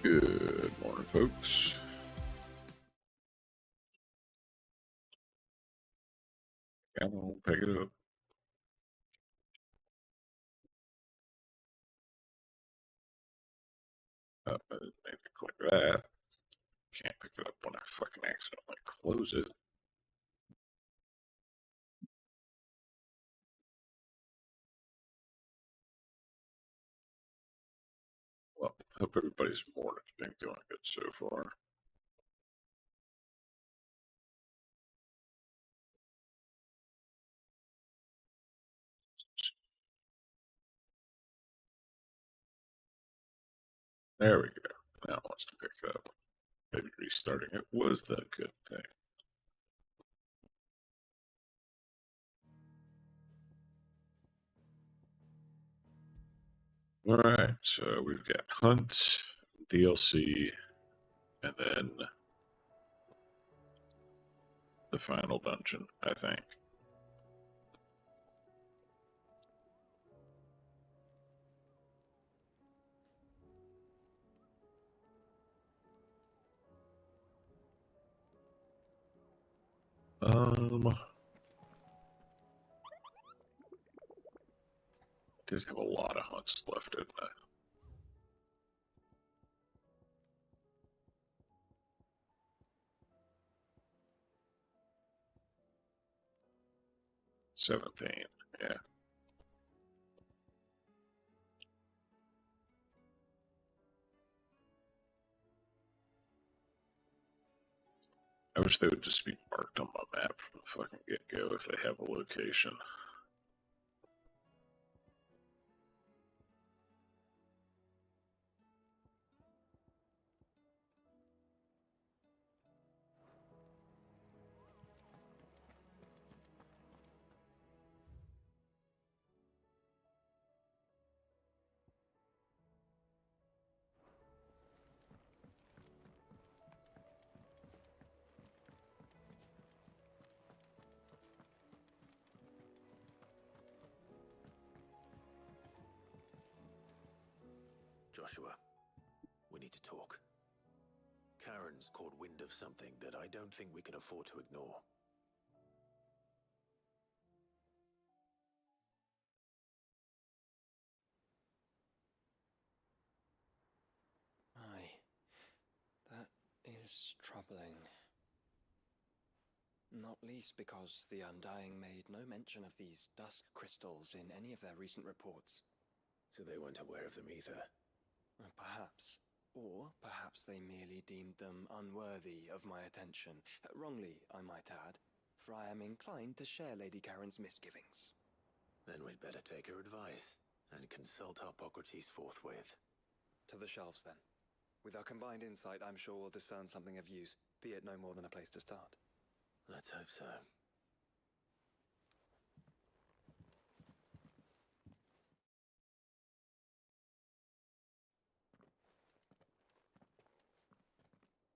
Good morning, folks. Come on, pick it up. I didn't need to click that. Can't pick it up when I fucking accidentally close it. Well, hope everybody's morning's been going good so far. There we go. Now it wants to pick it up. Maybe restarting it was the good thing. Alright, so we've got Hunt, DLC, and then the final dungeon, I think. Did have a lot of hunts left, didn't I? $17, yeah. I wish they would just be marked on my map from the fucking get-go if they have a location. Joshua, we need to talk. Karen's caught wind of something that I don't think we can afford to ignore. Aye, that is troubling. Not least because the Undying made no mention of these dusk crystals in any of their recent reports. So they weren't aware of them either. Perhaps. Or perhaps they merely deemed them unworthy of my attention. Wrongly, I might add, for I am inclined to share Lady Karen's misgivings. Then we'd better take her advice and consult Hippocrates forthwith. To the shelves, then. With our combined insight, I'm sure we'll discern something of use, be it no more than a place to start. Let's hope so.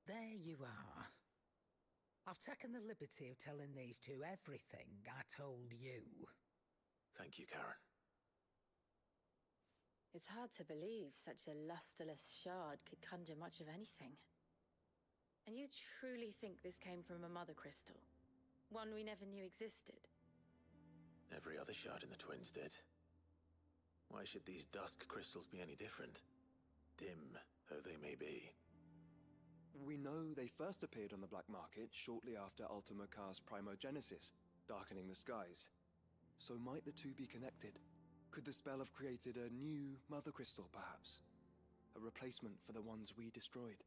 There you are. I've taken the liberty of telling these two everything I told you. Thank you, Karen. It's hard to believe such a lusterless shard could conjure much of anything. And you truly think this came from a mother crystal? One we never knew existed? Every other shard in the Twins did. Why should these dusk crystals be any different? Dim though they may be. We know they first appeared on the black market shortly after Ultima Car's primogenesis, darkening the skies. So might the two be connected? Could the spell have created a new mother crystal, perhaps? A replacement for the ones we destroyed?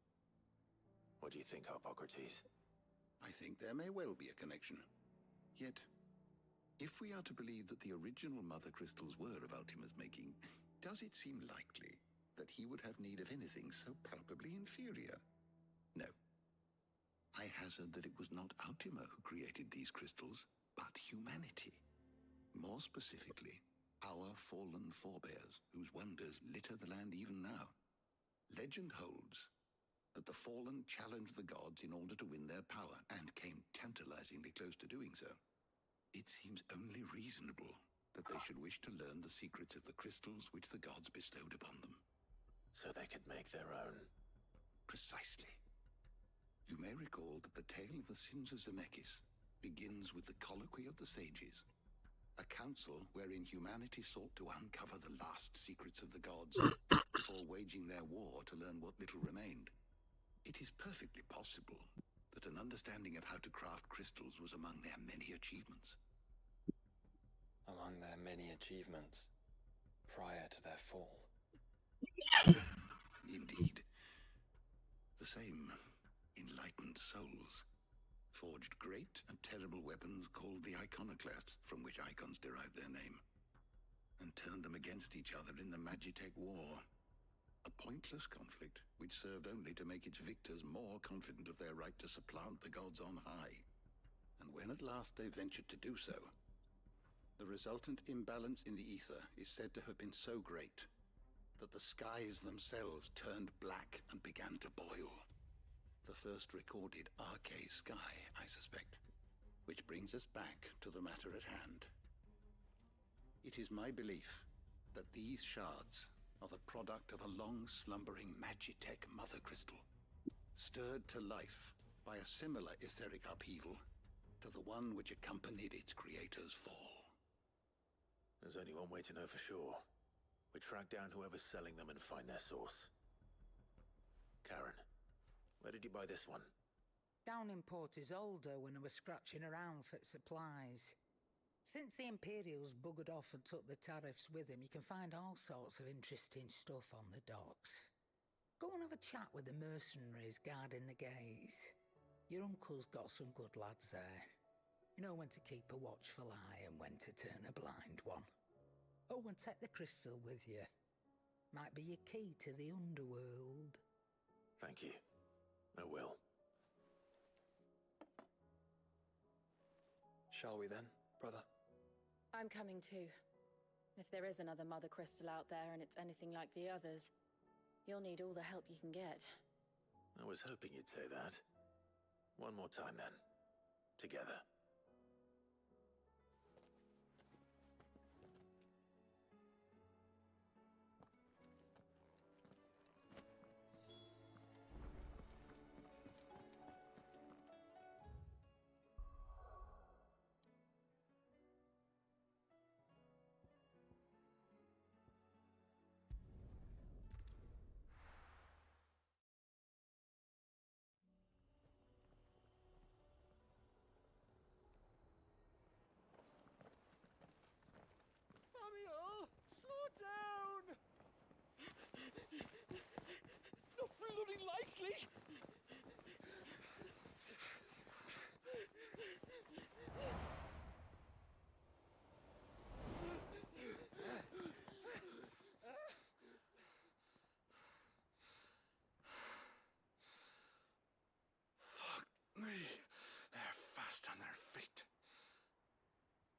What do you think, Hippocrates? I think there may well be a connection. Yet, if we are to believe that the original mother crystals were of Ultima's making, does it seem likely that he would have need of anything so palpably inferior? No. I hazard that it was not Ultima who created these crystals, but humanity. More specifically, our fallen forebears, whose wonders litter the land even now. Legend holds that the fallen challenged the gods in order to win their power, and came tantalizingly close to doing so. It seems only reasonable that they should wish to learn the secrets of the crystals which the gods bestowed upon them. So they could make their own. Precisely. You may recall that the tale of the sins of Zemeckis begins with the colloquy of the sages, a council wherein humanity sought to uncover the last secrets of the gods before waging their war to learn what little remained. It is perfectly possible that an understanding of how to craft crystals was among their many achievements. Among their many achievements, prior to their fall. Indeed. The same enlightened souls forged great and terrible weapons called the iconoclasts, from which icons derived their name, and turned them against each other in the Magitech War. A pointless conflict which served only to make its victors more confident of their right to supplant the gods on high. And when at last they ventured to do so, the resultant imbalance in the ether is said to have been so great that the skies themselves turned black and began to boil. The first recorded arcane sky, I suspect. Which brings us back to the matter at hand. It is my belief that these shards are the product of a long-slumbering Magitech mother crystal, stirred to life by a similar etheric upheaval to the one which accompanied its creator's fall. There's only one way to know for sure. We track down whoever's selling them and find their source. Karen, where did you buy this one? Down in Port Isolde when I was scratching around for supplies. Since the Imperials buggered off and took the tariffs with them, you can find all sorts of interesting stuff on the docks. Go and have a chat with the mercenaries guarding the gates. Your uncle's got some good lads there. You know when to keep a watchful eye and when to turn a blind one. Oh, and take the crystal with you. Might be your key to the underworld. Thank you. I will. Shall we then, brother? I'm coming too. If there is another mother crystal out there and it's anything like the others, you'll need all the help you can get. I was hoping you'd say that. One more time then. Together. Samuel! Slow down! Not bloody likely! Fuck me. They're fast on their feet.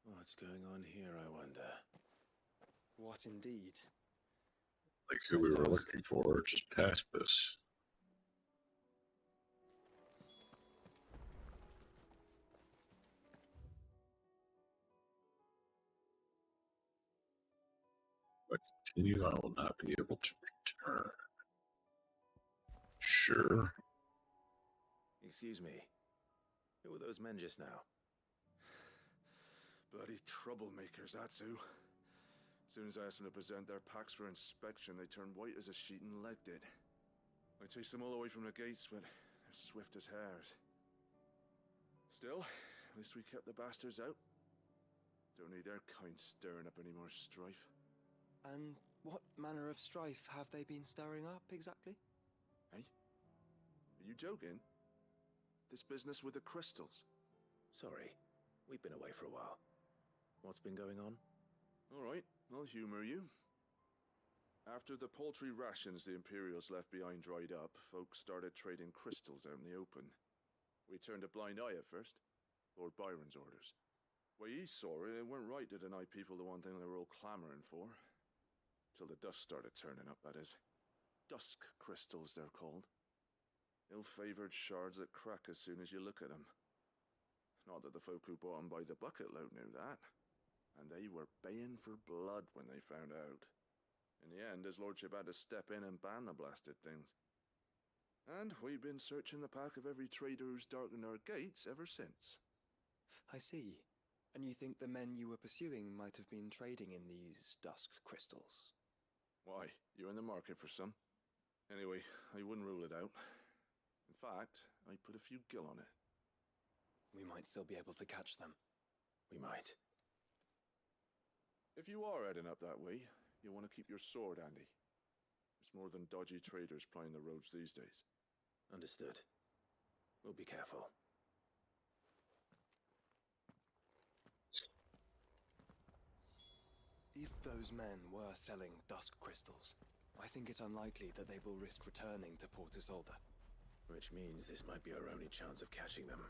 What's going on here, I wonder? What indeed? Like who we were looking for just past this. If I continue, I will not be able to return. Sure. Excuse me. Who were those men just now? Bloody troublemakers, that's who. As soon as I asked them to present their packs for inspection, they turned white as a sheet and legged it. I chased them all away from the gates, but they're swift as hares. Still, at least we kept the bastards out. Don't need their kind stirring up any more strife. And what manner of strife have they been stirring up, exactly? Hey? Are you joking? This business with the crystals? Sorry. We've been away for a while. What's been going on? All right, I'll humor you. After the paltry rations the Imperials left behind dried up, folks started trading crystals out in the open. We turned a blind eye at first. Lord Byron's orders. Way he saw it, it weren't right to deny people the one thing they were all clamoring for. Till the dust started turning up, that is. Dusk crystals, they're called. Ill-favored shards that crack as soon as you look at them. Not that the folk who bought them by the bucket load knew that. And they were baying for blood when they found out. In the end, his lordship had to step in and ban the blasted things. And we've been searching the pack of every trader who's darkened our gates ever since. I see. And you think the men you were pursuing might have been trading in these dusk crystals? Why, you're in the market for some. Anyway, I wouldn't rule it out. In fact, I put a few gil on it. We might still be able to catch them. We might. If you are heading up that way, you'll want to keep your sword handy. There's more than dodgy traders plying the roads these days. Understood. We'll be careful. If those men were selling dusk crystals, I think it unlikely that they will risk returning to Port Isolde. Which means this might be our only chance of catching them.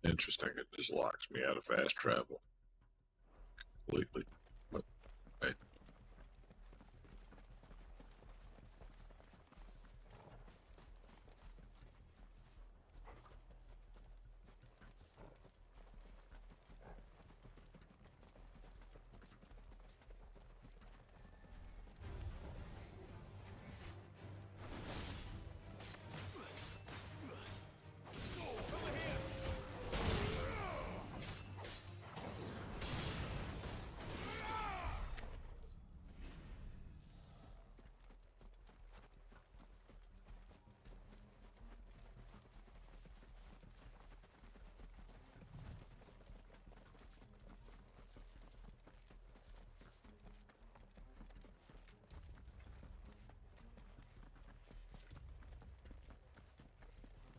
Interesting. It just locks me out of fast travel completely. But, hey.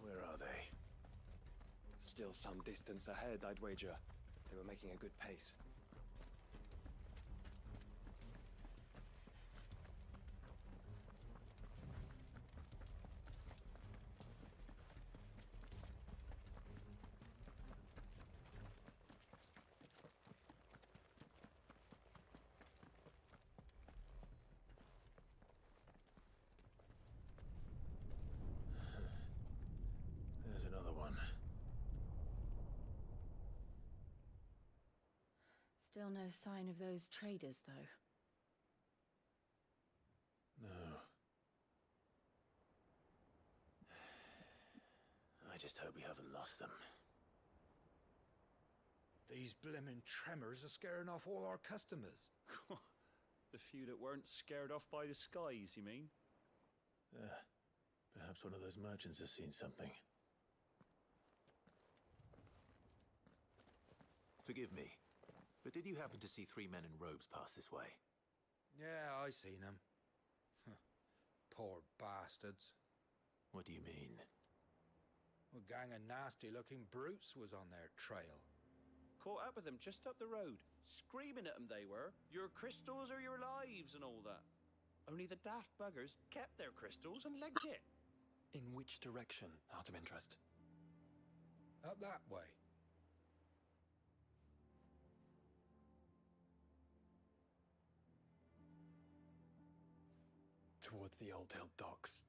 Where are they? Still some distance ahead, I'd wager. They were making a good pace. There's another one. Still no sign of those traders, though. No. I just hope we haven't lost them. These blimmin' tremors are scaring off all our customers. The few that weren't scared off by the skies, you mean? Perhaps one of those merchants has seen something. Forgive me, but did you happen to see 3 men in robes pass this way? Yeah, I seen them. Poor bastards. What do you mean? A gang of nasty-looking brutes was on their trail. Caught up with them just up the road, screaming at them they were, "Your crystals are your lives," and all that. Only the daft buggers kept their crystals and legged it. In which direction, out of interest? Up that way. Towards the Old Hill docks.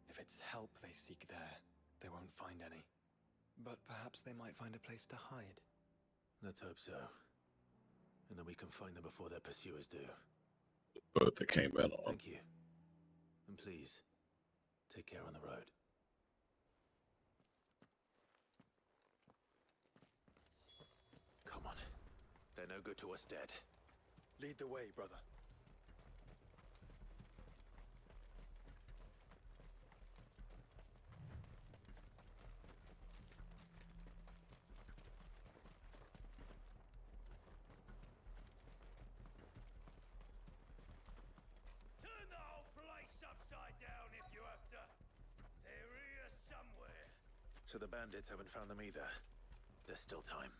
If it's help they seek there, they won't find any. But perhaps they might find a place to hide. Let's hope so. And then we can find them before their pursuers do. But they came in on. Thank you. And please, take care on the road. Come on. They're no good to us dead. Lead the way, brother. Turn the whole place upside down if you have to. They're here somewhere. So the bandits haven't found them either. There's still time.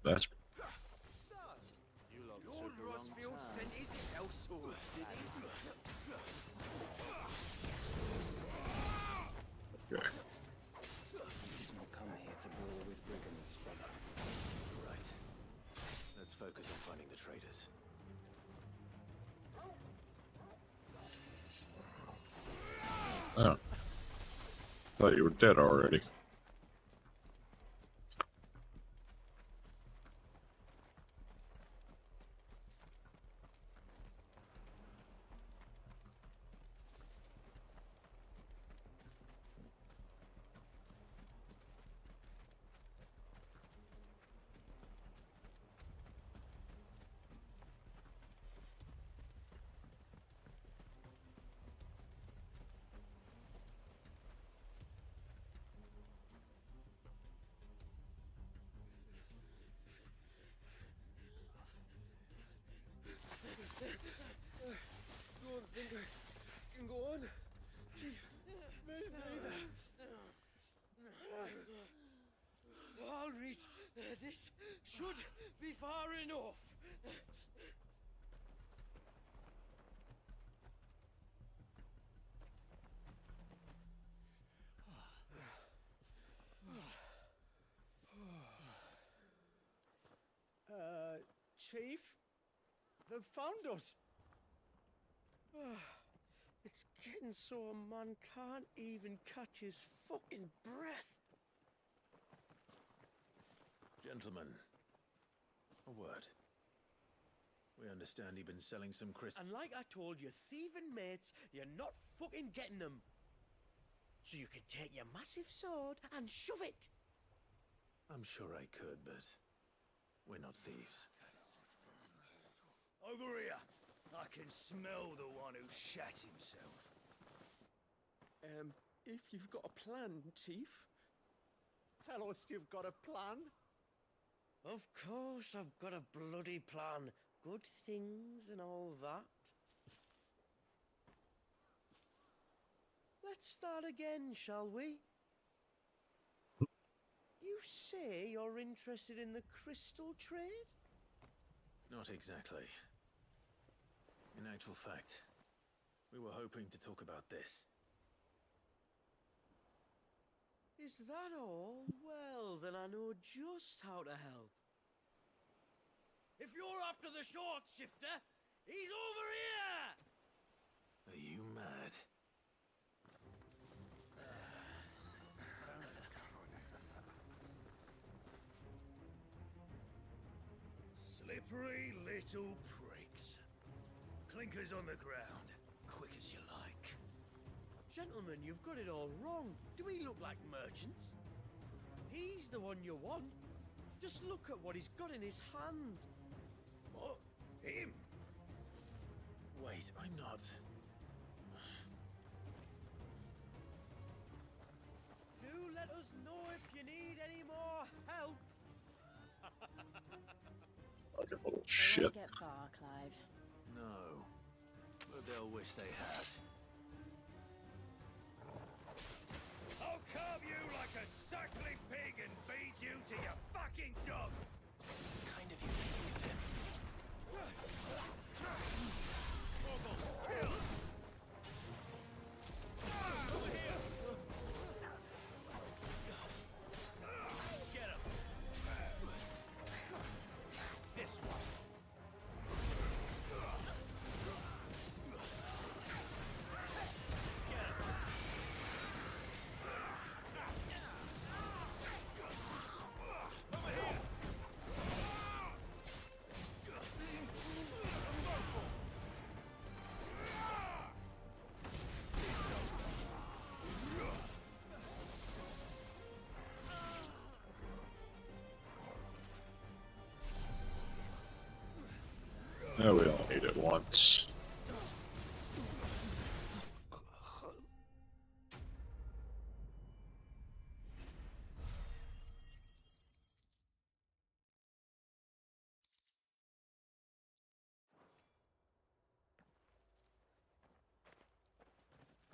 That's You lot Lord Rosfield sent his sellswords, did he? okay. He's not come here to brawl with brigands, brother. Right. Let's focus on finding the traders. Oh. Thought you were dead already. Don't think I can go on. Chief, maybe. All right, this should be far enough. Chief? They've found us. It's getting so a man can't even catch his fucking breath. Gentlemen, a word. We understand you've been selling some crystals. And like I told your thieving mates, you're not fucking getting them. So you can take your massive sword and shove it. I'm sure I could, but we're not thieves. Over here. I can smell the one who shat himself. If you've got a plan, Chief. Tell us you've got a plan. Of course I've got a bloody plan. Good things and all that. Let's start again, shall we? You say you're interested in the crystal trade? Not exactly. In actual fact, we were hoping to talk about this. Is that all? Well, then I know just how to help. If you're after the short shifter, he's over here! Are you mad? Slippery little pricks. Clinkers on the ground, quick as you like. Gentlemen, you've got it all wrong. Do we look like merchants? He's the one you want. Just look at what he's got in his hand. What? Him? Wait, I'm not. Do let us know if you need any more help. Like a little They shit. won't get far, Clive. No. But they'll wish they had. I'll carve you like a suckling pig and feed you to your fucking dog. Kind of you to with him. Kill. Over here. Get him. This one. No, we all need it once.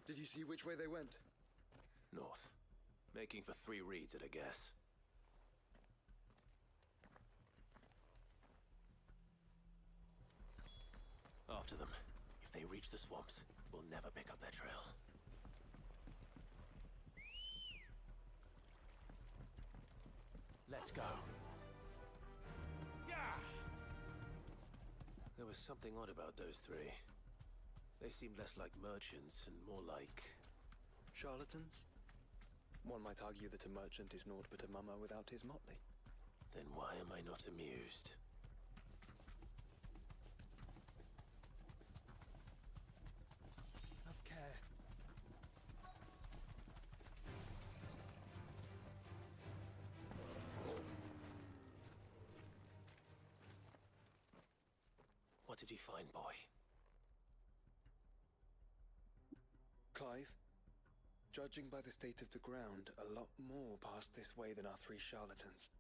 Did you see which way they went? North. Making for 3 reads at a guess. After them. If they reach the swamps, we'll never pick up their trail. Let's go. Yeah. There was something odd about those 3. They seemed less like merchants and more like Charlatans? One might argue that a merchant is naught but a mummer without his motley. Then why am I not amused? Have care. What did he find, boy? Clive, judging by the state of the ground, a lot more passed this way than our 3 charlatans.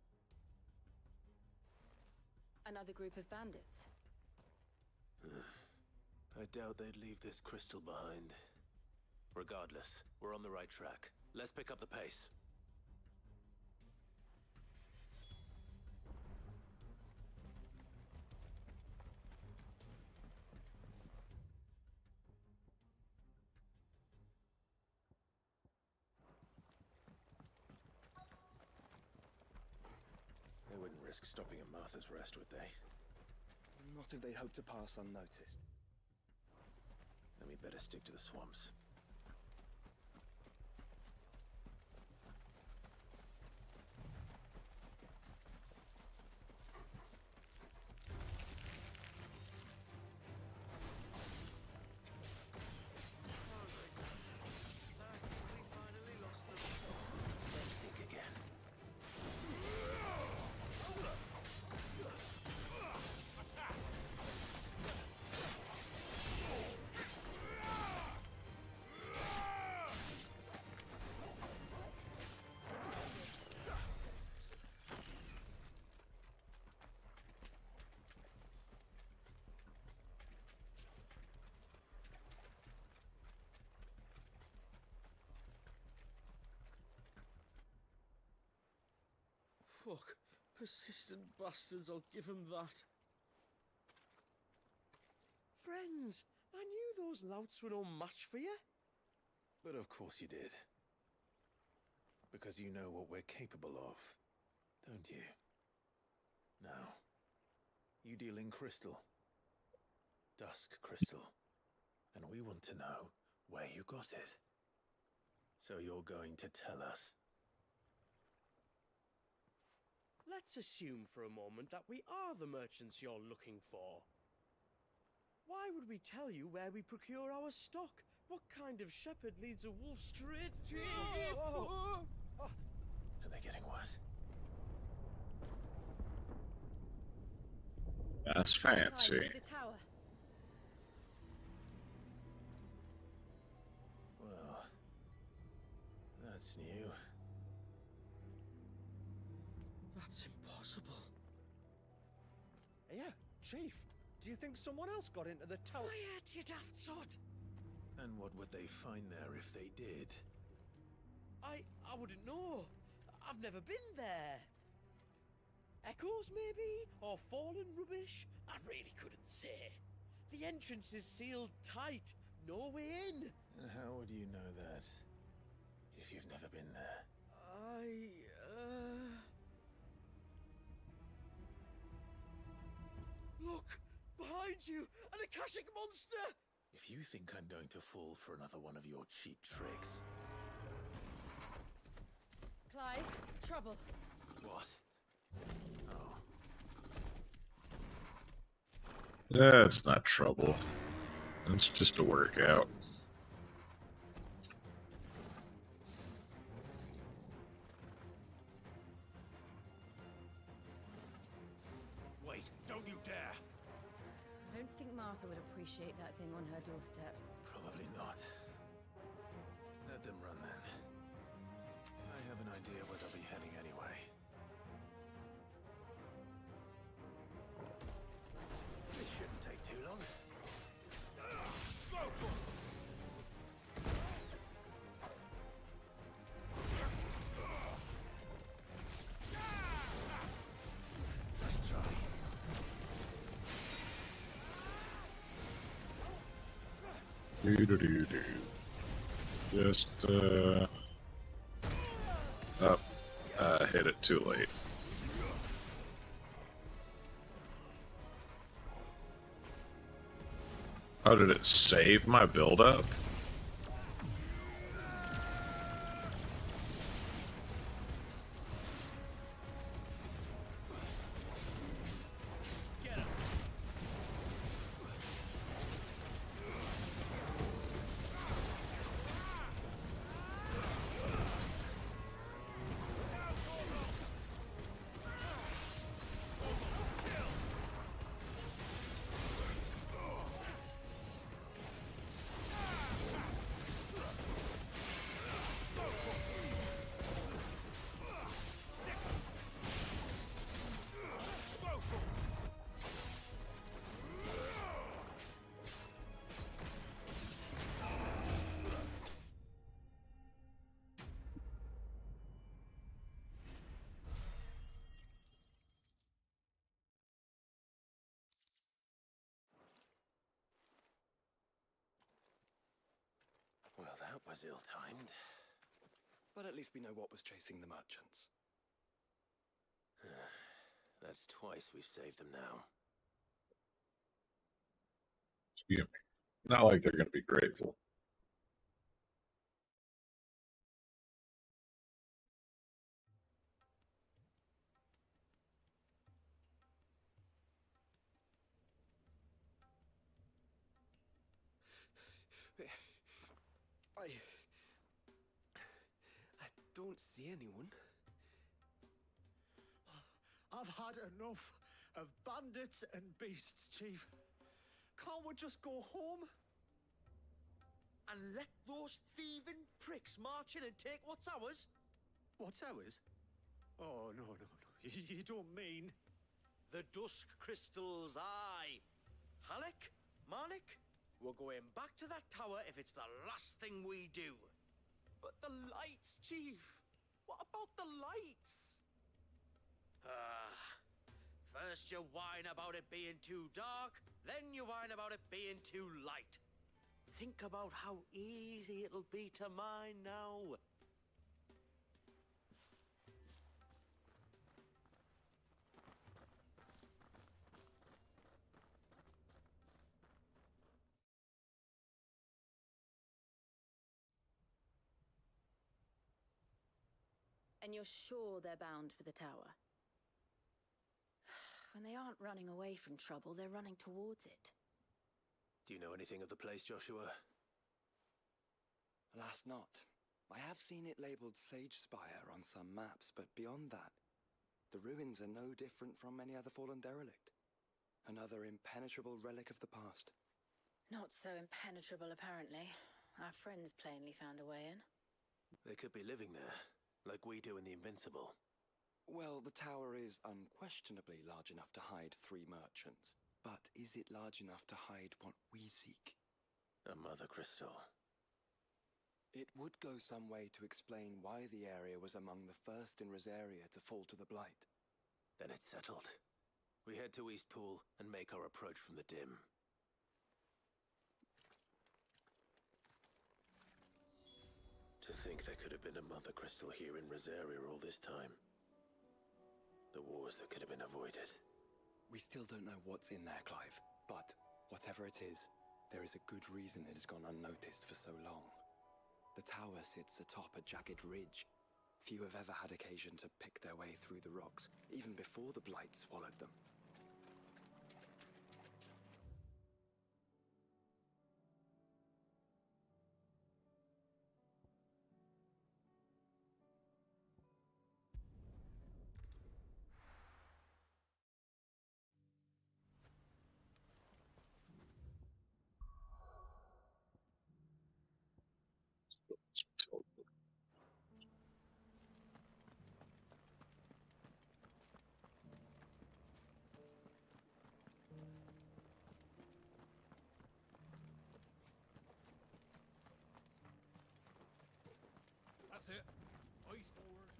Another group of bandits. I doubt they'd leave this crystal behind. Regardless, we're on the right track. Let's pick up the pace. They wouldn't risk stopping at Martha's Rest, would they? Not if they hope to pass unnoticed. Then we better stick to the swamps. Let's think again. Fuck. Persistent bastards, I'll give them that. Friends, I knew those louts were no match for you. But of course you did. Because you know what we're capable of, don't you? Now, you deal in crystal. Dusk crystal. And we want to know where you got it. So you're going to tell us. Let's assume for a moment that we are the merchants you're looking for. Why would we tell you where we procure our stock? What kind of shepherd leads a wolf straight? Are they getting worse? That's fancy. The tower. Well, that's new. That's impossible. Yeah, Chief. Do you think someone else got into the tower? Quiet, you daft sod! And what would they find there if they did? I wouldn't know. I've never been there. Echoes, maybe? Or fallen rubbish? I really couldn't say. The entrance is sealed tight. No way in. And how would you know that if you've never been there? Look! Behind you! An Akashic monster! If you think I'm going to fall for another one of your cheap tricks... Clive, trouble. What? Oh. That's not trouble. It's just a workout. Wait, don't you dare! I don't think Martha would appreciate that thing on her doorstep. Probably not. Let them run then. I have an idea where they'll be heading anyway. This shouldn't take too long. Nice try. Do-do-do-do. Just, hit it too late. How did it save my build-up? as ill-timed. But at least we know what was chasing the merchants. That's twice we've saved them now. Excuse me. Not like they're going to be grateful. I don't see anyone. I've had enough of bandits and beasts, Chief. Can't we just go home? And let those thieving pricks march in and take what's ours? What's ours? Oh, no. You don't mean... The Dusk Crystals, aye. Halleck, Marnik, we're going back to that tower if it's the last thing we do. But the lights, Chief. What about the lights? First you whine about it being too dark, then you whine about it being too light. Think about how easy it'll be to mine now. And you're sure they're bound for the tower? When they aren't running away from trouble, they're running towards it. Do you know anything of the place, Joshua? Alas, not. I have seen it labelled Sage Spire on some maps, but beyond that, the ruins are no different from any other fallen derelict. Another impenetrable relic of the past. Not so impenetrable, apparently. Our friends plainly found a way in. They could be living there, like we do in the Invincible. Well, the tower is unquestionably large enough to hide 3 merchants. But is it large enough to hide what we seek? A Mother Crystal. It would go some way to explain why the area was among the first in Rosaria to fall to the Blight. Then it's settled. We head to Eastpool and make our approach from the dim. To think there could have been a Mother Crystal here in Rosaria all this time. The wars that could have been avoided. We still don't know what's in there, Clive. But whatever it is, there is a good reason it has gone unnoticed for so long. The tower sits atop a jagged ridge. Few have ever had occasion to pick their way through the rocks, even before the Blight swallowed them. That's it. Eyes forward.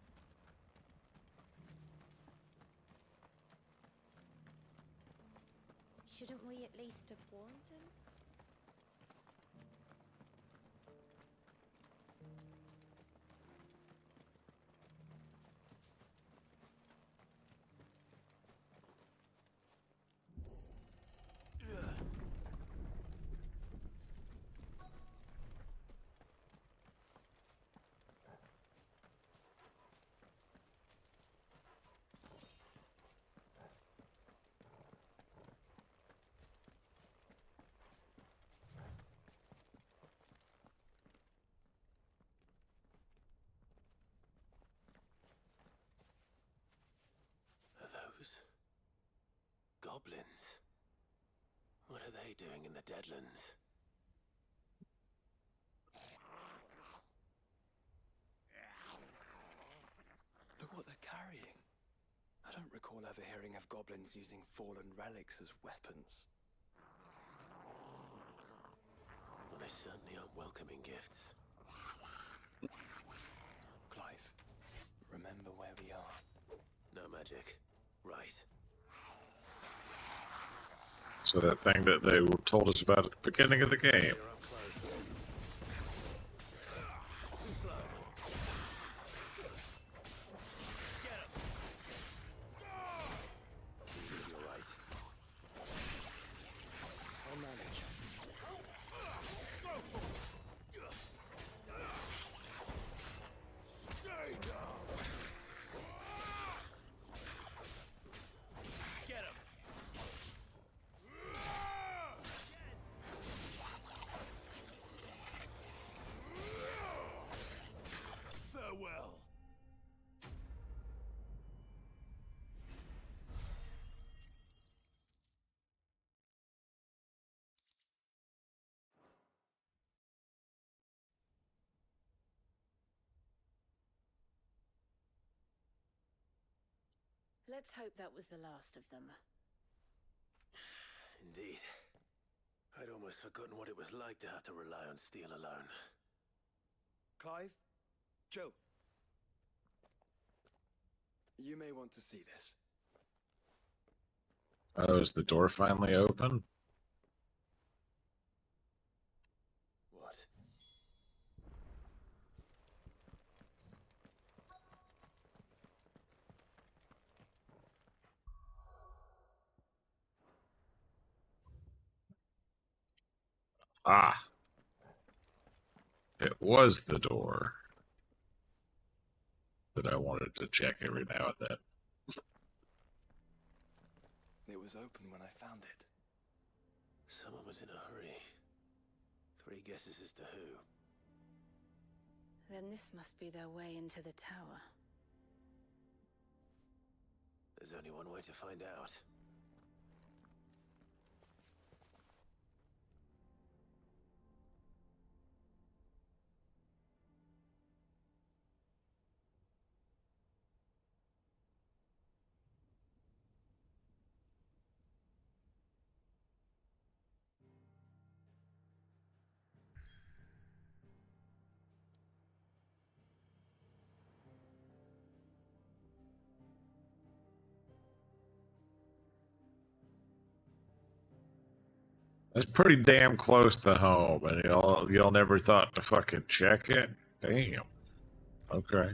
Shouldn't we at least have warned them? Goblins? What are they doing in the Deadlands? Look what they're carrying. I don't recall ever hearing of goblins using fallen relics as weapons. Well, they certainly aren't welcoming gifts. Clive, remember where we are. No magic. Right. So that thing that they told us about at the beginning of the game. You're up close. Let's hope that was the last of them. Indeed. I'd almost forgotten what it was like to have to rely on steel alone. Clive, chill. You may want to see this. Oh, is the door finally open? What? Ah. It was the door that I wanted to check every now and then. It was open when I found it. Someone was in a hurry. 3 guesses as to who. Then this must be their way into the tower. There's only one way to find out. That's pretty damn close to home, and y'all never thought to fucking check it? Damn. Okay.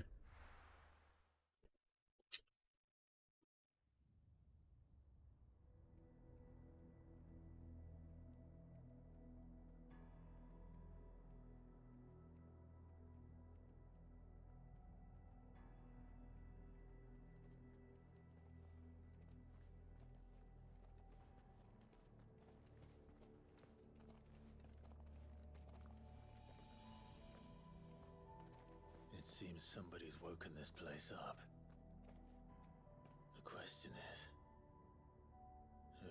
It seems somebody's woken this place up. The question is... who?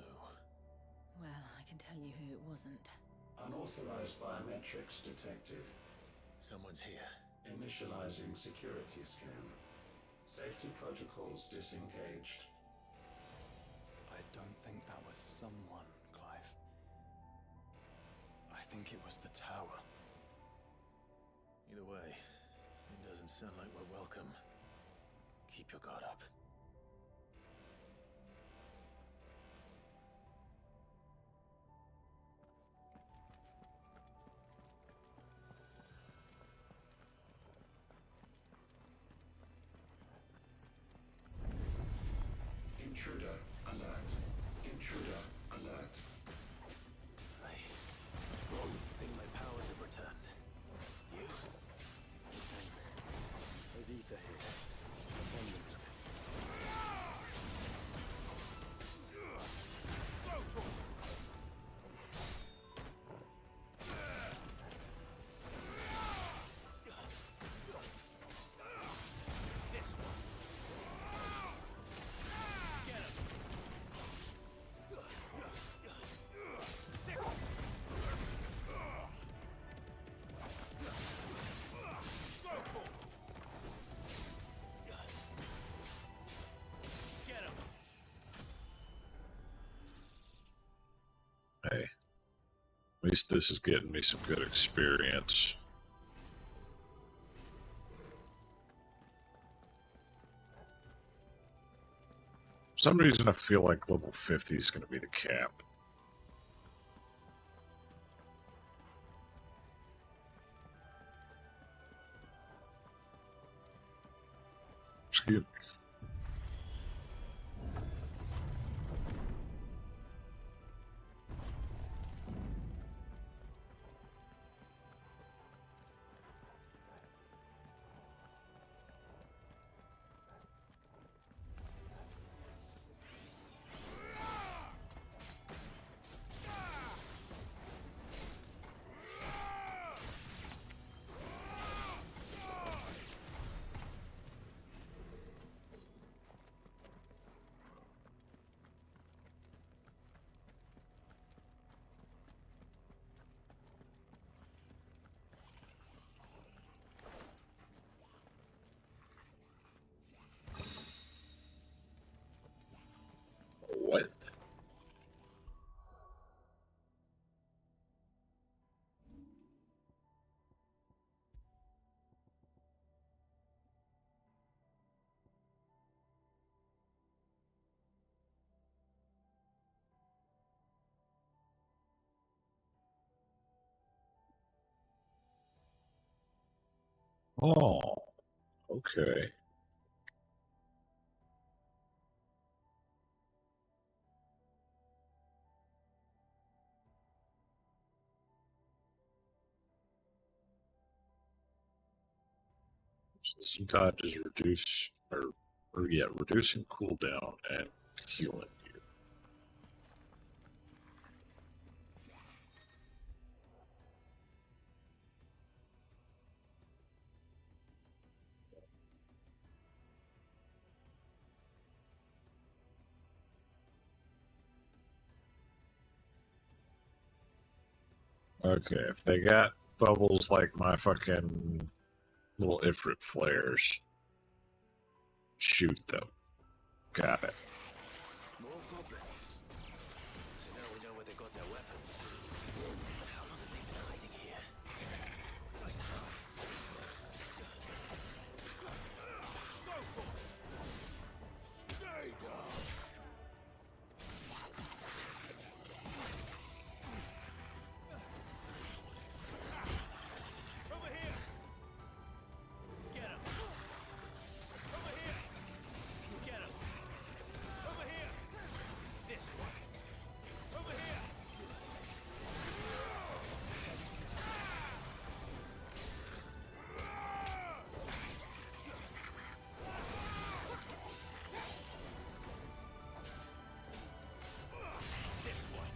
Well, I can tell you who it wasn't. Unauthorized biometrics detected. Someone's here. Initializing security scan. Safety protocols disengaged. I don't think that was someone, Clive. I think it was the tower. Either way, it doesn't sound like we're welcome. Keep your guard up. Intruder alert. Intruder alert. I think my powers have returned. You? Same. There's ether here. Abundance of it. This one. Get him. Get him. Hey. At least this is getting me some good experience. For some reason I feel like level 50 is going to be the cap. Excuse me. Oh, okay. Some dodges reduce or yeah, reducing cooldown and healing you. Okay, if they got bubbles like my fucking little Ifrit flares, shoot them. Got it. More goblins. So now we know where they got their weapons. How long have they been hiding here? Nice try. Go for it. Stay down. Over here. Get him. Over here. Get him. Over here. This way. Over here. This one.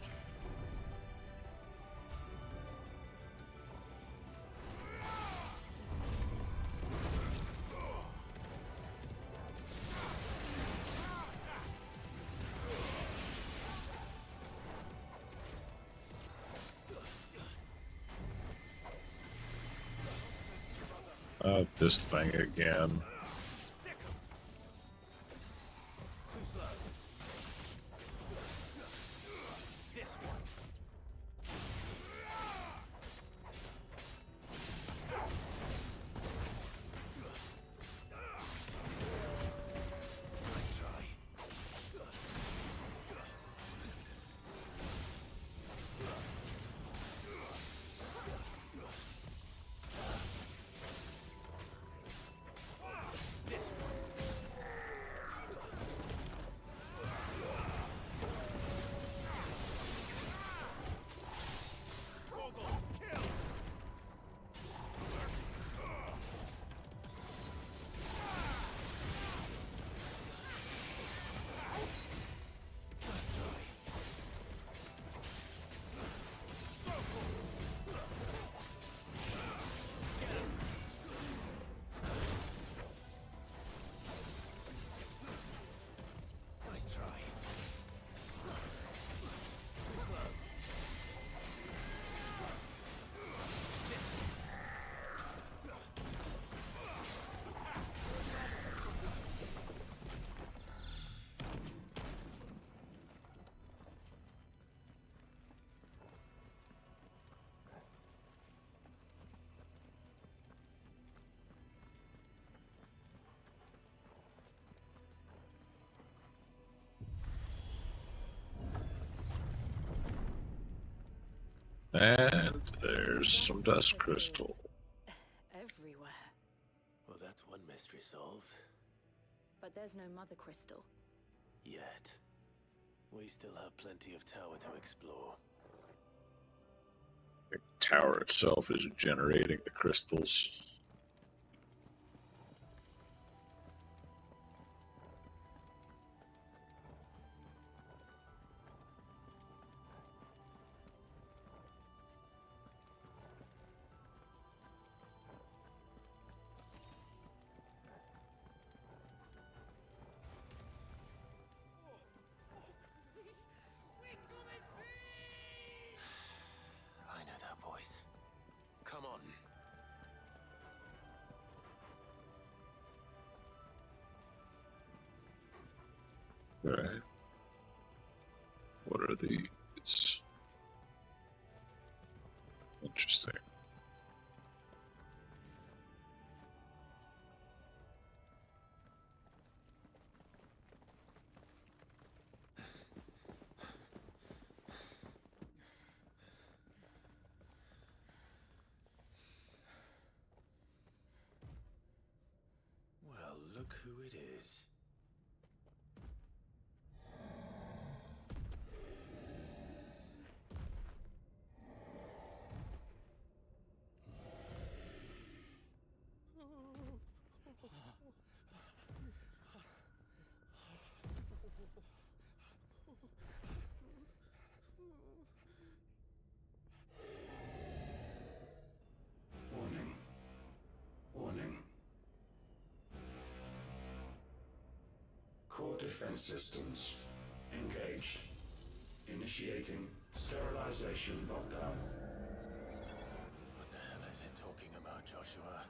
This thing again. Sick 'em. Too slow. This one. Nice try. This one. Google, kill. Nice try. Get him. Nice try. Too slow. This one. And there's some dust crystal. Everywhere. Well, that's one mystery solved. But there's no mother crystal. Yet. We still have plenty of tower to explore. The tower itself is generating the crystals. I know that voice. Come on. Alright. What are these? Interesting. look who it is. Warning. Warning. Core defense systems engaged. Initiating sterilization lockdown. What the hell is it talking about, Joshua?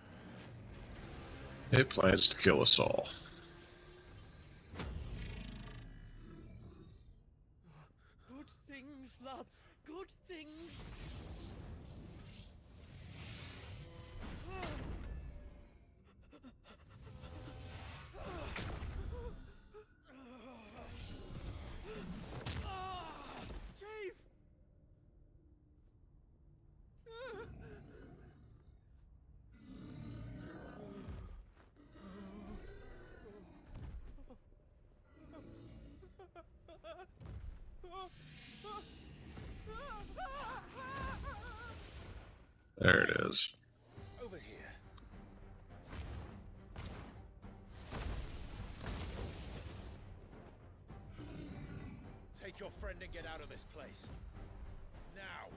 It plans to kill us all. Good things, lads. Good things. Chief! There it is. Over here. Take your friend and get out of this place. Now!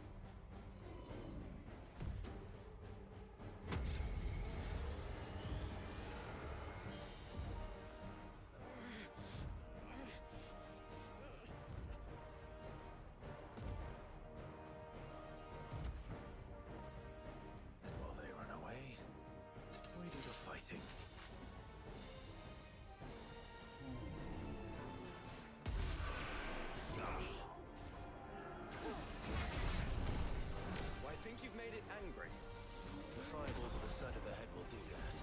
And while they run away, we do the fighting. I think you've made it angry. The fireball to the side of the head will do that.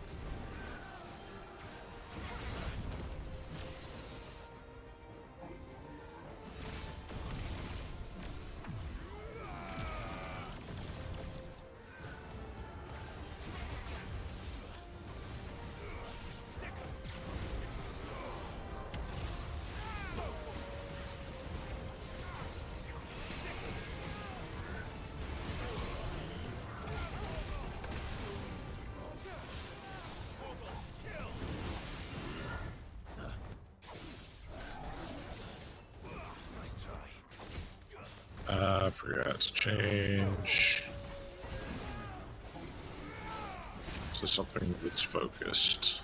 Nice try. I forgot to change. So something that's focused.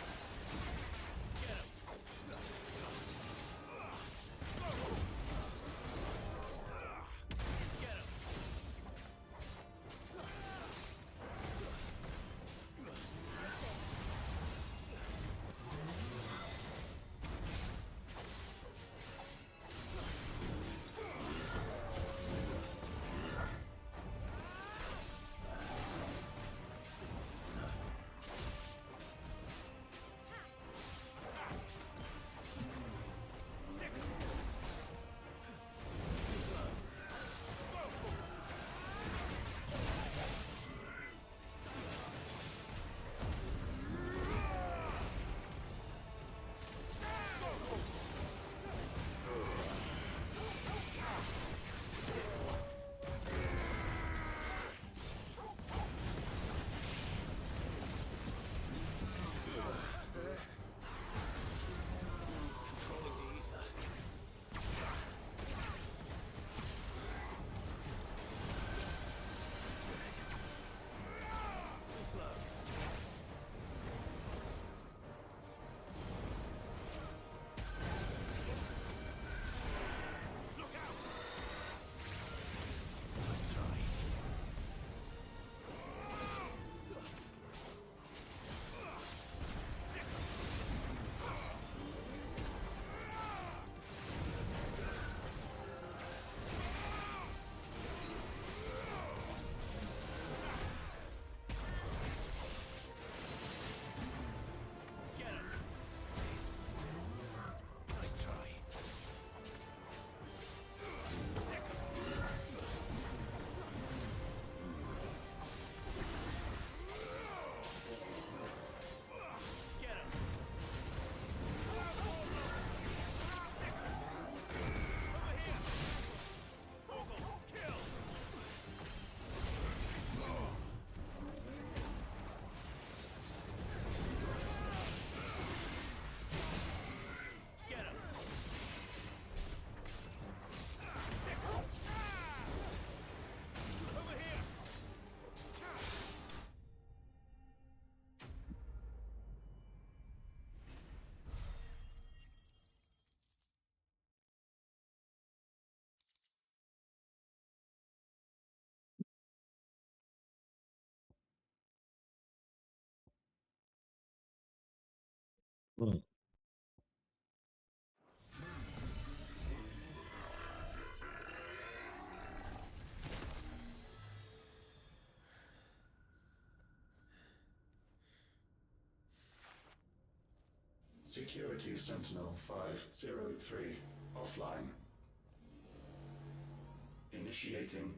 Hmm. Security Sentinel 503 offline. Initiating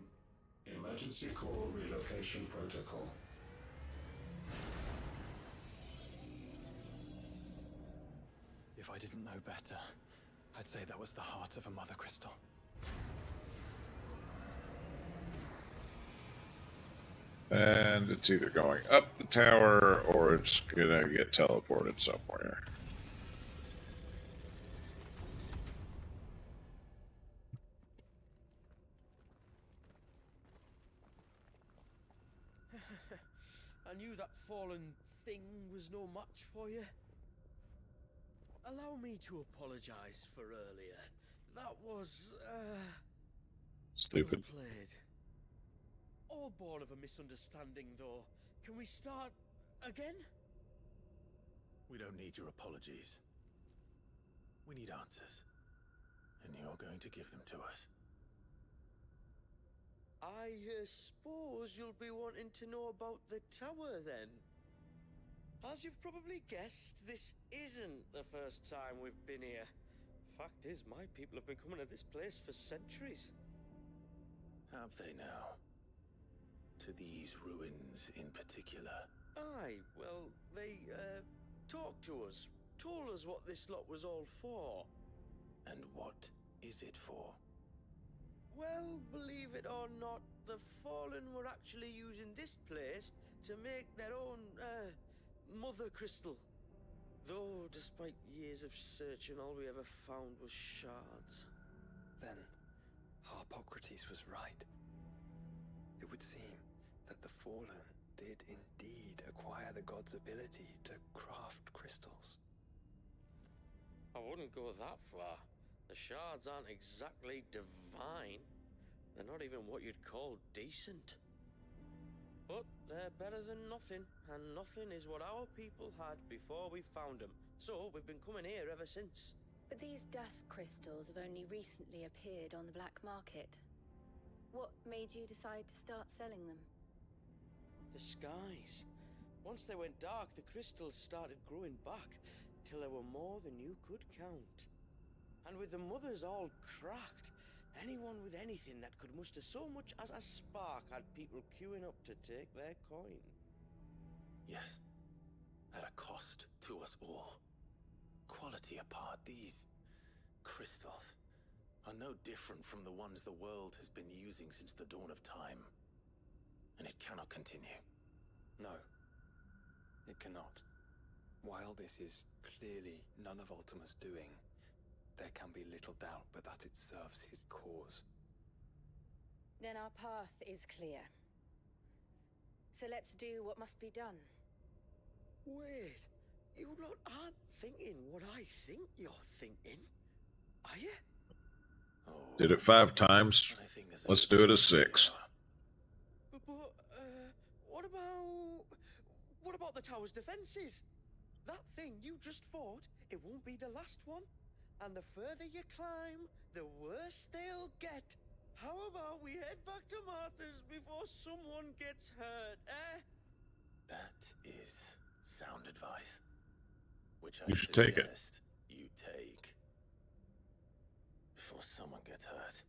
emergency core relocation protocol. If I didn't know better, I'd say that was the heart of a mother crystal. And it's either going up the tower or it's gonna get teleported somewhere. I knew that fallen thing was no match for you. Allow me to apologize for earlier. That was, Stupid. well played. All born of a misunderstanding, though. Can we start again? We don't need your apologies. We need answers. And you're going to give them to us. I suppose you'll be wanting to know about the tower, then? As you've probably guessed, this isn't the first time we've been here. Fact is, my people have been coming to this place for centuries. Have they now? To these ruins in particular? Aye, well, they, talked to us, told us what this lot was all for. And what is it for? Well, believe it or not, the Fallen were actually using this place to make their own, mother crystal. Though, despite years of searching, all we ever found was shards. Then, Harpocrates was right. It would seem that the Fallen did indeed acquire the god's ability to craft crystals. I wouldn't go that far. The shards aren't exactly divine. They're not even what you'd call decent. But they're better than nothing, and nothing is what our people had before we found them. So we've been coming here ever since. But these dust crystals have only recently appeared on the black market. What made you decide to start selling them? The skies. Once they went dark, the crystals started growing back, till there were more than you could count. And with the mothers all cracked, anyone with anything that could muster so much as a spark had people queuing up to take their coin. Yes. At a cost to us all. Quality apart, these crystals are no different from the ones the world has been using since the dawn of time. And it cannot continue. No, it cannot. While this is clearly none of Ultima's doing, there can be little doubt but that it serves his cause. Then our path is clear. So let's do what must be done. Wait, you lot aren't thinking what I think you're thinking, are you? Oh, Did it 5 times. I think there's Let's do it a 6th. But, what about the tower's defenses? That thing you just fought, it won't be the last one. And the further you climb, the worse they'll get. How about we head back to Martha's before someone gets hurt, eh? That is sound advice. Which I You should take it. suggest you take. Before someone gets hurt.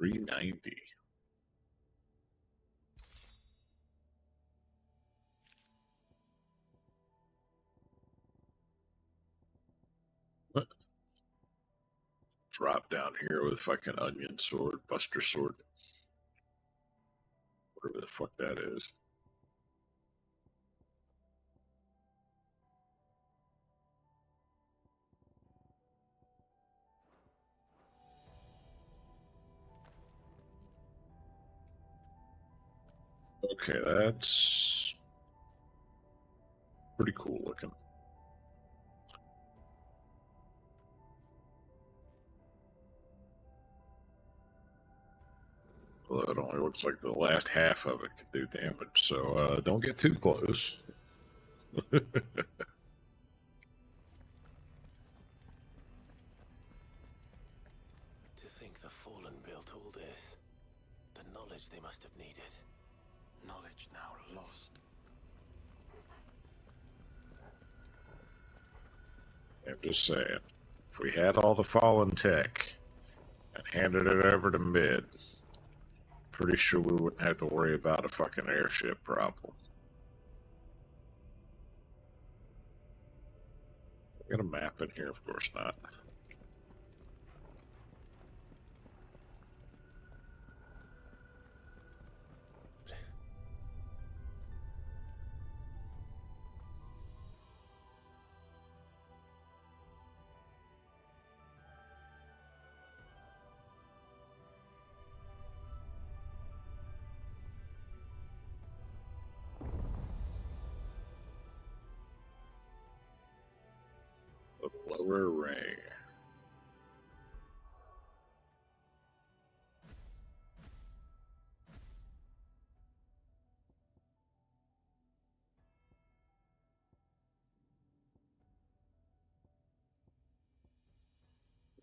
$390. What? Drop down here with fucking onion sword, buster sword. Whatever the fuck that is. Okay, that's pretty cool looking. Although it only looks like the last half of it could do damage, so don't get too close. To think the Fallen built all this. The knowledge they must have needed. Knowledge now lost. I'm just saying, if we had all the Fallen tech and handed it over to Mid, pretty sure we wouldn't have to worry about a fucking airship problem. Got a map in here? Of course not. The lower ring.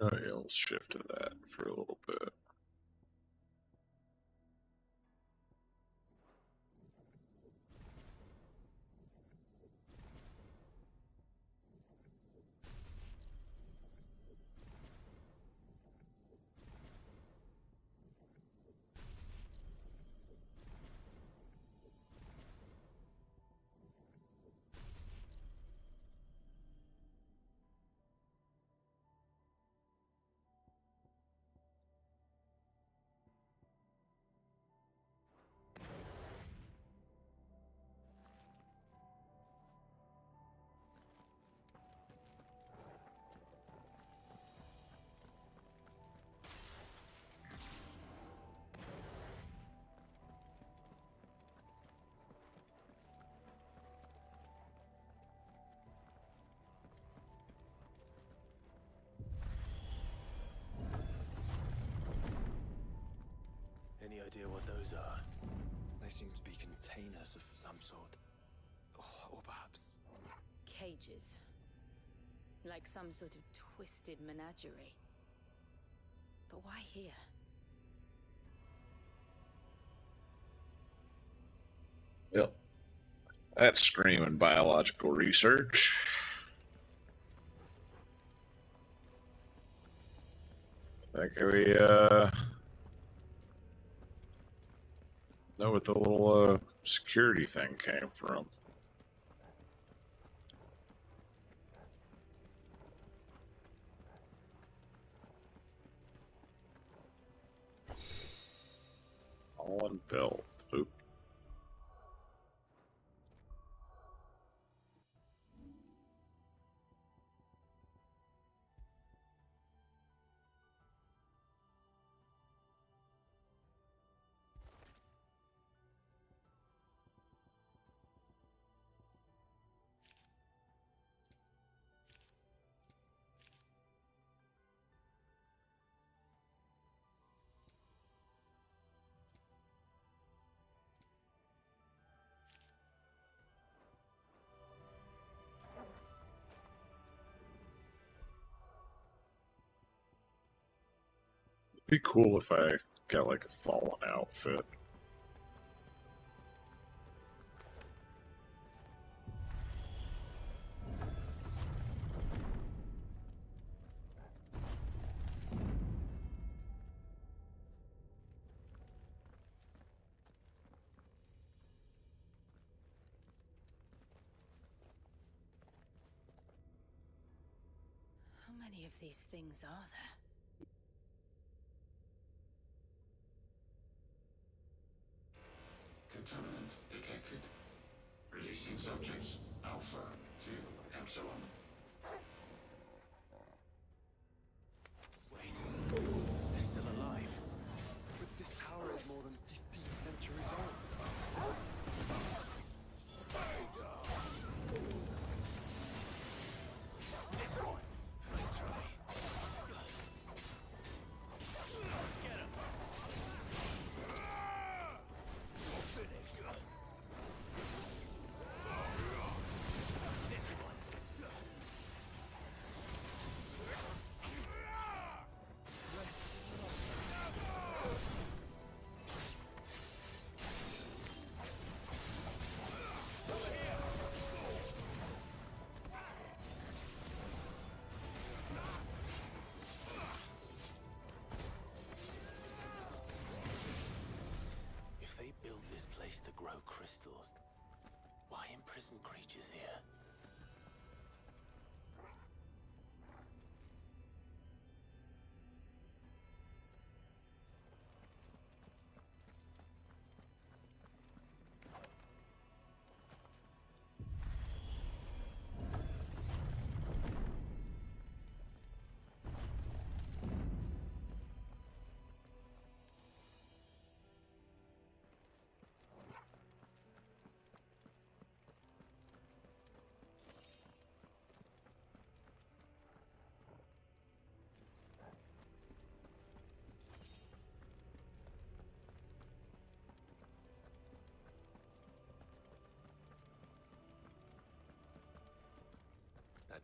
Oh yeah, we'll shift to that for a little bit. Any idea what those are? They seem to be containers of some sort. Or perhaps... Cages. Like some sort of twisted menagerie. But why here? Yep. That's screaming biological research. Like we know what the little security thing came from. All unbuilt. Oop. It'd be cool if I got like a fallen outfit. How many of these things are there? Contaminant detected. Releasing subjects Alpha to Epsilon. Wait, they're still alive. But this tower is more than 15 centuries old.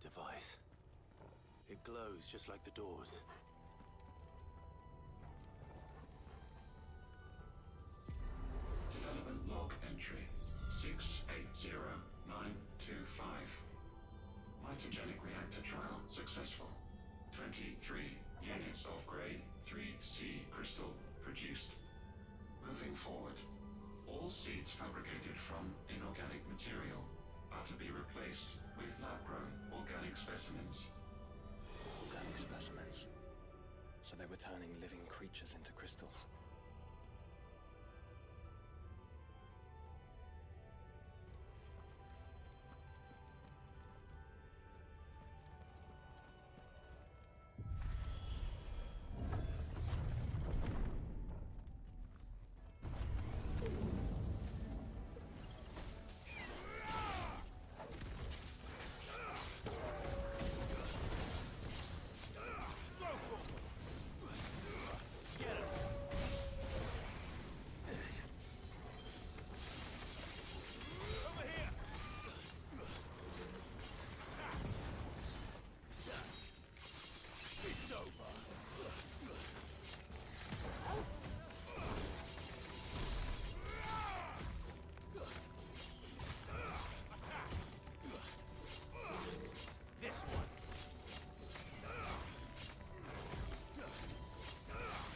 that device. It glows just like the doors. Development log entry 680925. Mitogenic reactor trial successful. 23 units of grade 3C crystal produced. Moving forward, all seeds fabricated from inorganic material are to be replaced with lab-grown organic specimens. Organic specimens. So they were turning living creatures into crystals.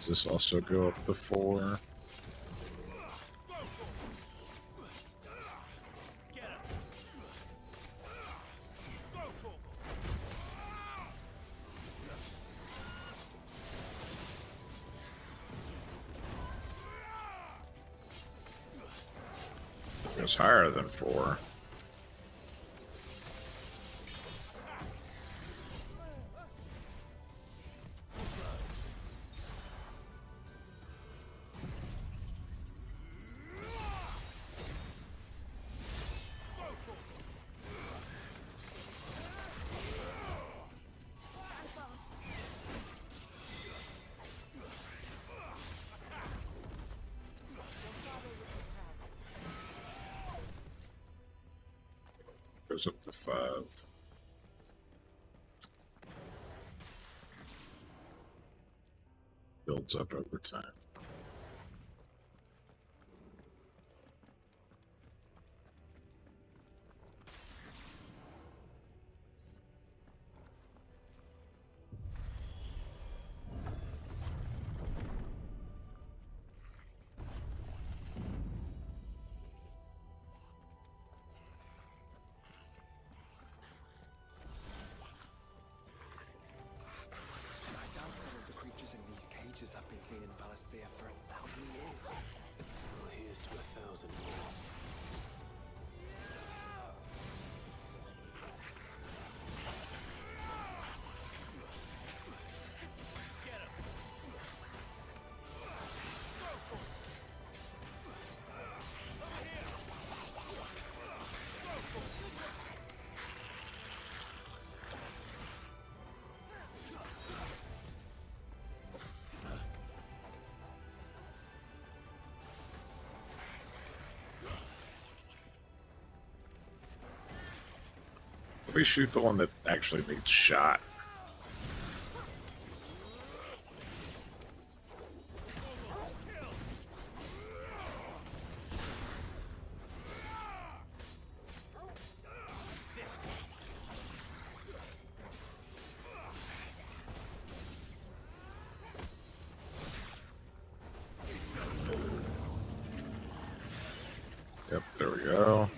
Does this also go up the 4? It's higher than 4. Goes up to 5. Builds up over time. Have been seen in Valisthea for 1,000 years. Well, here's to 1,000 more. We shoot the one that actually needs shot. Yep, there we go.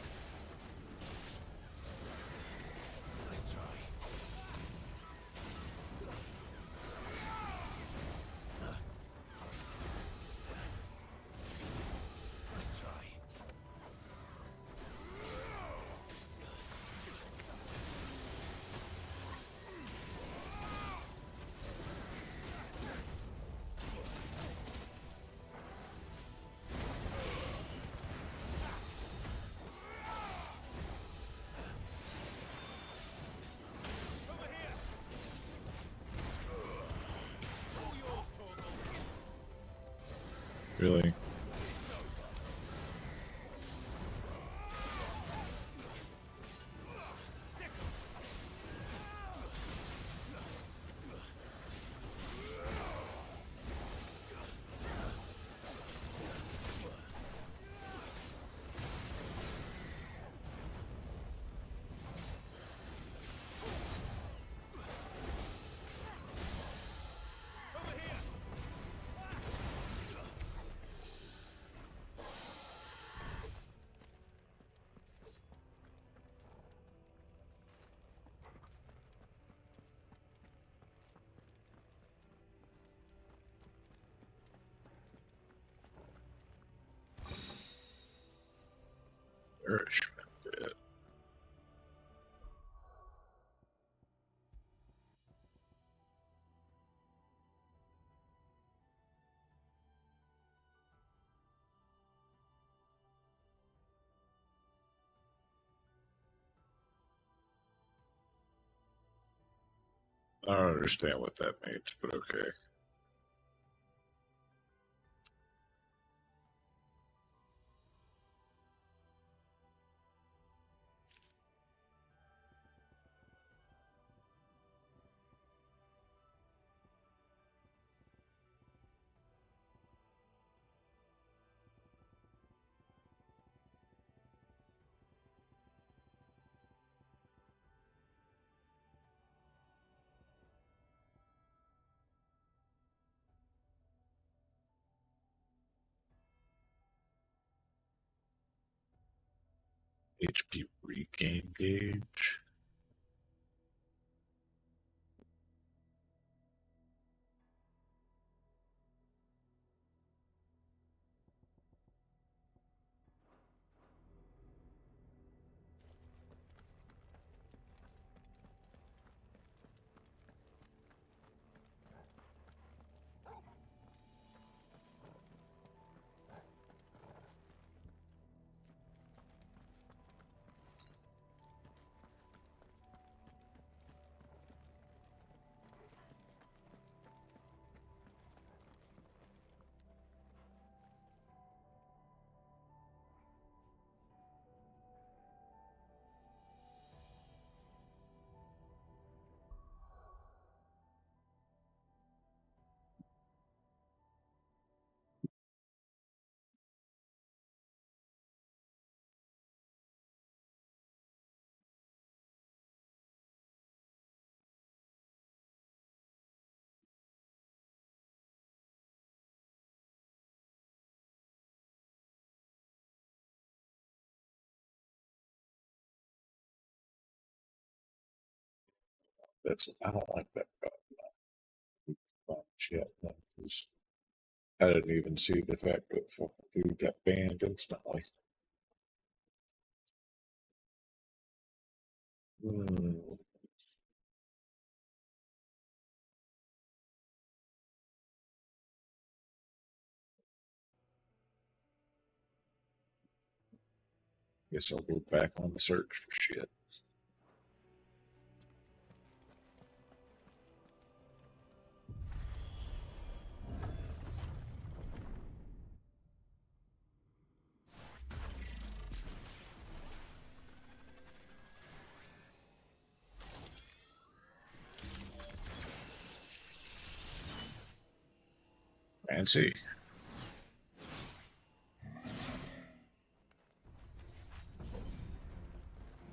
Really? Nourishment bit. I don't understand what that means, but okay. HP regain gauge. I don't like that shit because I didn't even see the fact that fucking dude got banned instantly. Guess I'll go back on the search for shit. Fancy.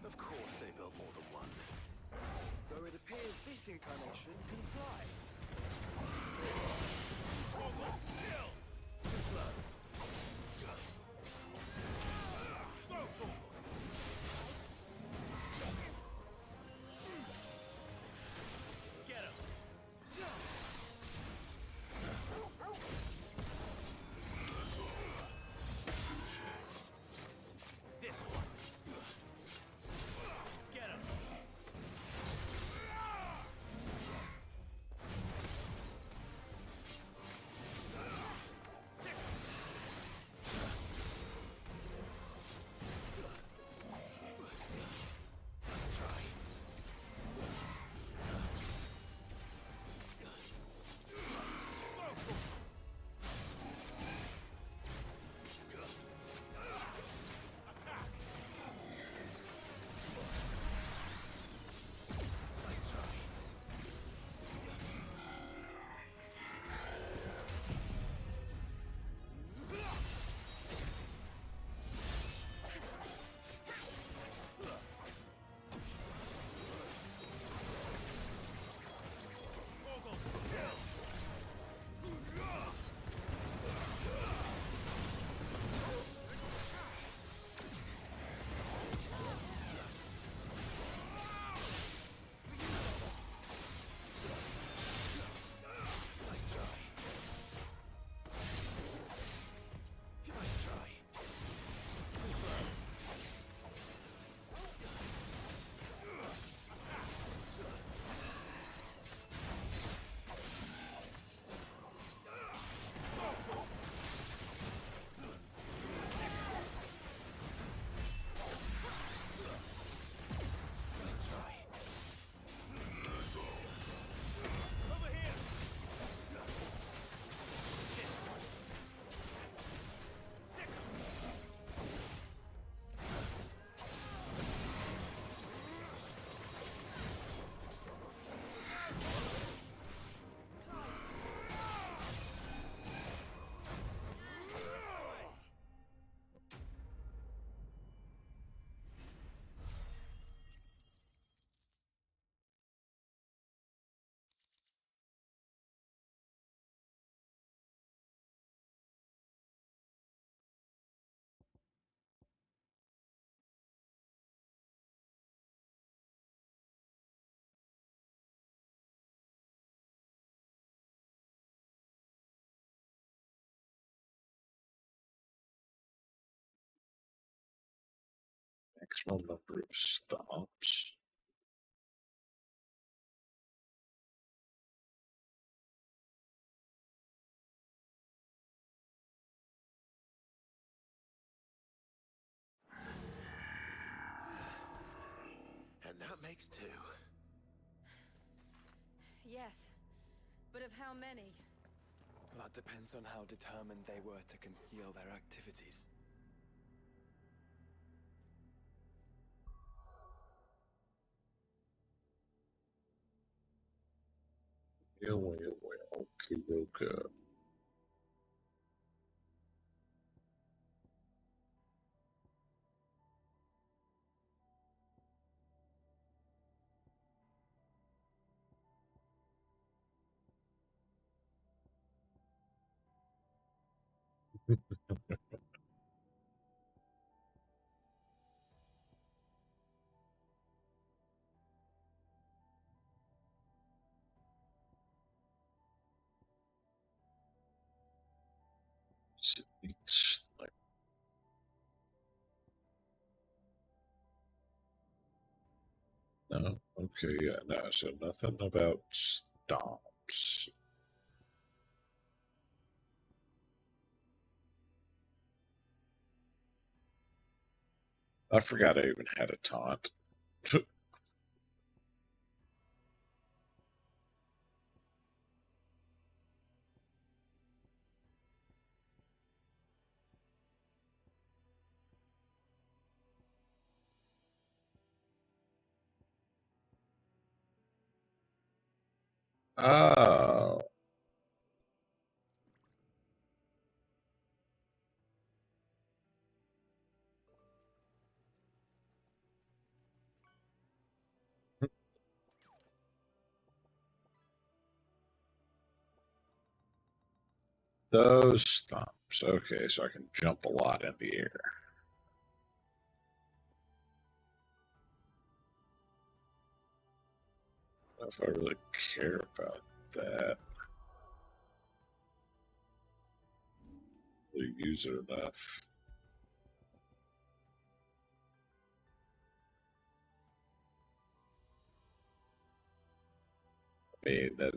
Of course they built more than one. Though it appears this incarnation can fly. Too slow. Get him. Maximum number of stops. And that makes 2. Yes, but of how many? That depends on how determined they were to conceal their activities. Yeah, well, okay, okay. It's like, no, okay, yeah, no, so nothing about stops. I forgot I even had a taunt. Oh. Those stomps. Okay, so I can jump a lot in the air. I don't know if I really care about that. Really use it enough. I mean, that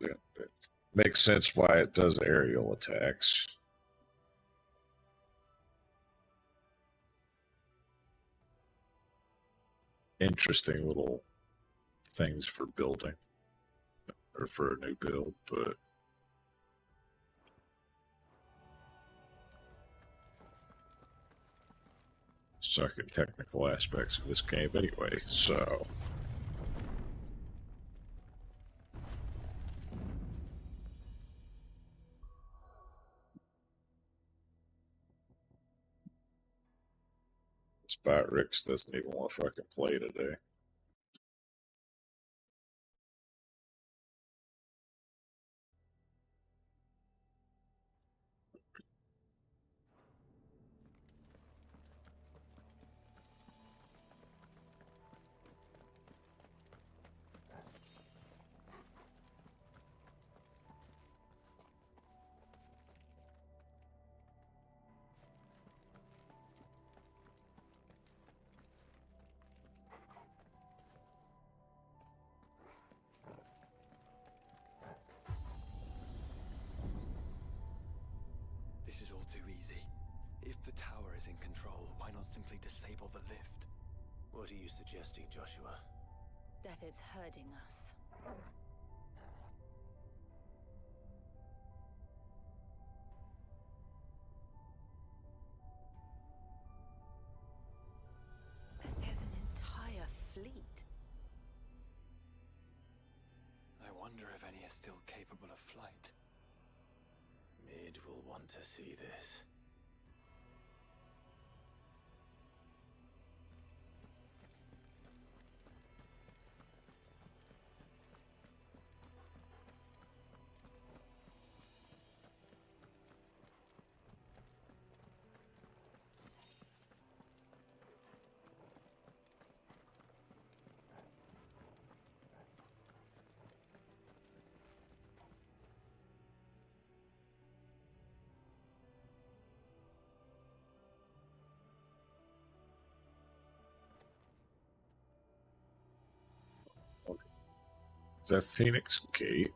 makes sense why it does aerial attacks. Interesting little things for building or for a new build, but suck at technical aspects of this game anyway, so Spot Ricks doesn't even want to fucking play today. This is all too easy. If the tower is in control, why not simply disable the lift? What are you suggesting, Joshua? That it's hurting us. But there's an entire fleet. I wonder if any are still capable of flight. Mid will want to see this. Is that Phoenix Gate?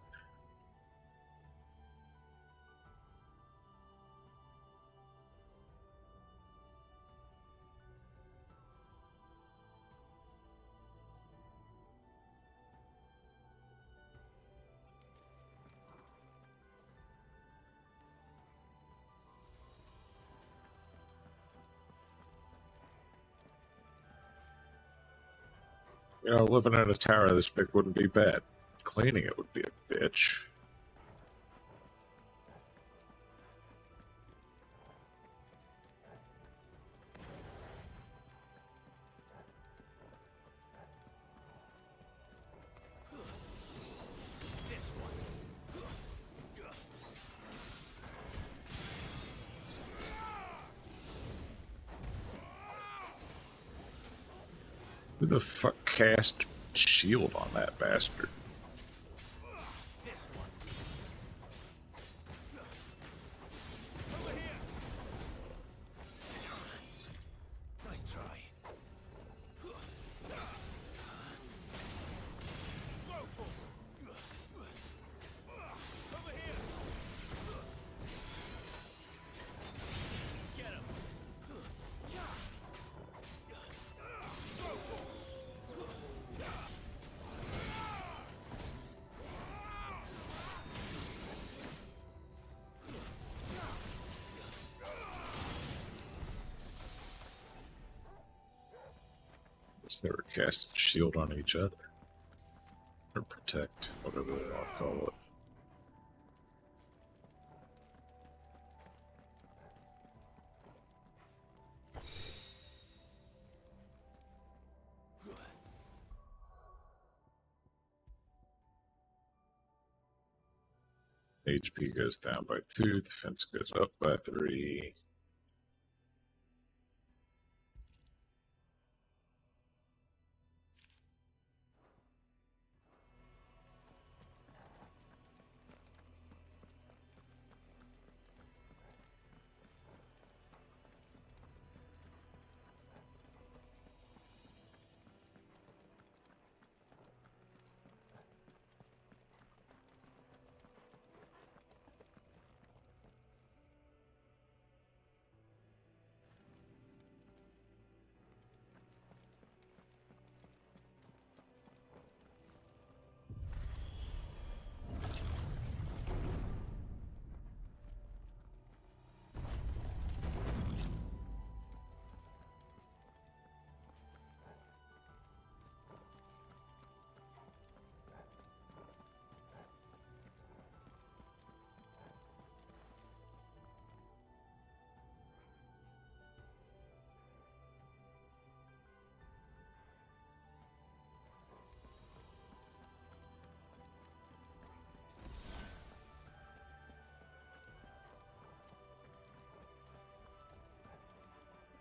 You know, living in a tower this big wouldn't be bad. Cleaning it would be a bitch. Who the fuck cast shield on that bastard? Nice try. Over here. Get him. Guess they were casting shield on each other. Or protect, whatever they want to call it. HP goes down by 2, defense goes up by 3.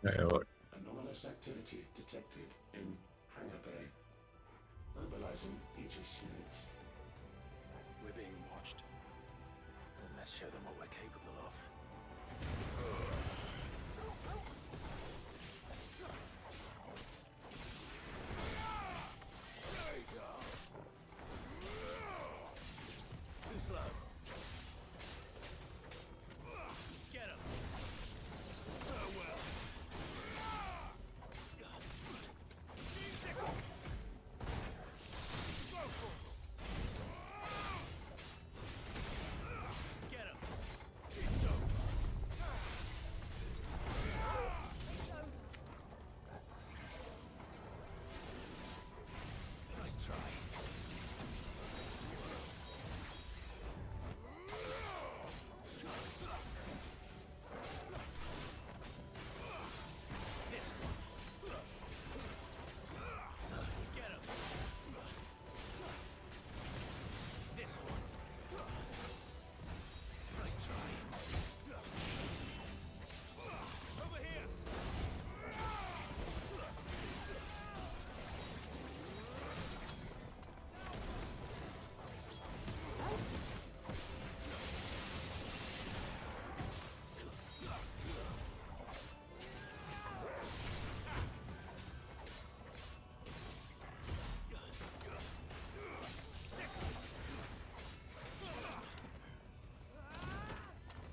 Hey, look. Anomalous activity detected in Hangar Bay. Mobilizing Aegis units. We're being watched. Then let's show them what we're capable of. Too slow. Get him. Oh well. Get him. It's over.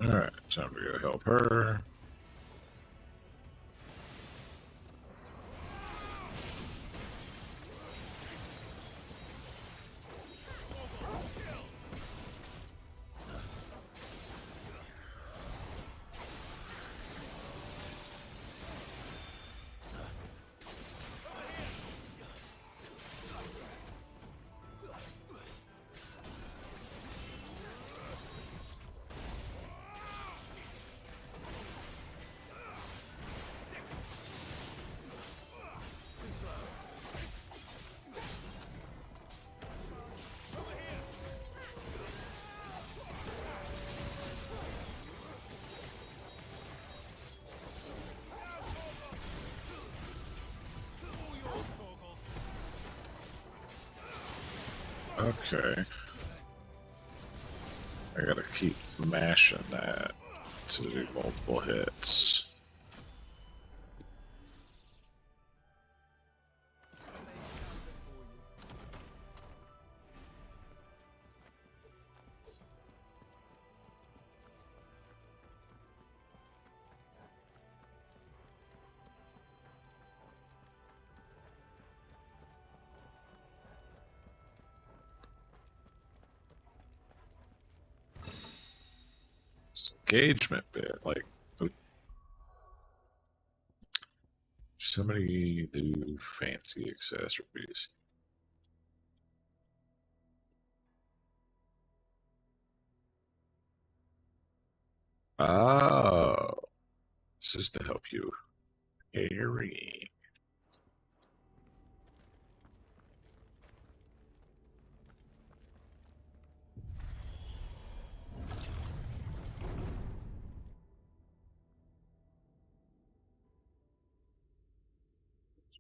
Alright, time to go help her. Okay. I gotta keep mashing that to do multiple hits. Engagement bit, like so many new fancy accessories. Oh, this is to help you parry.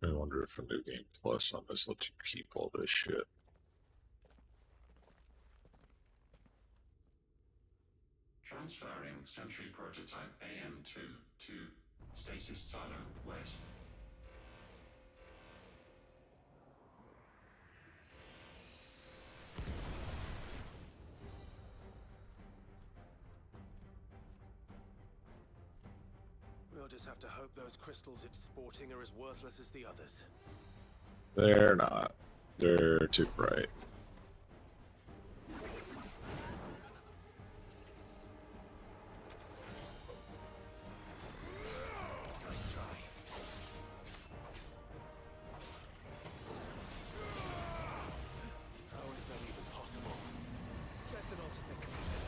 I wonder if a new game plus on this lets you keep all this shit. Transferring Sentry Prototype AM2 to Stasis Silo West. We'll just have to hope those crystals it's sporting are as worthless as the others. They're not. They're too bright. Nice try. How is that even possible? Better not to think about it.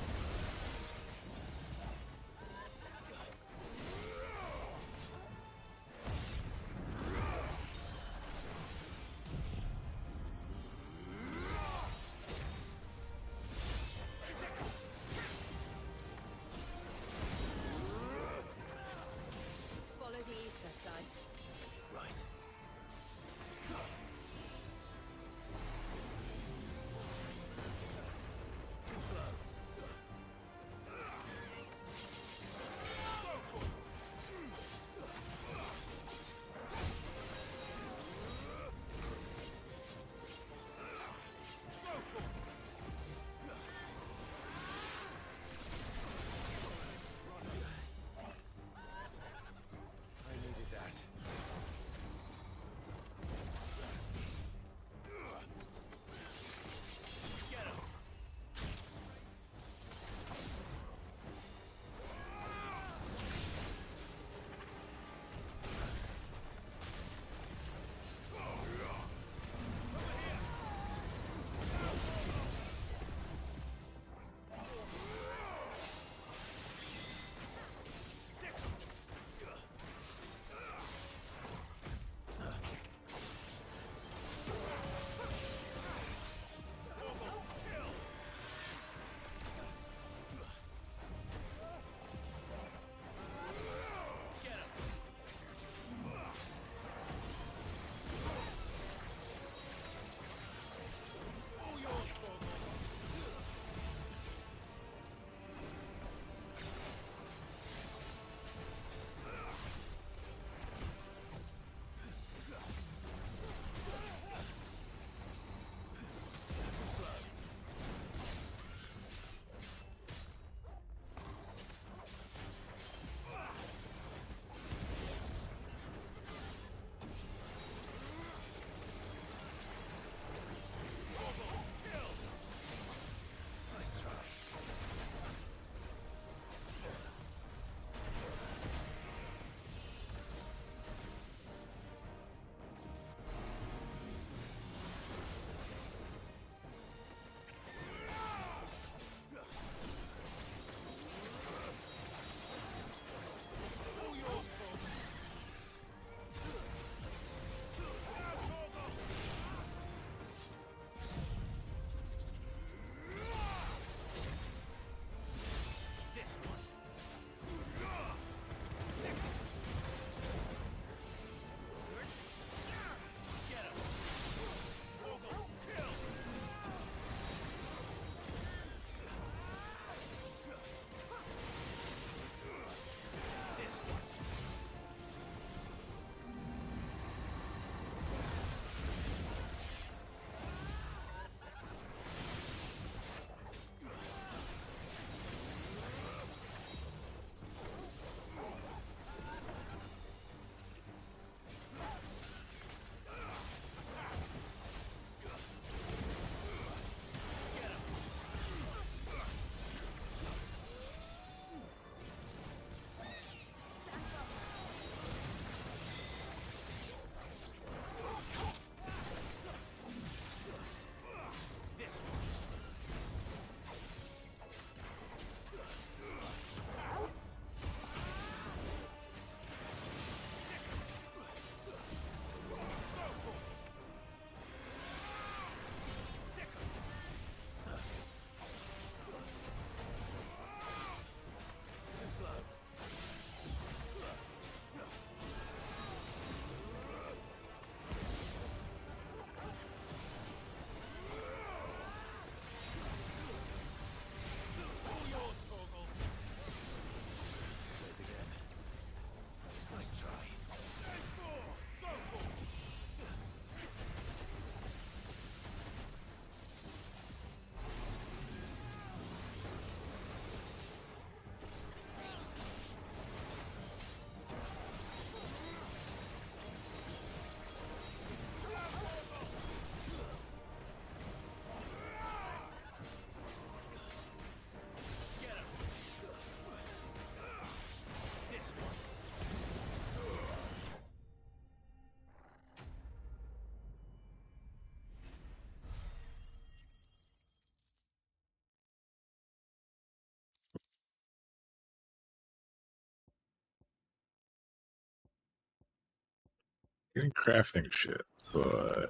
Getting crafting shit, but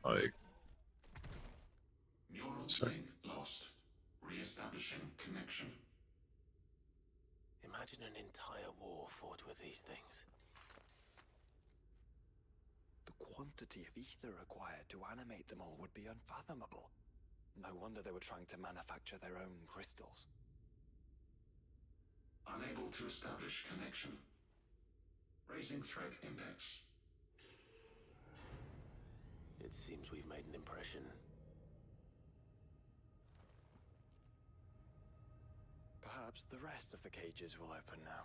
like Neural link lost. Re-establishing connection. Imagine an entire war fought with these things. The quantity of ether required to animate them all would be unfathomable. No wonder they were trying to manufacture their own crystals. Unable to establish connection. Raising threat index. It seems we've made an impression. Perhaps the rest of the cages will open now.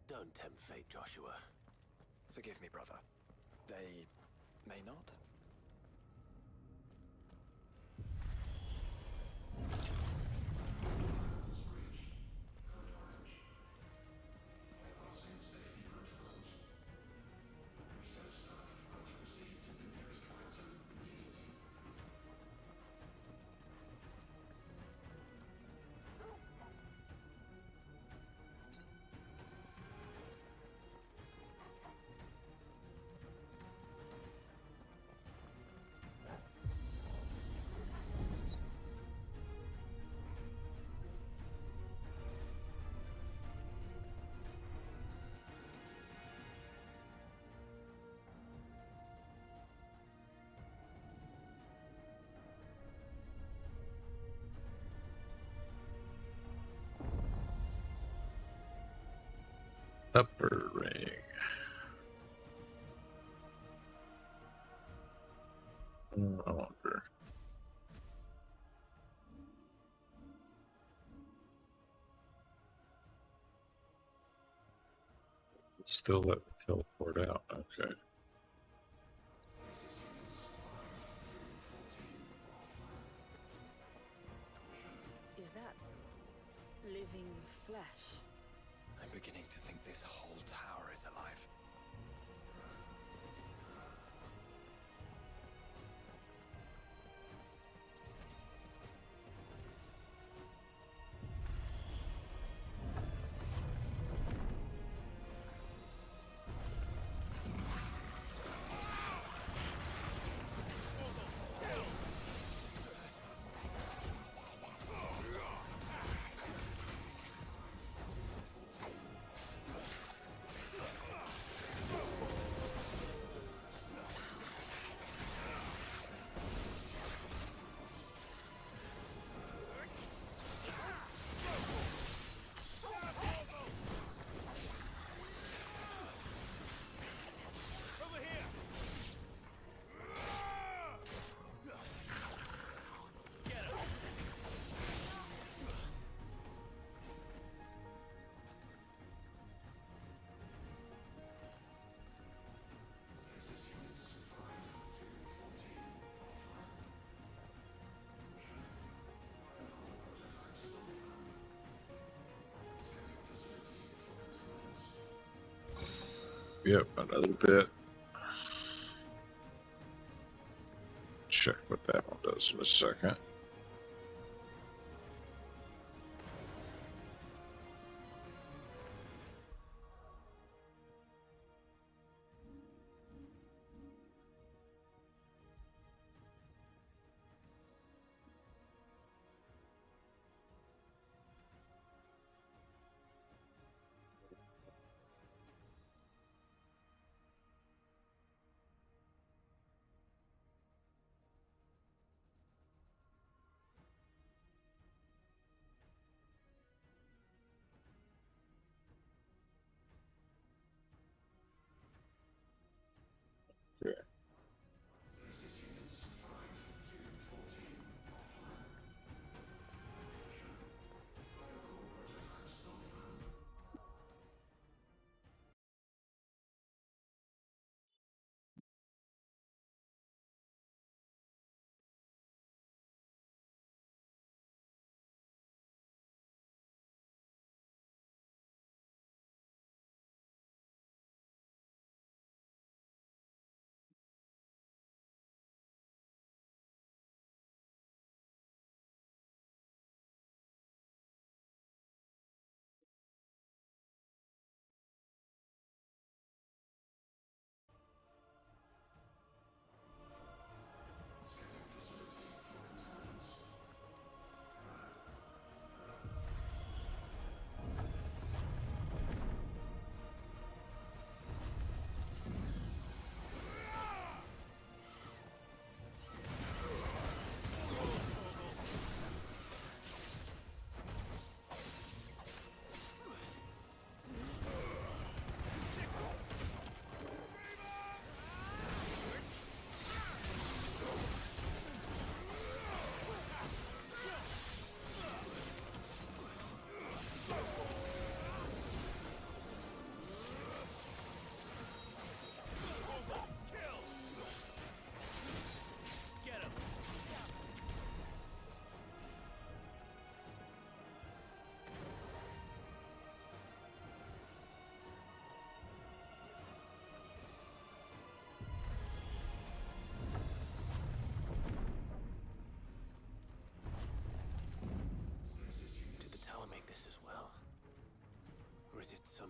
Don't tempt fate, Joshua. Forgive me, brother. They may not. upper ring. I wonder. Still let me teleport out. Okay. Is that living flesh? I'm beginning to think this whole tower is alive. Yep, another bit. Check what that one does in a second.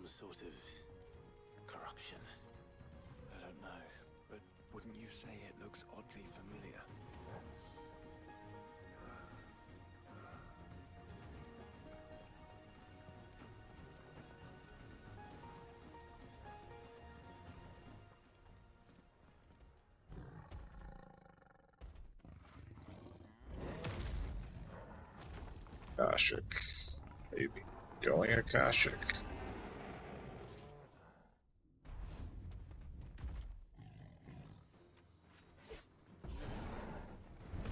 some sort of corruption. I don't know, but wouldn't you say it looks oddly familiar? Akashic. Maybe. Going Akashic.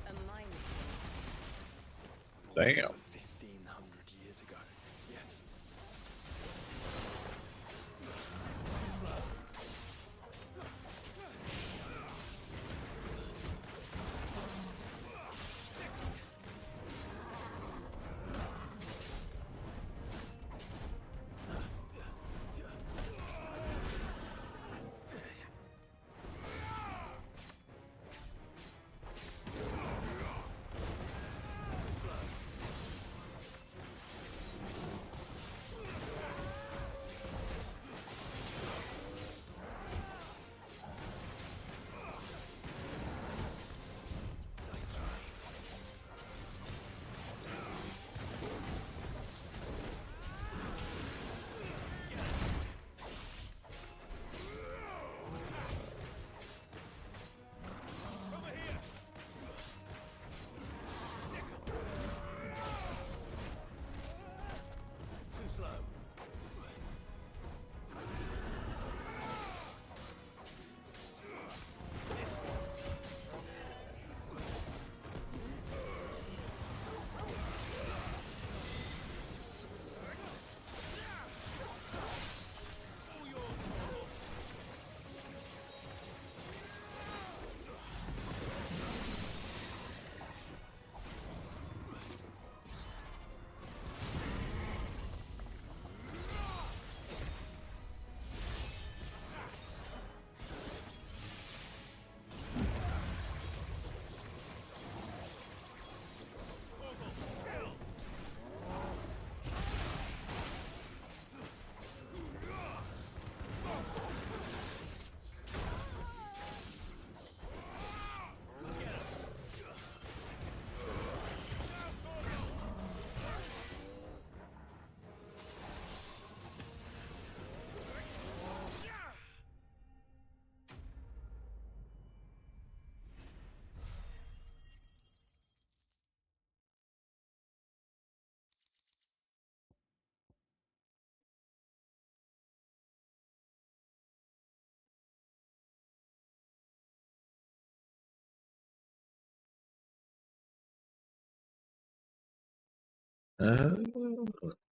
A mine. Damn. 1500 years ago. Yes.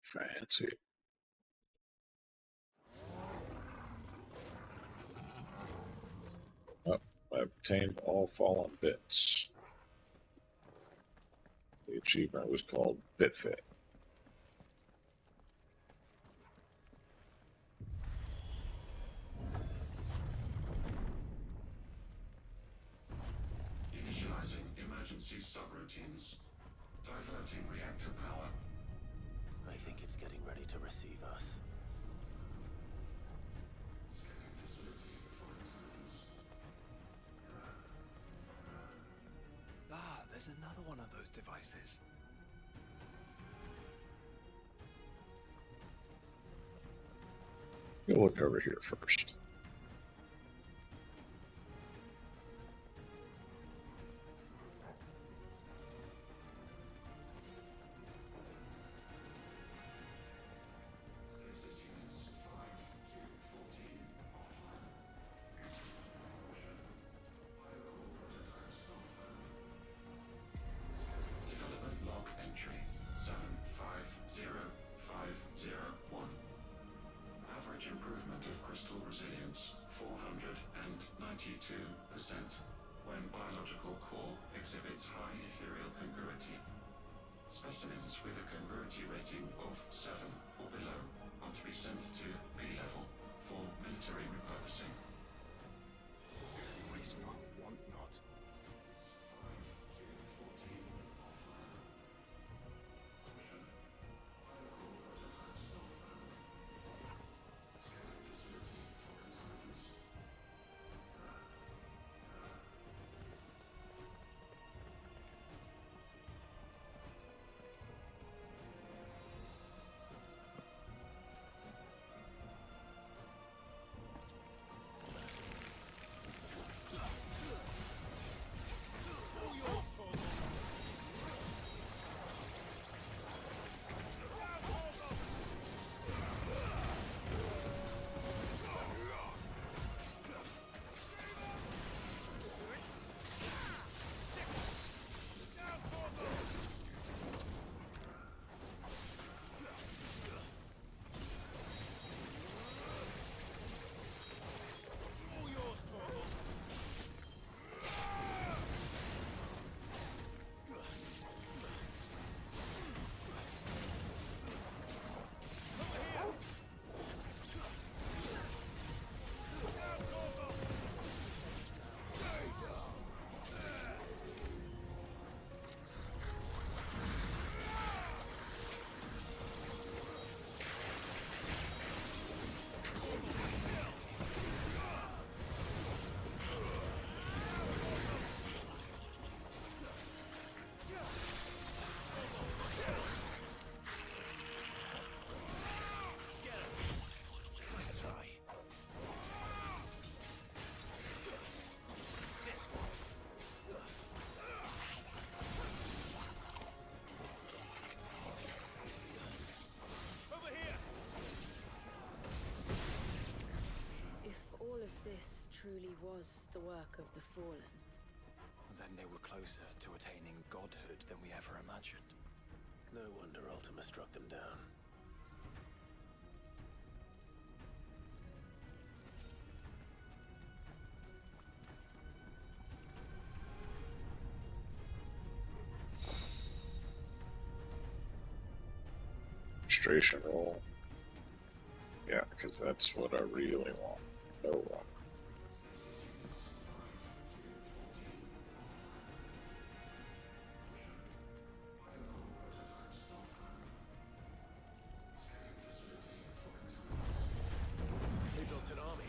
Fancy. Oh, I obtained all fallen bits. The achievement was called BitFit. Initializing emergency subroutines. Diverting reactor power. I think it's getting ready to receive us. Scanning facility for intelligence. Ah, there's another one of those devices. We'll look over here first. Stasis units 5 to 14 offline. Biocore prototypes not found. Development log entry 750501. Average improvement of crystal resilience 492% when biological core exhibits high ethereal congruity. Specimens with a congruity rating of 7 or below are to be sent to B level for military repurposing. Waste not, want not. 5 to 14 offline. Caution. Biocore prototypes not found. truly was the work of the Fallen. Then they were closer to attaining godhood than we ever imagined. No wonder Ultima struck them down. Registration roll. Yeah, because that's what I really want. No one. They built an army.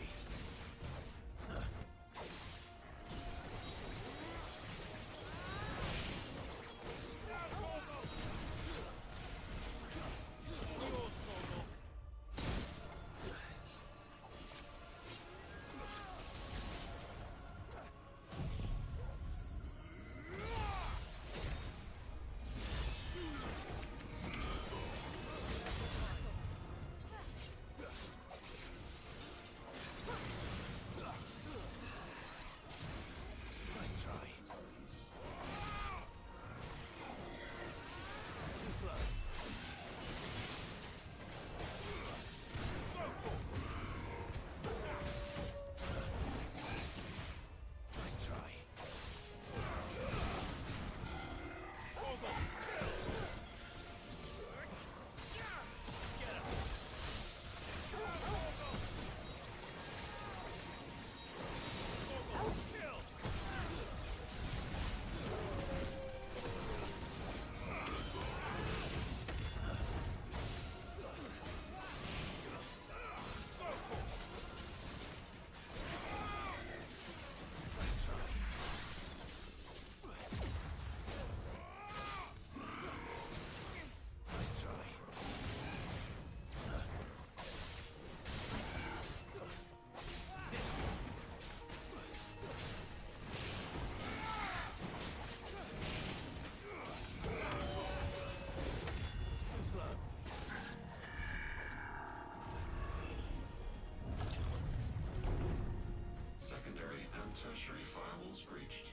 Secondary and tertiary firewalls breached.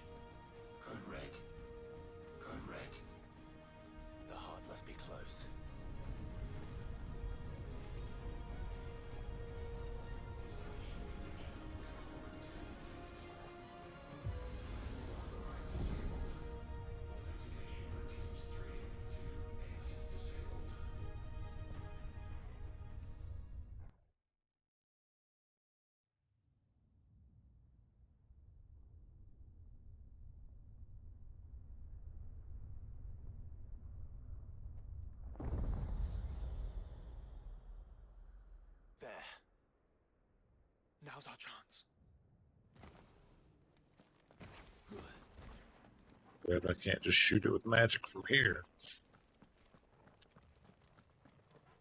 Code red. Code red. The heart must be close. There. Now's our chance. But I can't just shoot it with magic from here.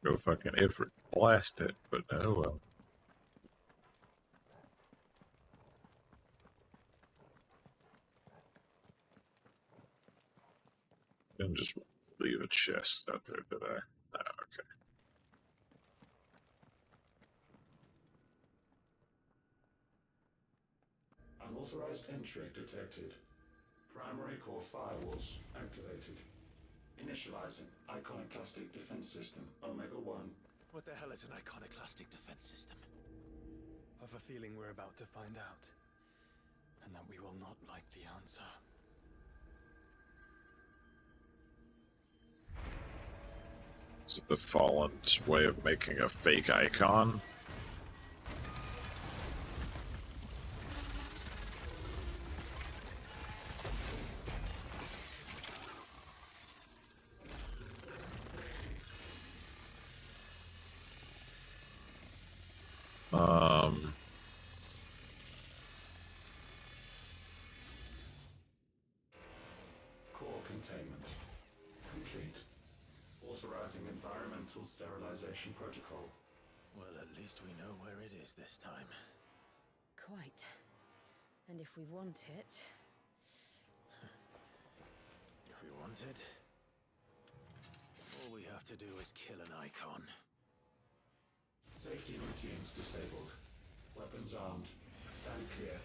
Go fucking Ifrit blast it, but oh well. Didn't just leave a chest out there, did I? Oh, okay. Unauthorized entry detected. Primary core firewalls activated. Initializing iconoclastic defense system Omega-1. What the hell is an iconoclastic defense system? I've a feeling we're about to find out. And that we will not like the answer. Is it the Fallen's way of making a fake icon? Core containment complete. Authorizing environmental sterilization protocol. Well, at least we know where it is this time. Quite. And if we want it... If we want it, all we have to do is kill an icon. Safety routines disabled. Weapons armed. Stand clear.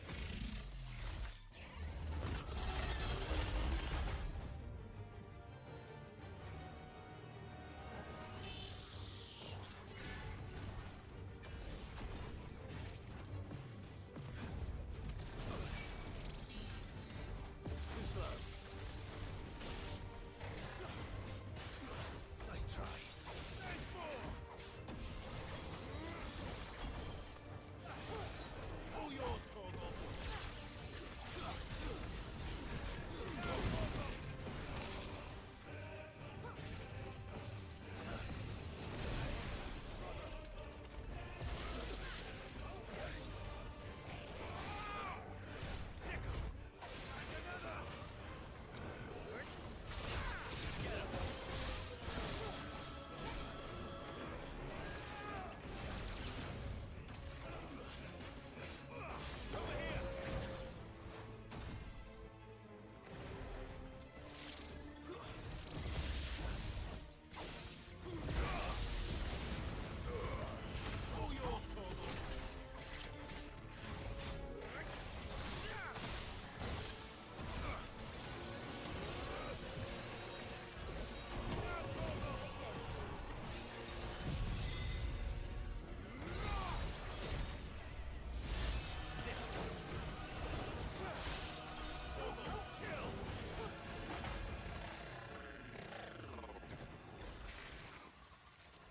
Too slow. Nice try. All yours, Torgal. All yours, Torgal.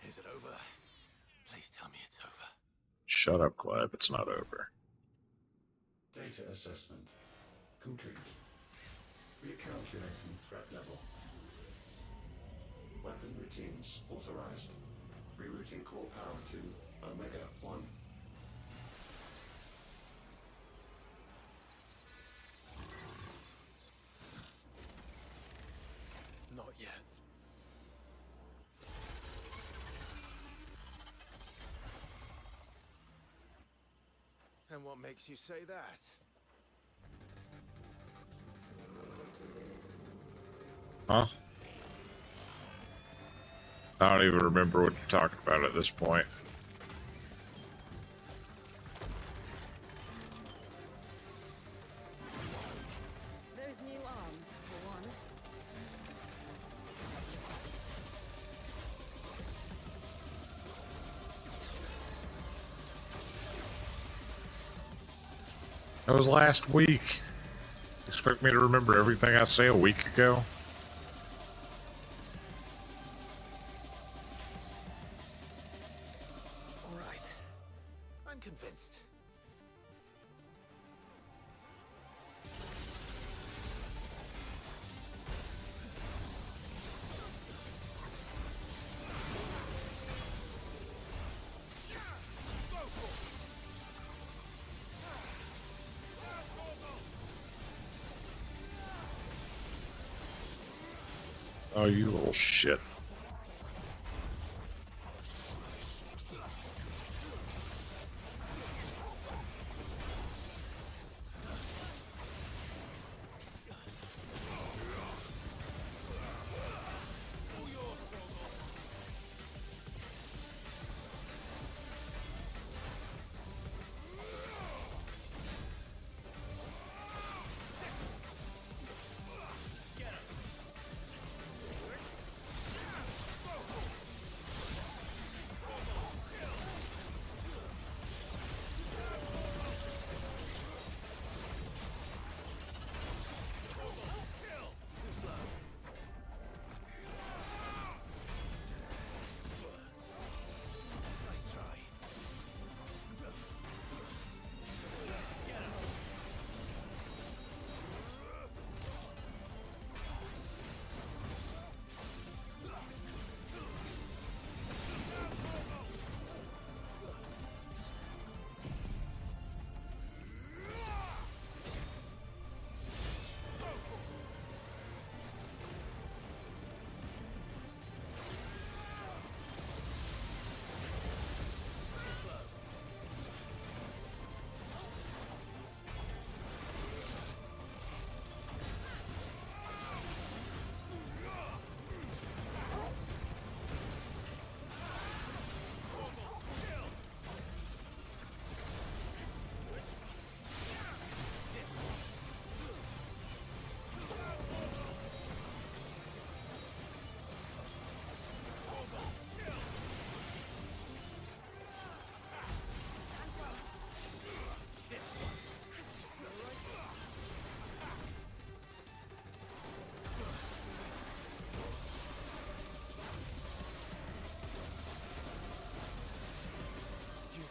Is it over? Please tell me it's over. Shut up, Clive. It's not over. Data assessment complete. Recalculating threat level. Weapon routines authorized. Rerouting core power to Omega 1. Not yet. And what makes you say that? Huh? I don't even remember what you're talking about at this point. Those new arms, for one. That was last week. Expect me to remember everything I say a week ago? All right. I'm convinced. Oh, you little shit.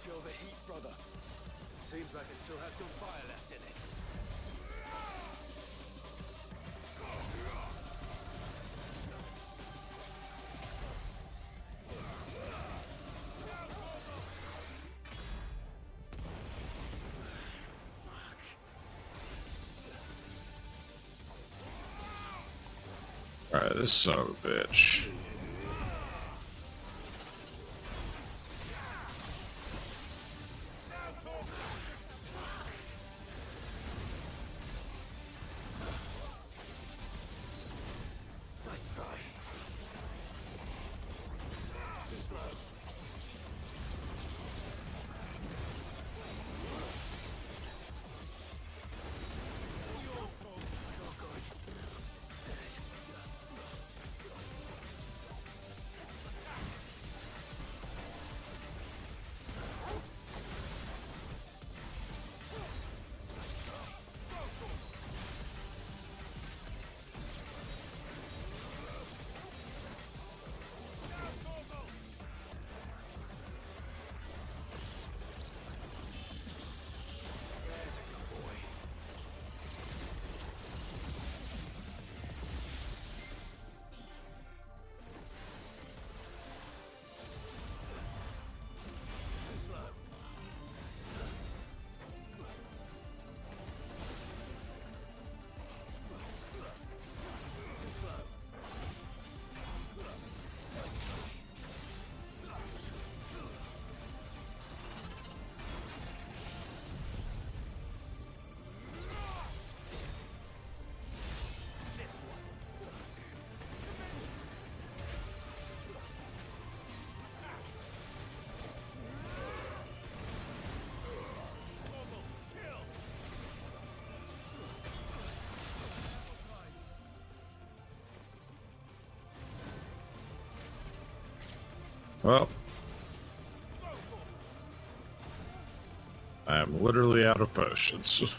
feel the heat, brother? Seems like it still has some fire left in it. Alright, this son of a bitch. Well, I am literally out of potions.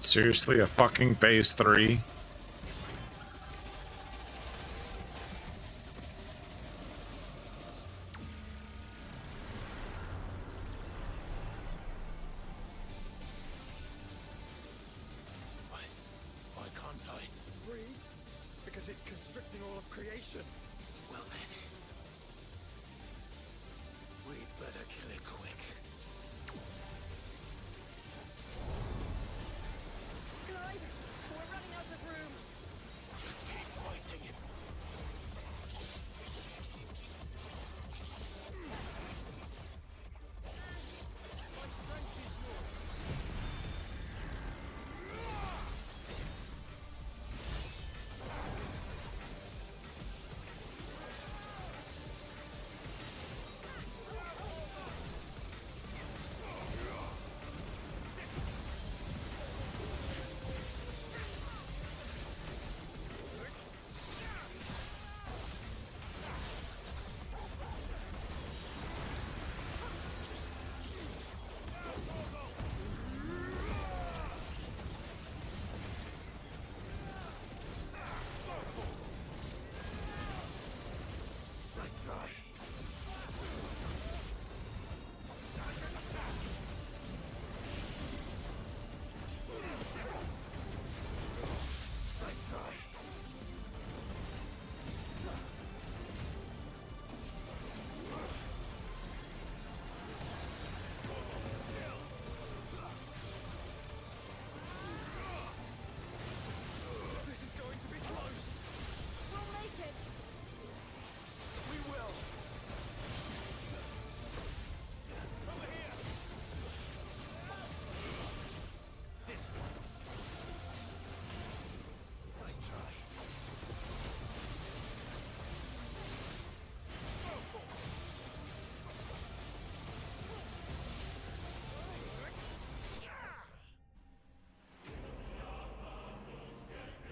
Seriously, a fucking phase 3? Why can't I? Breathe? Because it's constricting all of creation. Well then, we'd better kill it quick. Clive, we're running out of room. Just keep fighting. My strength is yours.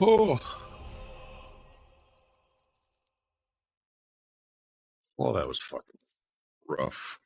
Oh. Well, that was fucking rough.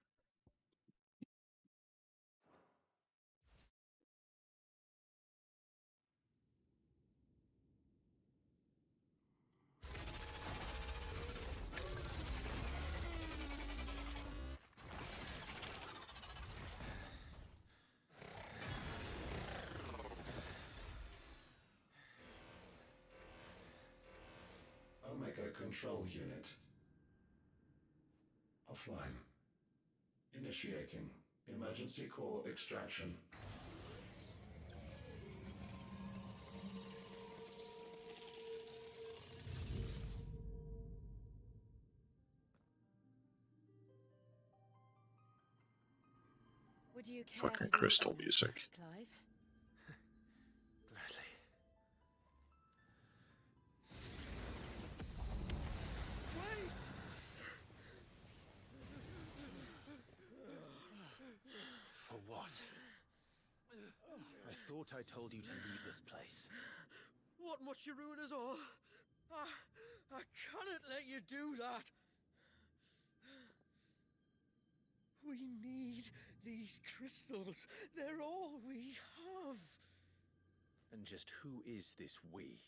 Omega Control Unit. Offline. Initiating emergency core extraction. Would you care Fucking to do crystal honors, music. Clive? Gladly. For what? I thought I told you to leave this place. What must you ruin us all? I cannot let you do that. We need these crystals. They're all we have. And just who is this we?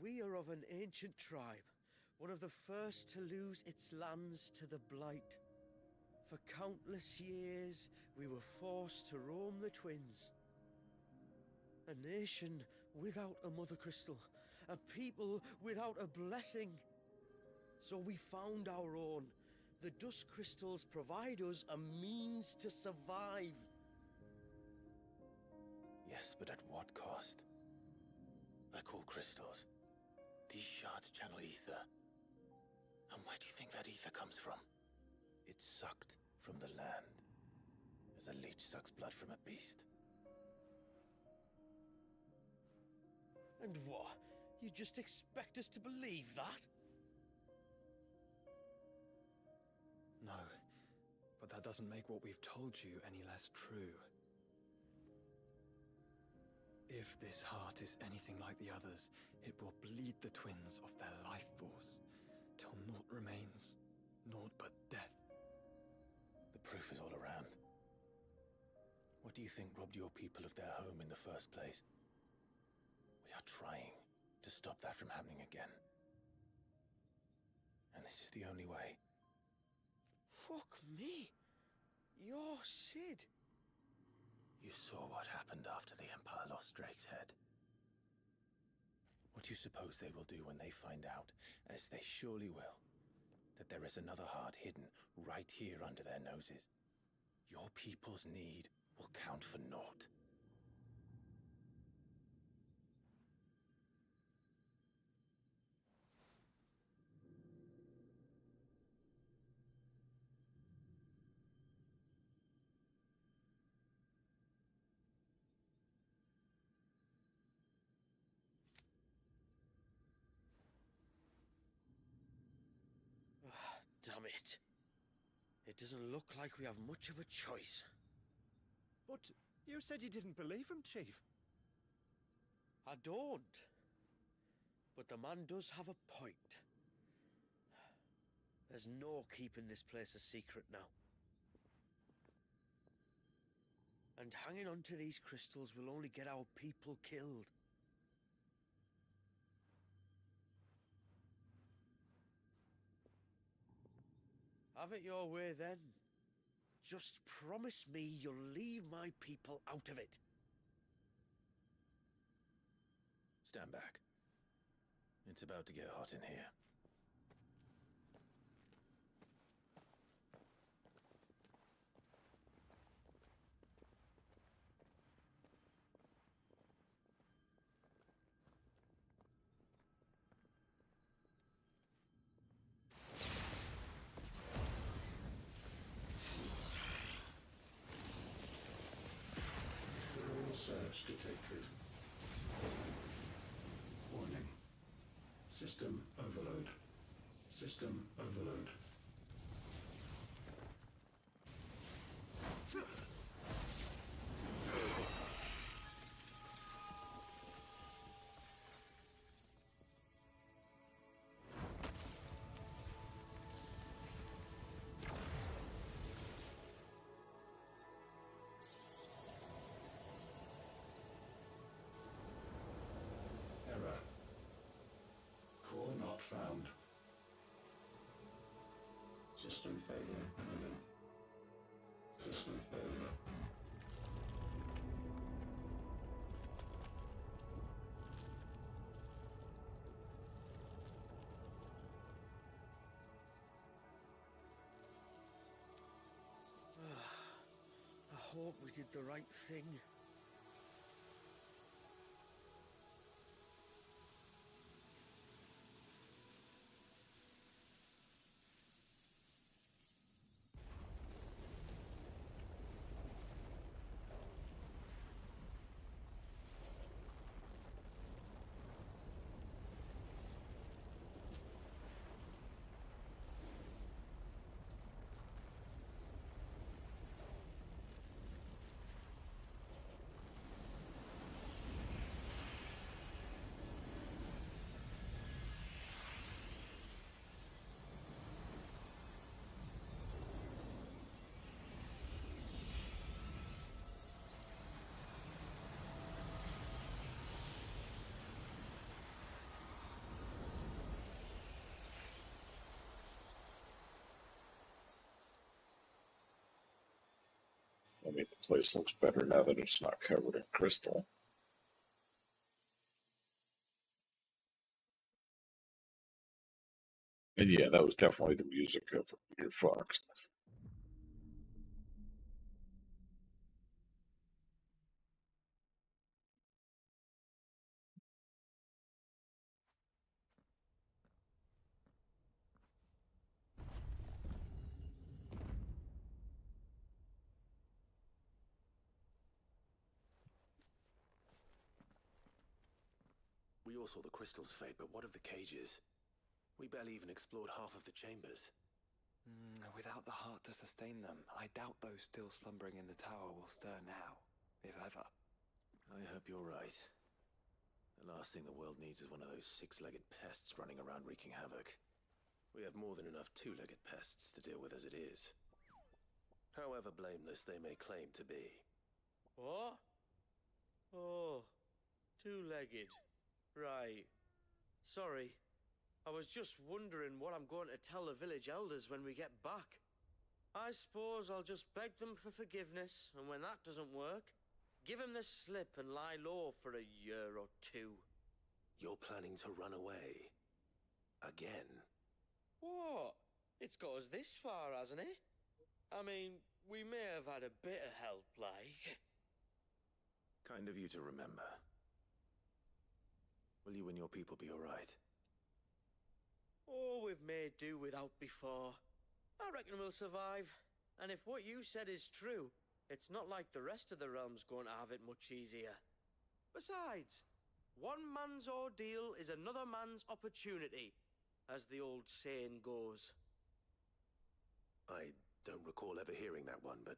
We are of an ancient tribe, one of the first to lose its lands to the Blight. For countless years, we were forced to roam the Twins. A nation without a Mother Crystal, a people without a blessing. So we found our own. The Dust Crystals provide us a means to survive. Yes, but at what cost? Like all crystals, these shards channel ether. And where do you think that ether comes from? It's sucked from the land, as a leech sucks blood from a beast. And what? You just expect us to believe that? No, but that doesn't make what we've told you any less true. If this heart is anything like the others, it will bleed the Twins of their life force, till naught remains, naught but death. The proof is all around. What do you think robbed your people of their home in the first place? We are trying to stop that from happening again. And this is the only way. Fuck me! You're Sid! You saw what happened after the Empire lost Drake's head. What do you suppose they will do when they find out, as they surely will, that there is another heart hidden right here under their noses? Your people's need will count for naught. Damn it. It doesn't look like we have much of a choice. But you said you didn't believe him, Chief. I don't. But the man does have a point. There's no keeping this place a secret now. And hanging on to these crystals will only get our people killed. Have it your way then. Just promise me you'll leave my people out of it. Stand back. It's about to get hot in here. Search detected. Warning. System overload. System overload. Error. Core not found. System failure imminent. System failure. I hope we did the right thing. I mean, the place looks better now that it's not covered in crystal. And yeah, that was definitely the music of You're Fucked. We all saw the crystals fade, but what of the cages? We barely even explored half of the chambers. Without the heart to sustain them, I doubt those still slumbering in the tower will stir now, if ever. I hope you're right. The last thing the world needs is one of those six-legged pests running around wreaking havoc. We have more than enough two-legged pests to deal with as it is. However blameless they may claim to be. What? Oh, two-legged. Right. Sorry. I was just wondering what I'm going to tell the village elders when we get back. I suppose I'll just beg them for forgiveness, and when that doesn't work, give them the slip and lie low for a year or two. You're planning to run away? Again? What? It's got us this far, hasn't it? I mean, we may have had a bit of help, like. Kind of you to remember. Will you and your people be alright? Oh, we've made do without before. I reckon we'll survive. And if what you said is true, it's not like the rest of the realm's going to have it much easier. Besides, one man's ordeal is another man's opportunity, as the old saying goes. I don't recall ever hearing that one, but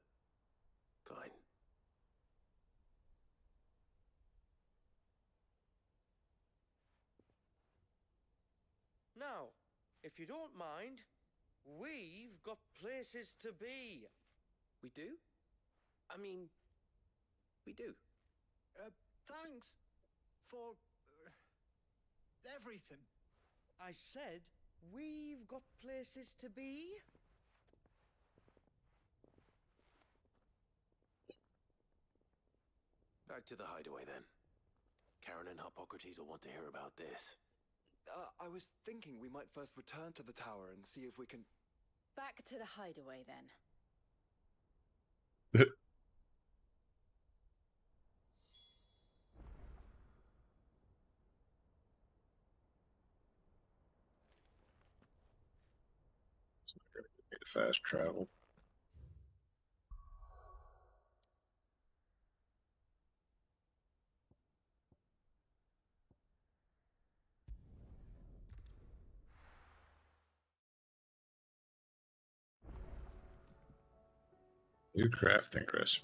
fine. Now, if you don't mind, we've got places to be. We do? I mean, we do. Thanks for everything. I said we've got places to be. Back to the hideaway then. Karen and Hippocrates will want to hear about this. I was thinking we might first return to the tower and see if we can... Back to the hideaway, then. It's not going to give me the fast travel. New crafting recipe.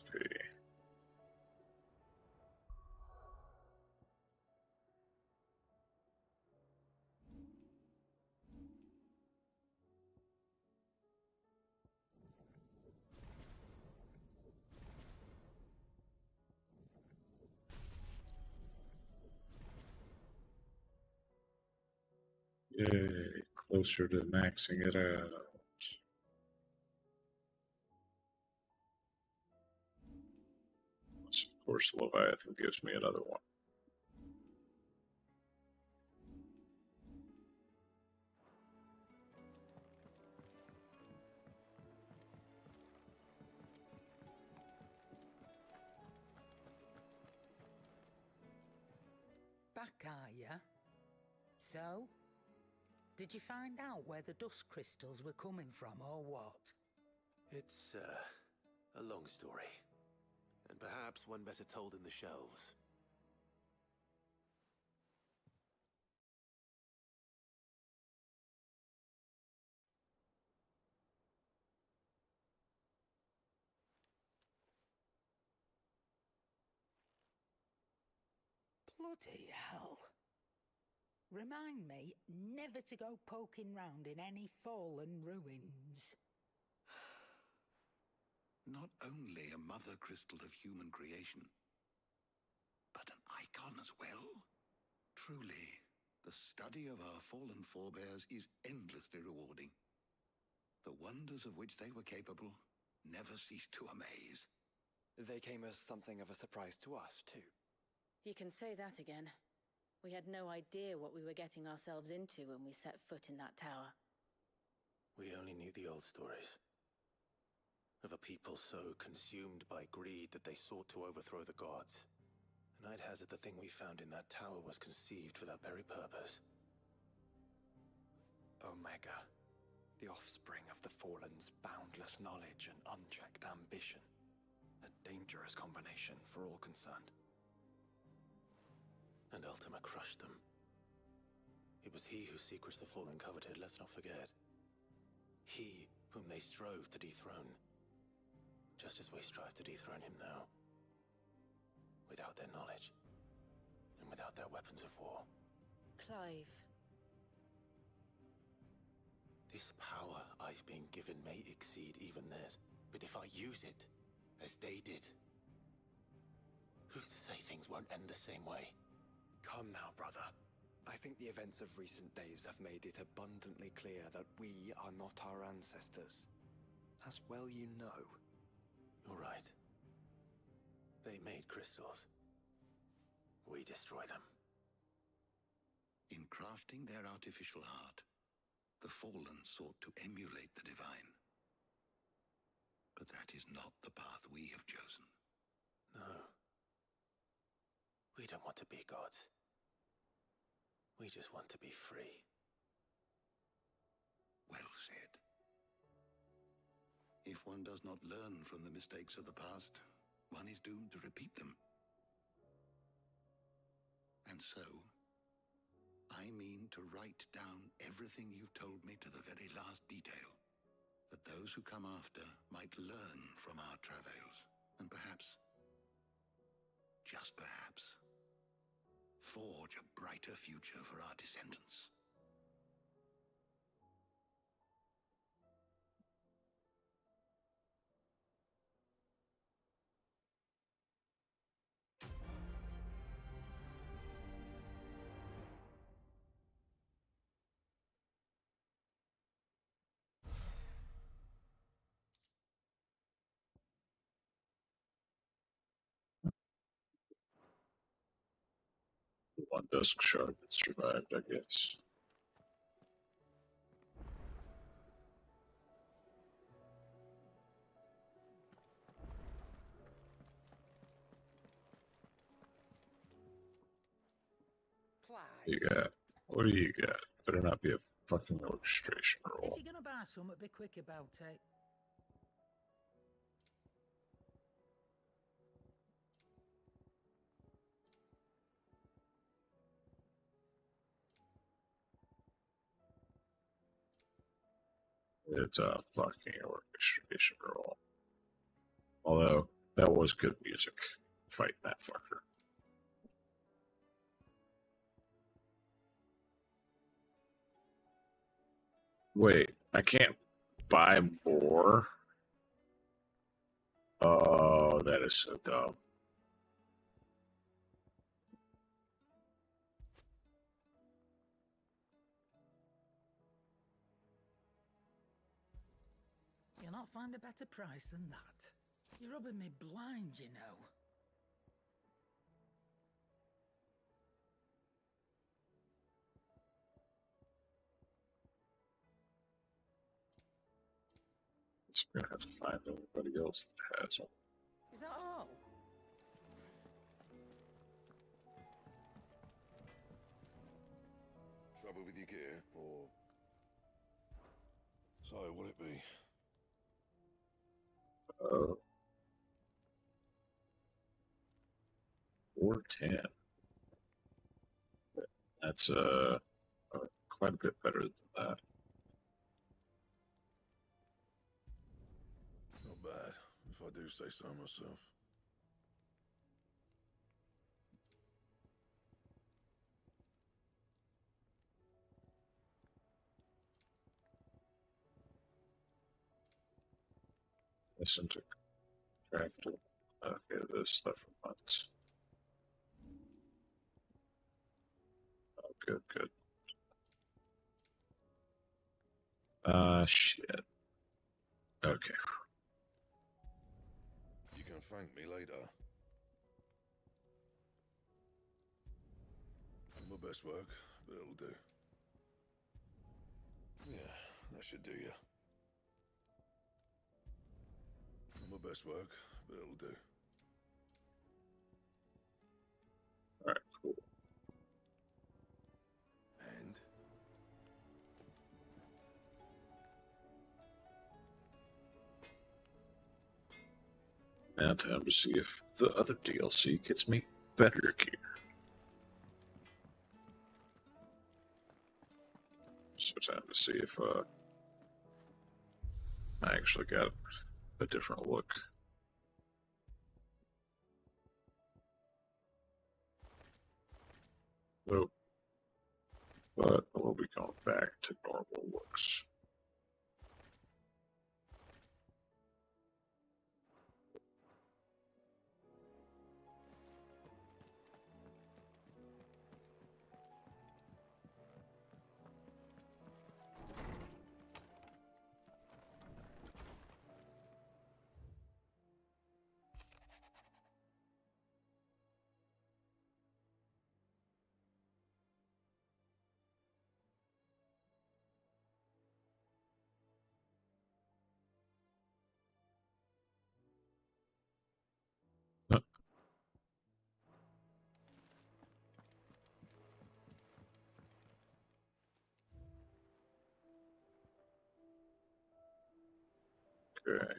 Yay, closer to maxing it out. Unless, of course, Leviathan gives me another one. Back, are ya? So? Did you find out where the dust crystals were coming from, or what? It's, a long story. And perhaps one better told in the shelves. Bloody hell. Remind me never to go poking round in any fallen ruins. Not only a mother crystal of human creation, but an icon as well. Truly, the study of our fallen forebears is endlessly rewarding. The wonders of which they were capable never ceased to amaze. They came as something of a surprise to us, too. You can say that again. We had no idea what we were getting ourselves into when we set foot in that tower. We only knew the old stories. Of a people so consumed by greed that they sought to overthrow the gods. And I'd hazard the thing we found in that tower was conceived for that very purpose. Omega, the offspring of the Fallen's boundless knowledge and unchecked ambition. A dangerous combination for all concerned. And Ultima crushed them. It was he whose secrets the Fallen coveted, let's not forget. He whom they strove to dethrone. Just as we strive to dethrone him now. Without their knowledge. And without their weapons of war. Clive. This power I've been given may exceed even theirs. But if I use it, as they did, Who's to say things won't end the same way? Come now, brother. I think the events of recent days have made it abundantly clear that we are not our ancestors. As well you know. You're right. They made crystals. We destroy them. In crafting their artificial art, the Fallen sought to emulate the divine. But that is not the path we have chosen. No. We don't want to be gods. We just want to be free. Well said. If one does not learn from the mistakes of the past, one is doomed to repeat them. And so, I mean to write down everything you've told me to the very last detail, that those who come after might learn from our travails, and perhaps, just perhaps, forge a brighter future for our descendants. One dusk shard that survived, I guess. You got? What do you got? Better not be a fucking orchestration roll. If you're gonna buy something, be quick about it. It's a fucking orchestration roll. Although, that was good music. Fighting that fucker. Wait, I can't buy more? Oh, that is so dumb. You'll not find a better price than that. You're rubbing me blind, you know. It's gonna have to find everybody else that has one. Is that all? Trouble with your gear, or... So, what'll it be? Uh, 410. That's quite a bit better than that. Not bad, if I do say so myself. Listen to crafting. Okay, this stuff from months. Oh, good, good. Shit. Okay. You can thank me later. My best work, but it'll do. Yeah, that should do you. My best work, but it'll do. Alright, cool. And? Now time to see if the other DLC gets me better gear. So time to see if I actually got a different look. Nope. But we'll be going back to normal looks. Okay.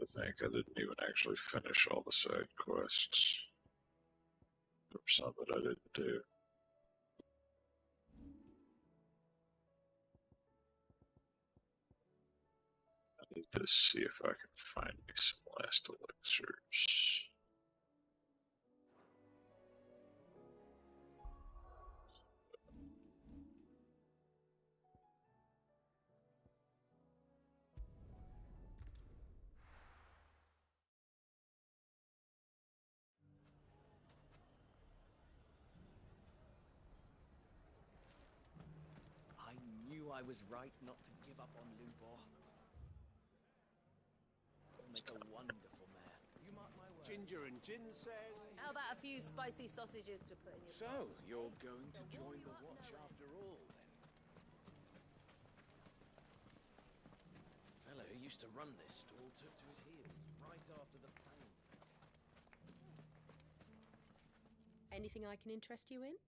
I think I didn't even actually finish all the side quests. There were some that I didn't do. I need to see if I can find me some last elixirs. I knew I was right not to give up on Lubor. He'll make a wonderful mare. You mark my word. Ginger and ginseng. How about a few spicy sausages to put in your So, you're going to join the watch after all, then? The fellow who used to run this stall took to his heels right after the plane. Anything I can interest you in?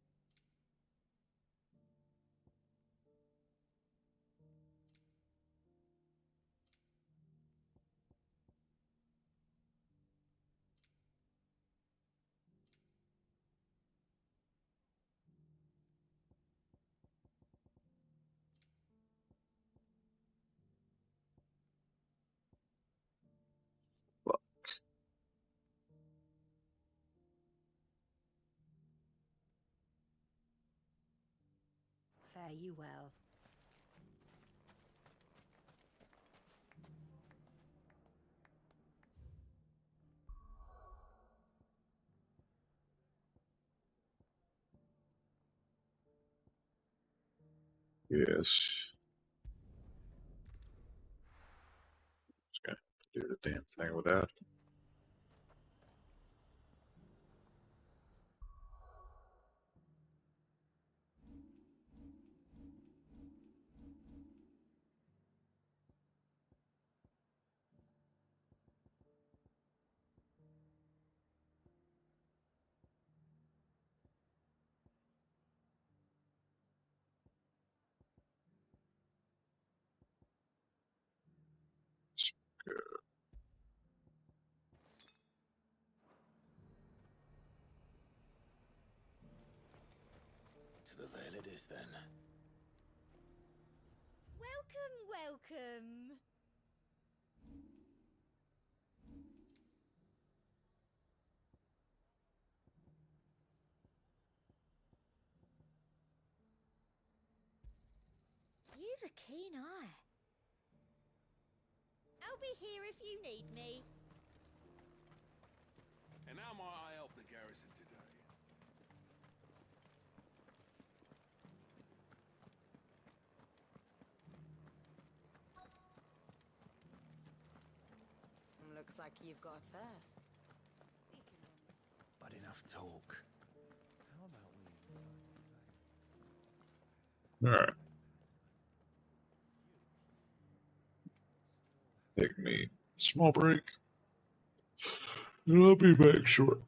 Fare you well. Yes. Just gonna do the damn thing with that. To the Vale it is, then. Welcome, welcome. You've a keen eye. I'll be here if you need me. And how might I help the garrison today? Looks like you've got a thirst. But enough talk. How about we Alright. Take me a small break. And I'll be back shortly.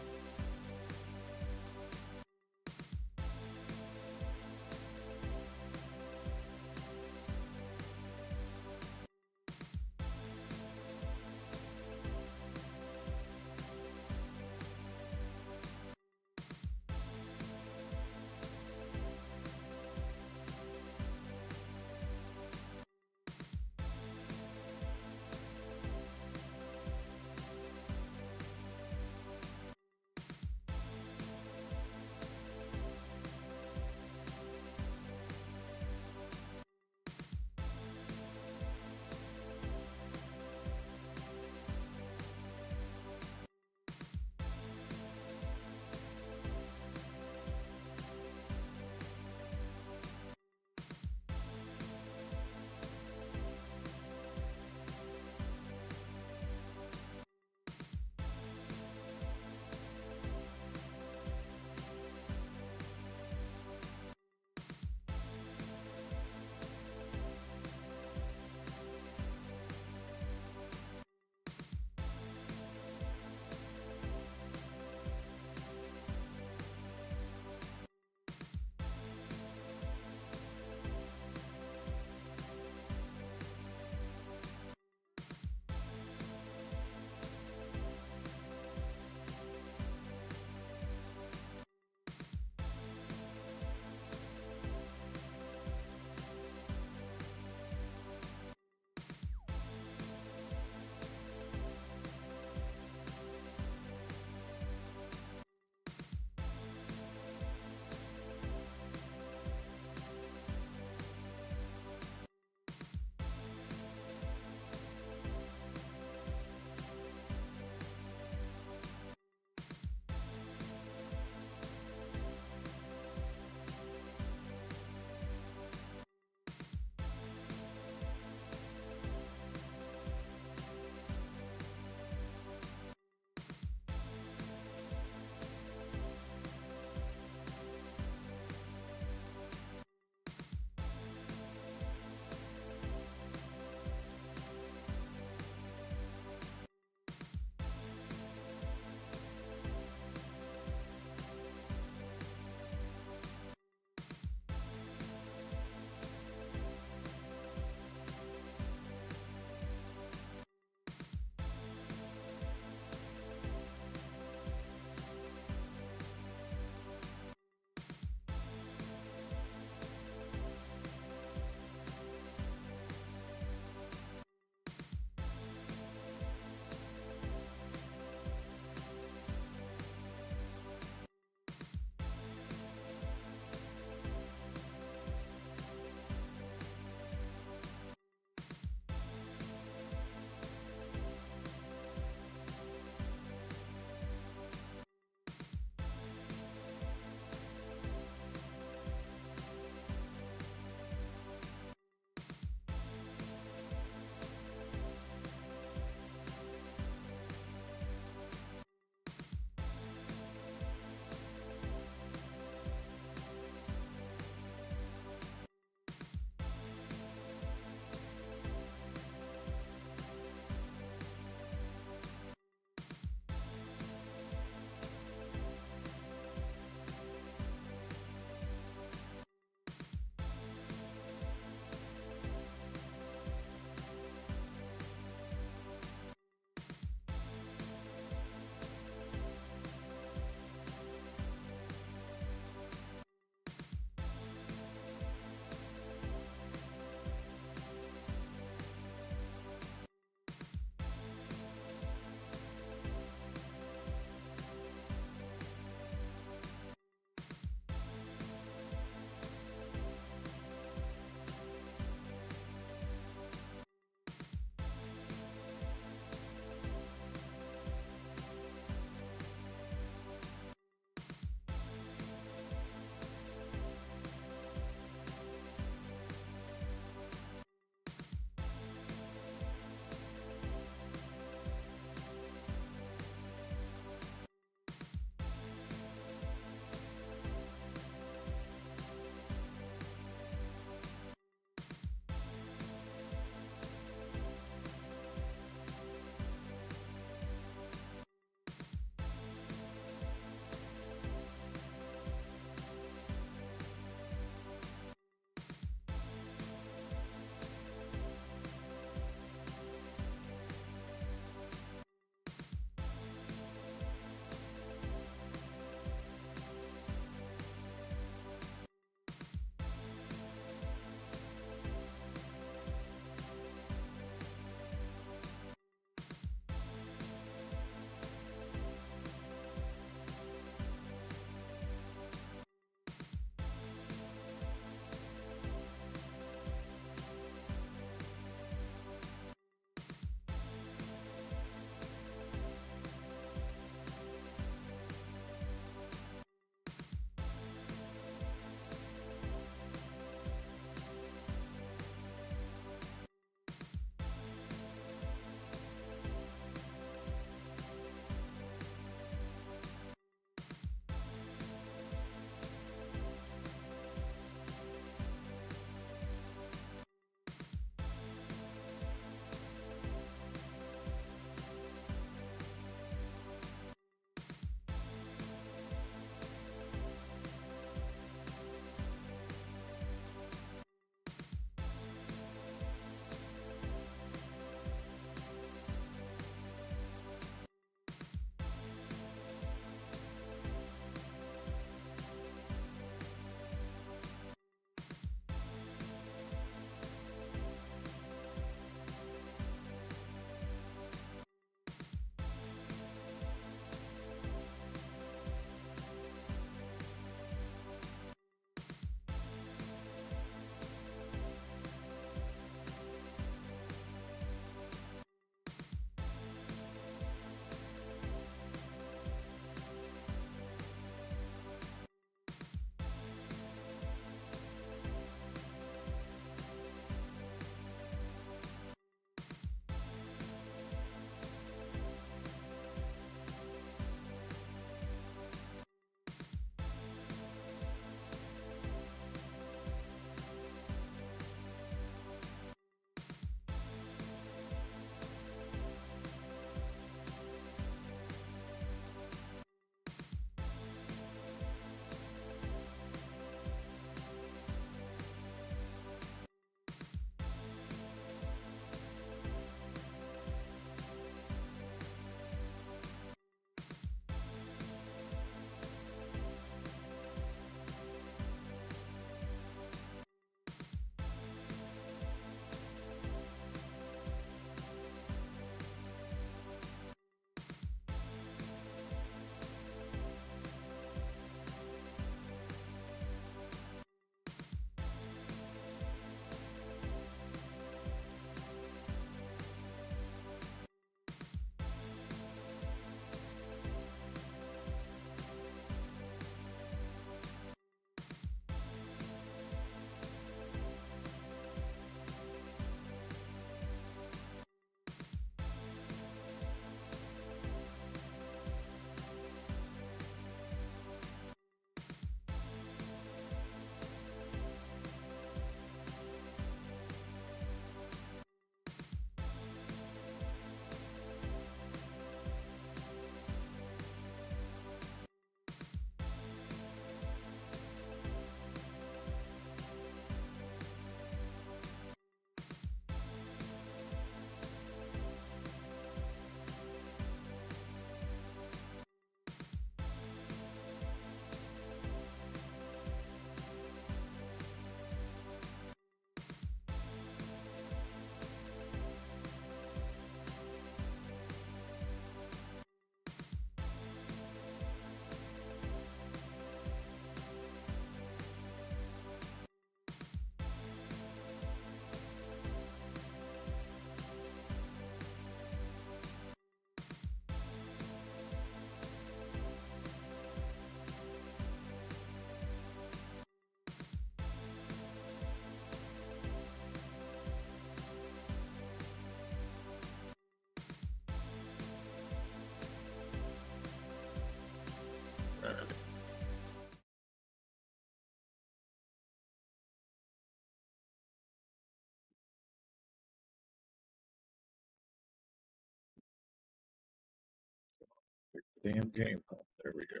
damn game home. There we go.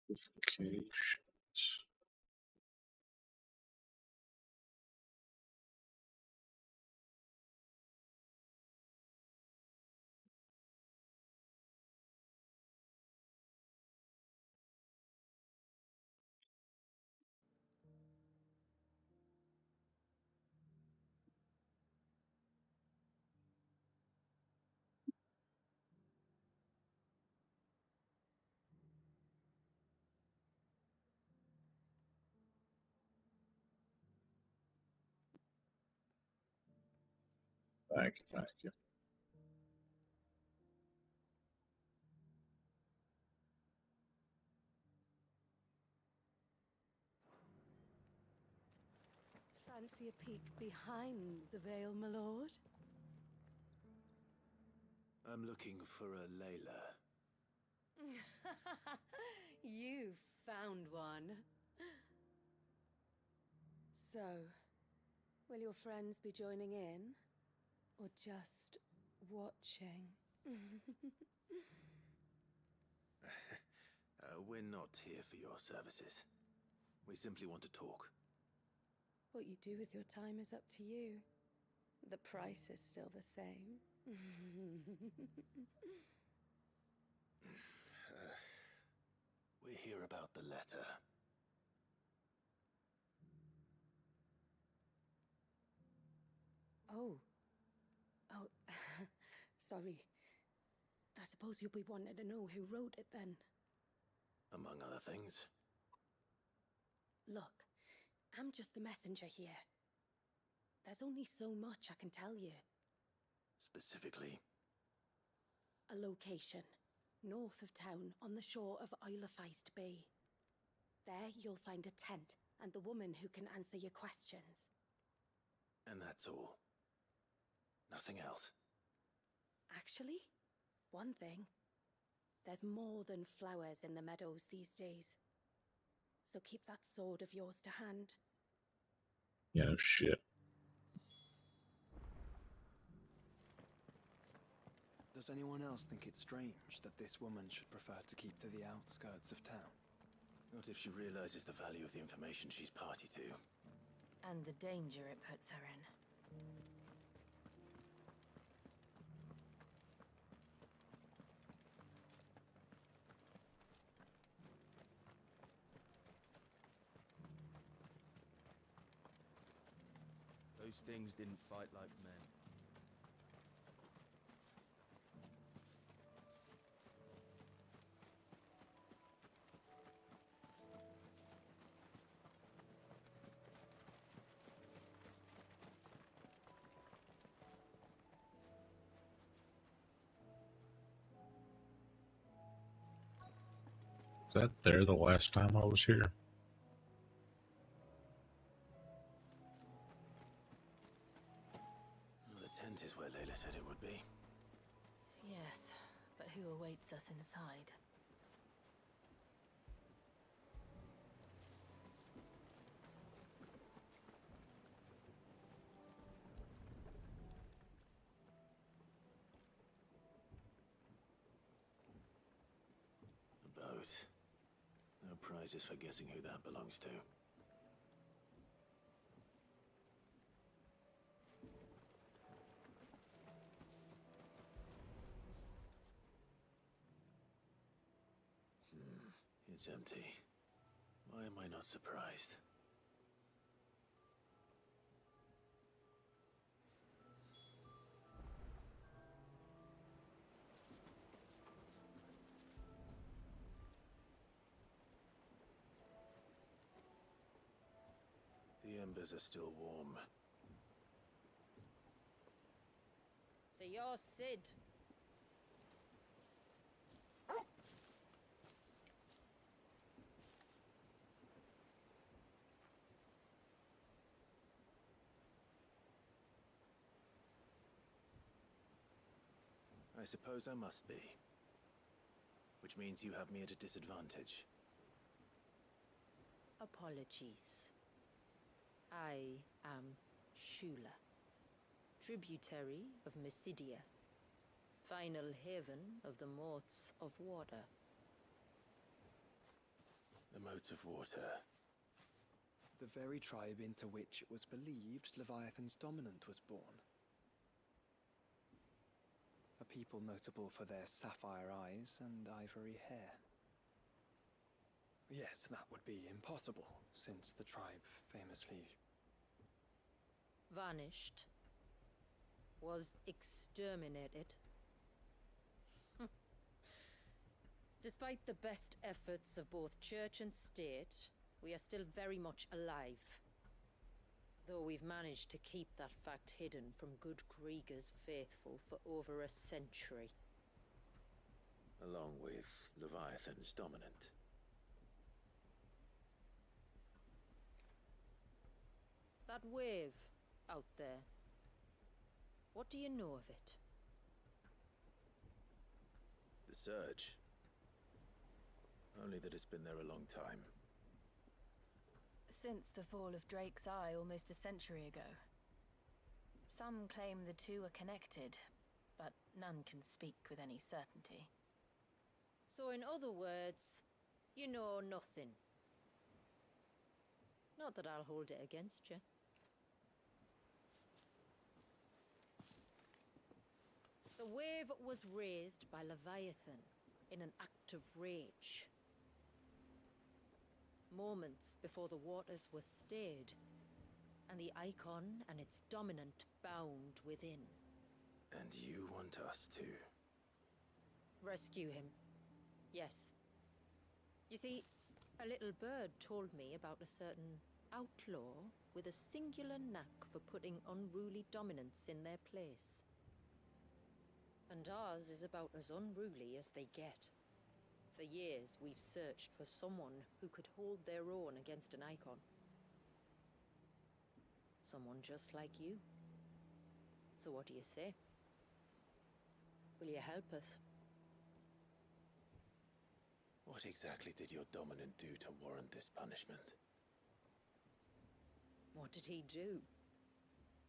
Notifications. Thank you, thank you. Fancy a peek behind the veil, my lord? I'm looking for a Layla. You found one. So, will your friends be joining in? Or just watching? We're not here for your services. We simply want to talk. What you do with your time is up to you. The price is still the same. We're here about the letter. Oh. Oh, sorry. I suppose you'll be wanting to know who wrote it then. Among other things. Look, I'm just the messenger here. There's only so much I can tell you. Specifically? A location, north of town, on the shore of Isle of Feist Bay. There you'll find a tent and the woman who can answer your questions. And that's all? Nothing else? Actually, one thing. There's more than flowers in the meadows these days. So keep that sword of yours to hand. Yeah, no shit. Does anyone else think it's strange that this woman should prefer to keep to the outskirts of town? Not if she realizes the value of the information she's party to. And the danger it puts her in. Those things didn't fight like men. Was that there the last time I was here? The tent is where Layla said it would be. Yes, but who awaits us inside? A boat. No prizes for guessing who that belongs to. It's empty. Why am I not surprised? The embers are still warm. So you're Sid. I suppose I must be. Which means you have me at a disadvantage. Apologies. I am Shula, tributary of Mysidia, final haven of the Moats of Water. The Moats of Water. The very tribe into which it was believed Leviathan's dominant was born. A people notable for their sapphire eyes and ivory hair. Yet that would be impossible, since the tribe famously Vanished. Was exterminated. Despite the best efforts of both church and state, we are still very much alive. Though we've managed to keep that fact hidden from good Krieger's faithful for over a century. Along with Leviathan's dominant. That wave out there. What do you know of it? The Surge. Only that it's been there a long time. Since the fall of Drake's Eye almost a century ago. Some claim the two are connected, but none can speak with any certainty. So in other words, you know nothing. Not that I'll hold it against you. The wave was raised by Leviathan in an act of rage. Moments before the waters were stayed, and the icon and its dominant bound within. And you want us to rescue him. Yes. You see, a little bird told me about a certain outlaw with a singular knack for putting unruly dominants in their place. And ours is about as unruly as they get. For years, we've searched for someone who could hold their own against an icon. Someone just like you. So what do you say? Will you help us? What exactly did your dominant do to warrant this punishment? What did he do?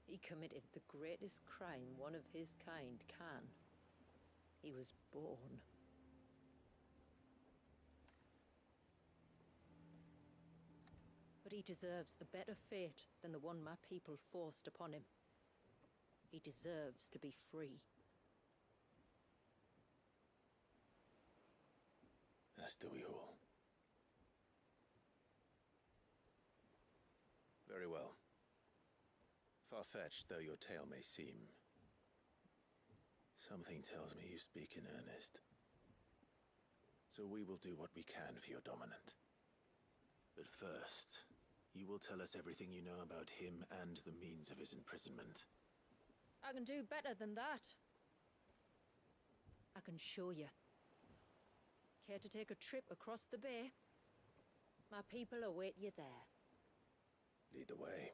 He committed the greatest crime one of his kind can. He was born. But he deserves a better fate than the one my people forced upon him. He deserves to be free. As do we all. Very well. Far-fetched though your tale may seem, something tells me you speak in earnest. So we will do what we can for your dominant. But first, you will tell us everything you know about him and the means of his imprisonment. I can do better than that. I can show you. Care to take a trip across the bay? My people await you there. Lead the way.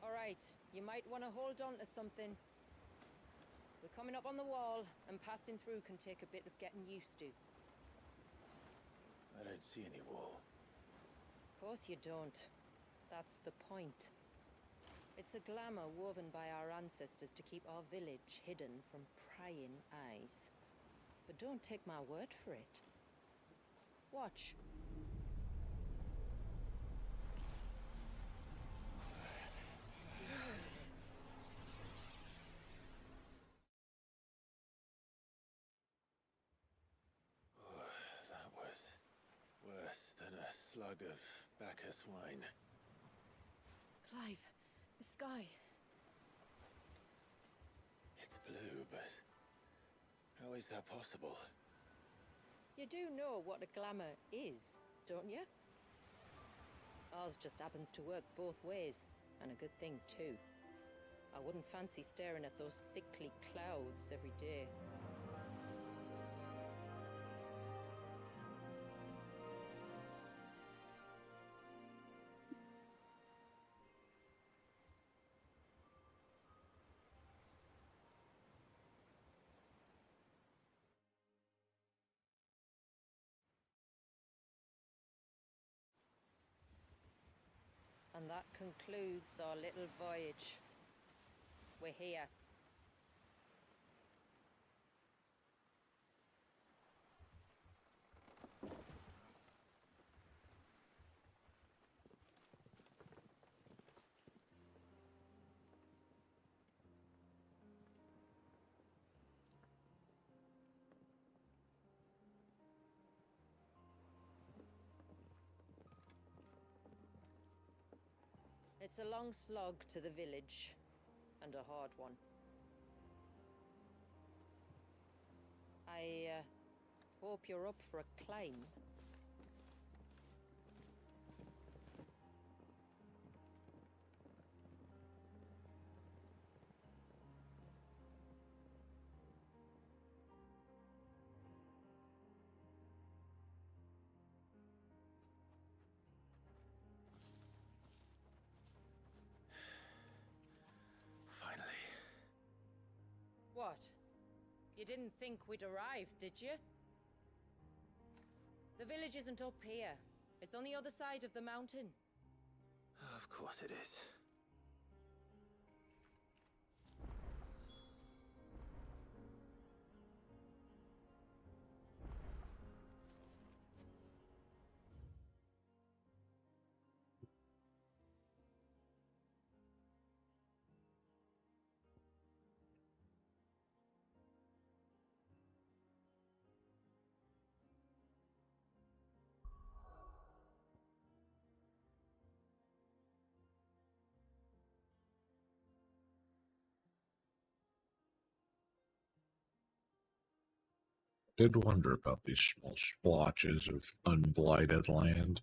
Alright, you might want to hold on to something. We're coming up on the wall, and passing through can take a bit of getting used to. I don't see any wall. Of course you don't. That's the point. It's a glamour woven by our ancestors to keep our village hidden from prying eyes. But don't take my word for it. Watch. That was worse than a slug of Bacchus wine. Clive, the sky. It's blue, but how is that possible? You do know what a glamour is, don't you? Ours just happens to work both ways, and a good thing too. I wouldn't fancy staring at those sickly clouds every day. And that concludes our little voyage. We're here. It's a long slog to the village, and a hard one. I hope you're up for a climb. What? You didn't think we'd arrived, did you? The village isn't up here. It's on the other side of the mountain. Of course it is. Did wonder about these small splotches of unblighted land.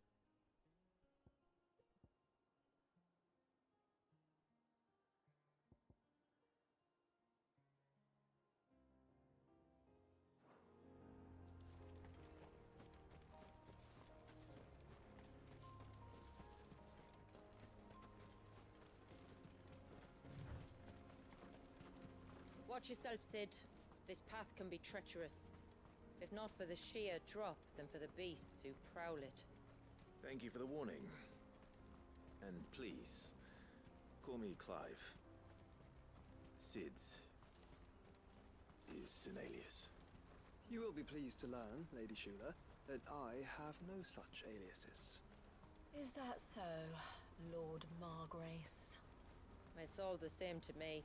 Watch yourself, Sid. This path can be treacherous. If not for the sheer drop, then for the beasts who prowl it. Thank you for the warning. And please, call me Clive. Sid is an alias. You will be pleased to learn, Lady Shula, that I have no such aliases. Is that so, Lord Margrace? It's all the same to me.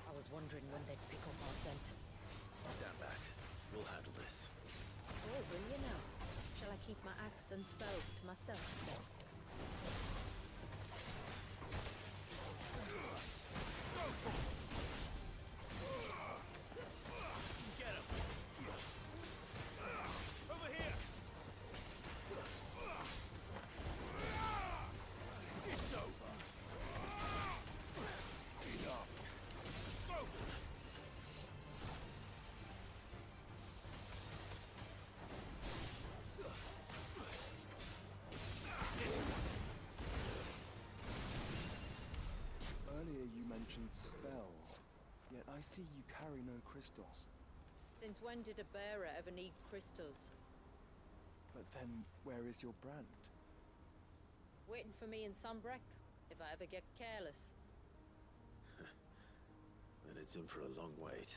I was wondering when they'd pick up our scent. Stand back. We'll handle this. Oh, will you now? Shall I keep my axe and spells to myself then? Get him! Over here! It's over! Enough! Go! Earlier you mentioned spells, yet I see you carry no crystals. Since when did a bearer ever need crystals? But then, where is your brand? Waiting for me in Sunbreck, if I ever get careless. Then it's in for a long wait.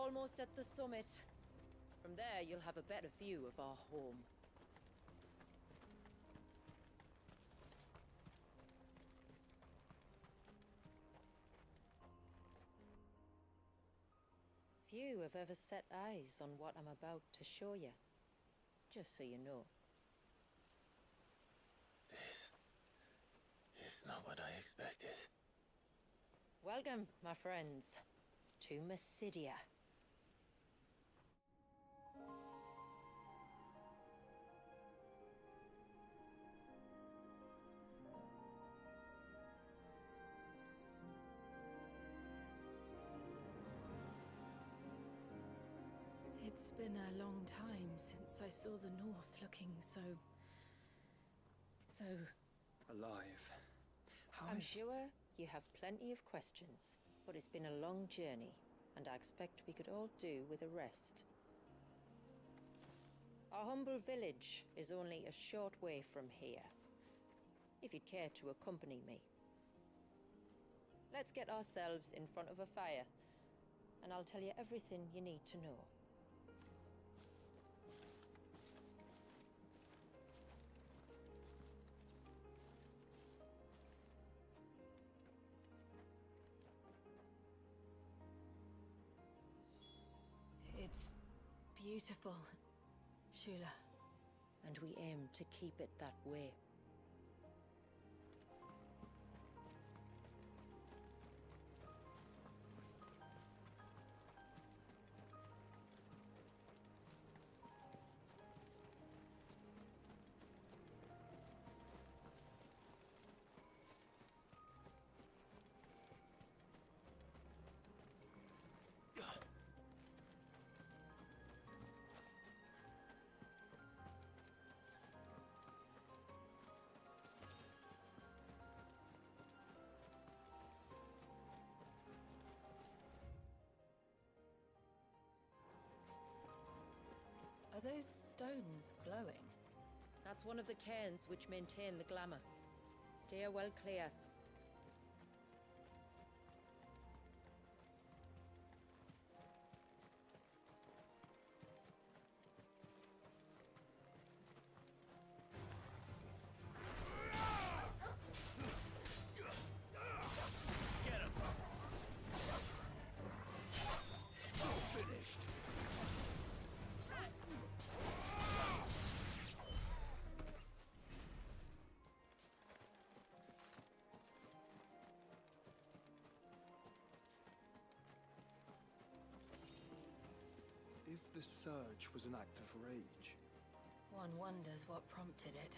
almost at the summit. From there, you'll have a better view of our home. Few have ever set eyes on what I'm about to show you. Just so you know. This is not what I expected. Welcome, my friends, to Mysidia. It's been a long time since I saw the North looking so Alive. I'm sure you have plenty of questions, but it's been a long journey, and I expect we could all do with a rest. Our humble village is only a short way from here, if you'd care to accompany me. Let's get ourselves in front of a fire, and I'll tell you everything you need to know. It's beautiful, Shula. And we aim to keep it that way. Are those stones glowing? That's one of the cairns which maintain the glamour. Steer well clear. If the surge was an act of rage, One wonders what prompted it.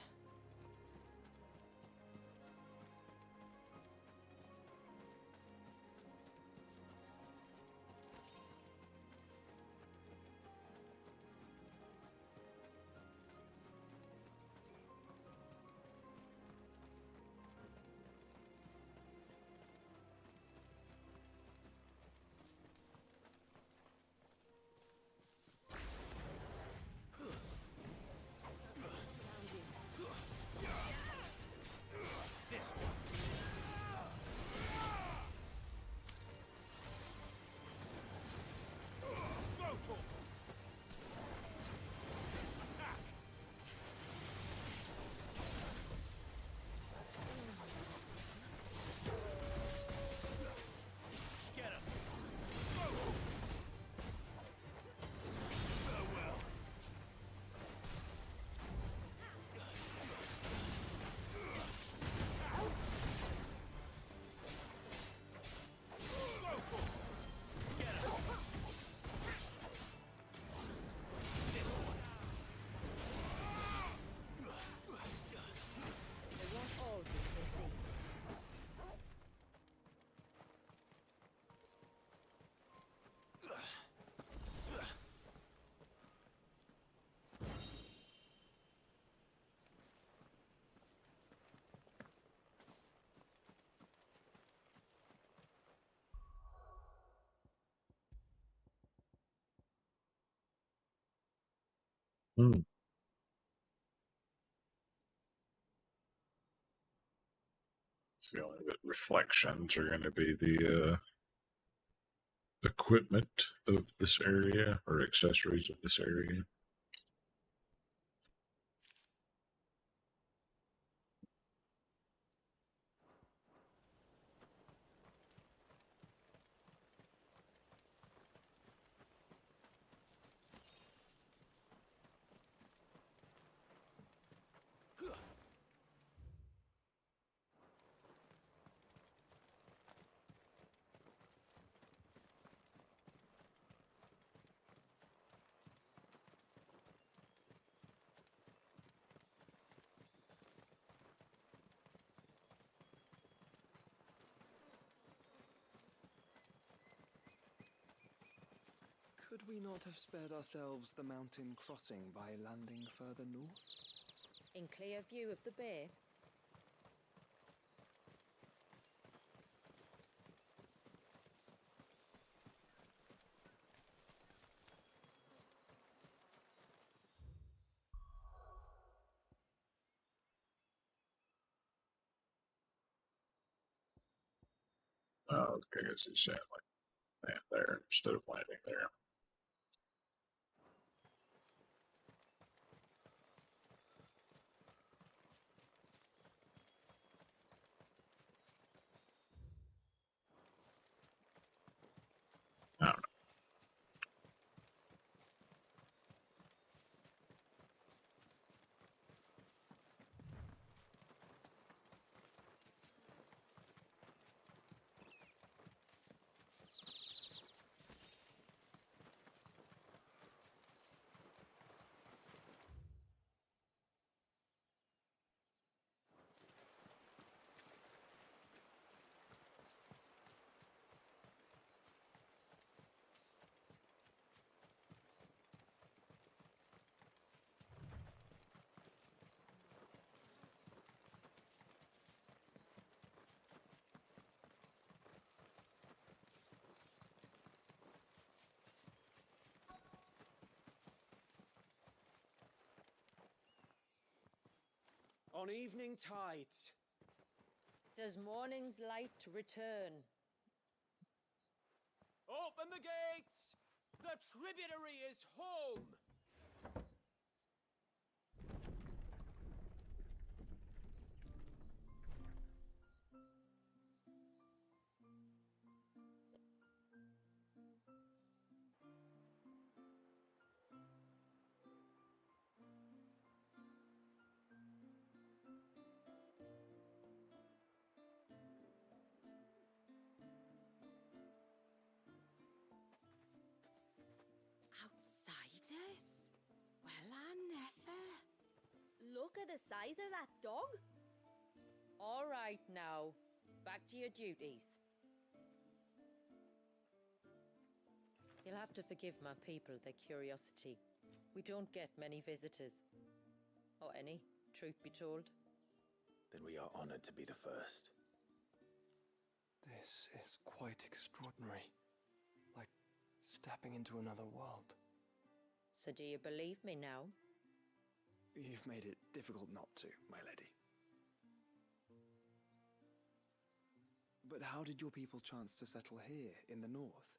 Hmm. Feeling that reflections are going to be the equipment of this area or accessories of this area. Could we not have spared ourselves the mountain crossing by landing further north? In clear view of the bay? Oh, okay, as you said, like land there instead of landing there. I don't know. On evening tides. Does morning's light return? Open the gates! The tributary is home! Outsiders? Well, I never. Look at the size of that dog. All right now, back to your duties. You'll have to forgive my people their curiosity. We don't get many visitors. Or any, truth be told. Then we are honored to be the first. This is quite extraordinary. Like stepping into another world. So do you believe me now? You've made it difficult not to, my lady. But how did your people chance to settle here in the north?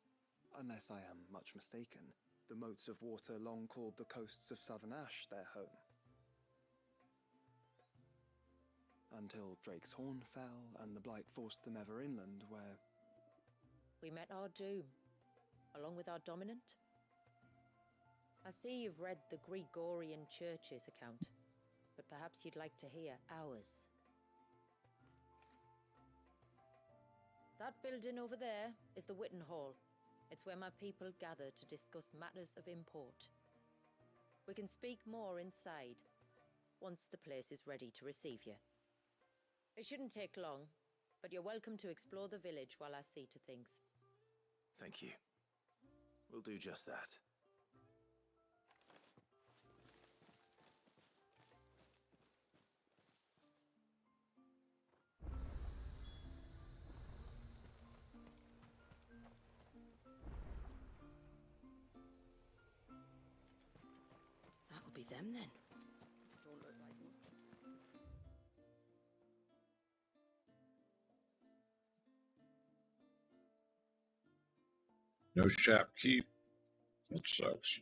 Unless I am much mistaken, the moats of water long called the coasts of southern Ash their home. Until Drake's Horn fell and the Blight forced them ever inland, where... We met our doom, along with our dominant. I see you've read the Gregorian Church's account, but perhaps you'd like to hear ours. That building over there is the Witten Hall. It's where my people gather to discuss matters of import. We can speak more inside, once the place is ready to receive you. It shouldn't take long, but you're welcome to explore the village while I see to things. Thank you. We'll do just that. That'll be them then. Don't look like much. No shop keep. That sucks.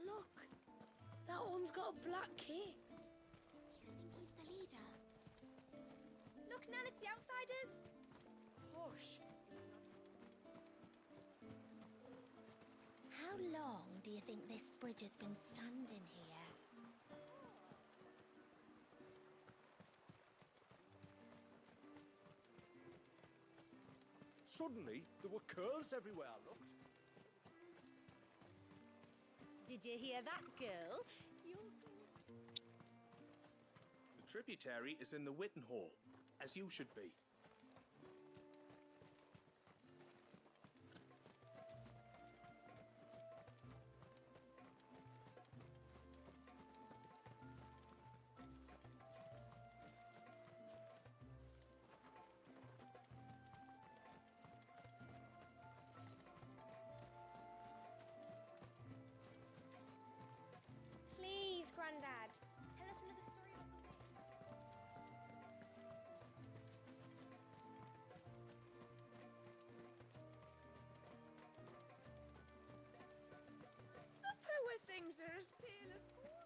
Look, that one's got a black key. Do you think he's the leader? Look, Nan, it's the outsiders. Hush. How long do you think this bridge has been standing here? Suddenly, there were curls everywhere I looked. Did you hear that, girl? The tributary is in the Witten Hall, as you should be. Please, Grandad, tell us another story about the witch. The poor things are as pale as horses.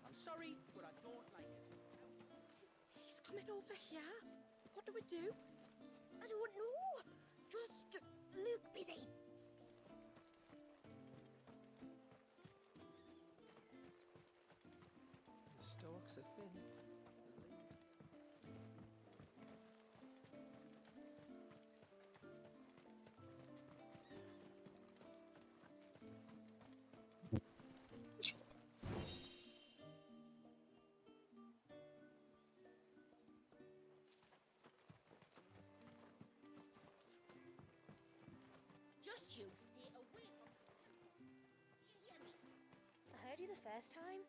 I'm sorry, but I don't like it. He's coming over here. What do we do? I don't know. Just look busy. The stalks are thin. Just you stay away from that temple. Do you hear me? I heard you the first time.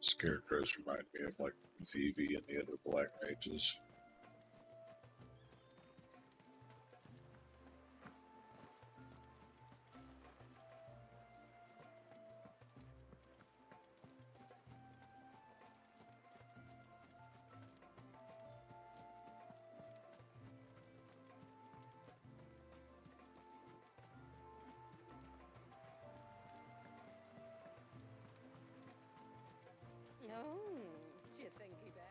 Scarecrows remind me of like Vivi and the other black mages. Oh, do you think he begs?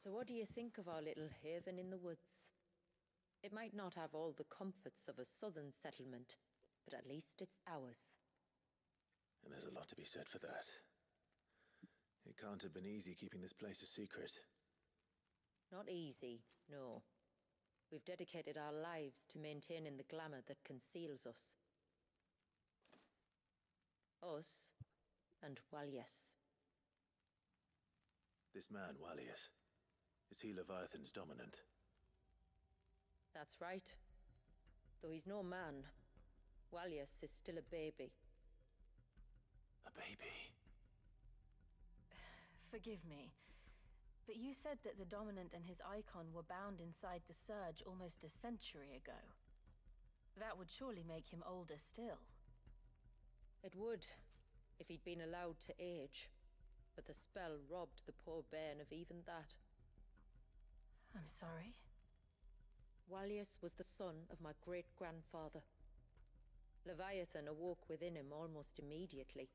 So what do you think of our little haven in the woods? It might not have all the comforts of a southern settlement, but at least it's ours. And there's a lot to be said for that. It can't have been easy keeping this place a secret. Not easy, no. We've dedicated our lives to maintaining the glamour that conceals us. Us and Walias. This man, Walias, is he Leviathan's dominant? That's right. Though he's no man, Walias is still a baby. A baby? Forgive me, but you said that the Dominant and his icon were bound inside the Surge almost a century ago. That would surely make him older still. It would, if he'd been allowed to age. But the spell robbed the poor bairn of even that. I'm sorry? Walias was the son of my great-grandfather. Leviathan awoke within him almost immediately.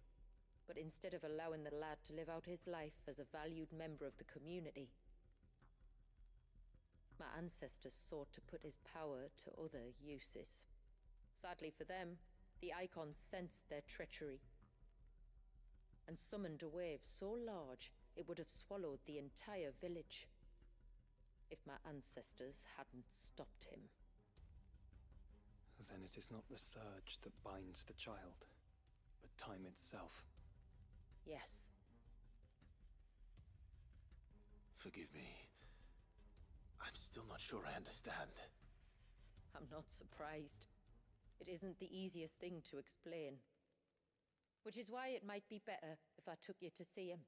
But instead of allowing the lad to live out his life as a valued member of the community, my ancestors sought to put his power to other uses. Sadly for them, the icons sensed their treachery and summoned a wave so large it would have swallowed the entire village. If my ancestors hadn't stopped him. Then it is not the surge that binds the child, but time itself. Yes. Forgive me. I'm still not sure I understand. I'm not surprised. It isn't the easiest thing to explain. Which is why it might be better if I took you to see him.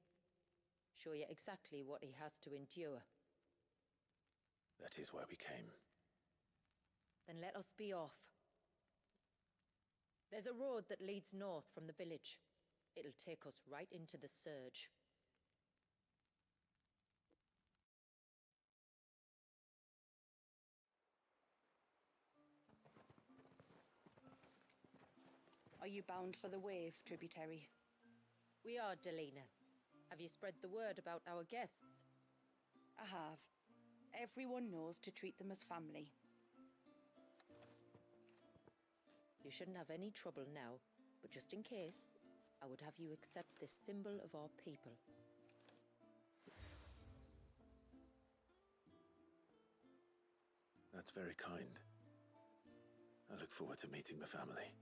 Show you exactly what he has to endure. That is why we came. Then let us be off. There's a road that leads north from the village. It'll take us right into the surge. Are you bound for the wave, tributary? We are, Delina. Have you spread the word about our guests? I have. Everyone knows to treat them as family. You shouldn't have any trouble now, but just in case, I would have you accept this symbol of our people. That's very kind. I look forward to meeting the family.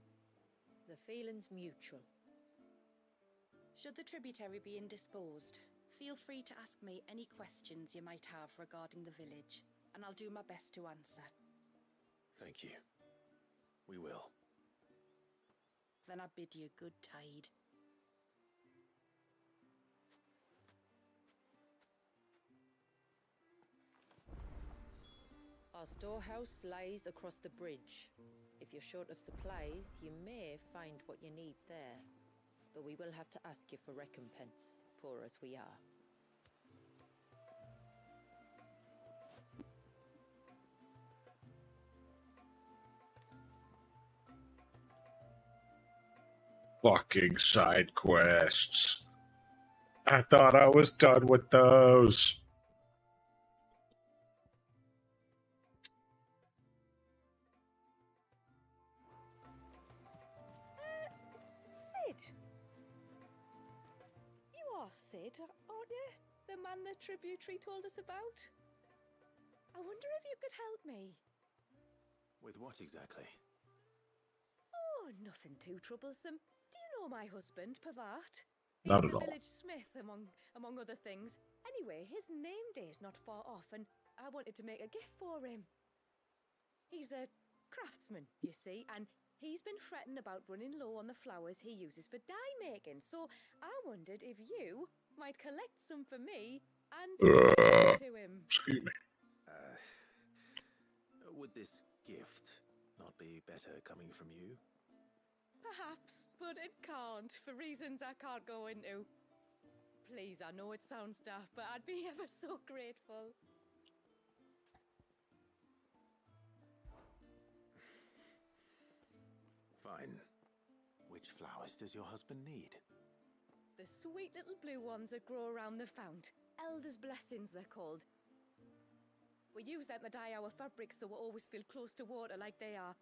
The feeling's mutual. Should the tributary be indisposed, feel free to ask me any questions you might have regarding the village, and I'll do my best to answer. Thank you. We will. Then I bid you good tide. Our storehouse lies across the bridge. If you're short of supplies, you may find what you need there. Though we will have to ask you for recompense, poor as we are. Fucking side quests. I thought I was done with those. Sid? You are Sid, aren't you? The man the tributary told us about? I wonder if you could help me. With what exactly? Oh, nothing too troublesome. Do you know my husband, Pavat? Not He's at the all. village smith, among other things. Anyway, his name day's not far off, and I wanted to make a gift for him. He's a craftsman, you see, and he's been fretting about running low on the flowers he uses for dye making. So I wondered if you might collect some for me and give to him. Excuse me. Would this gift not be better coming from you? Perhaps, but it can't, for reasons I can't go into. Please, I know it sounds daft, but I'd be ever so grateful. Fine. Which flowers does your husband need? The sweet little blue ones that grow around the fount. Elder's blessings, they're called. We use them to dye our fabrics so we always feel close to water like they are.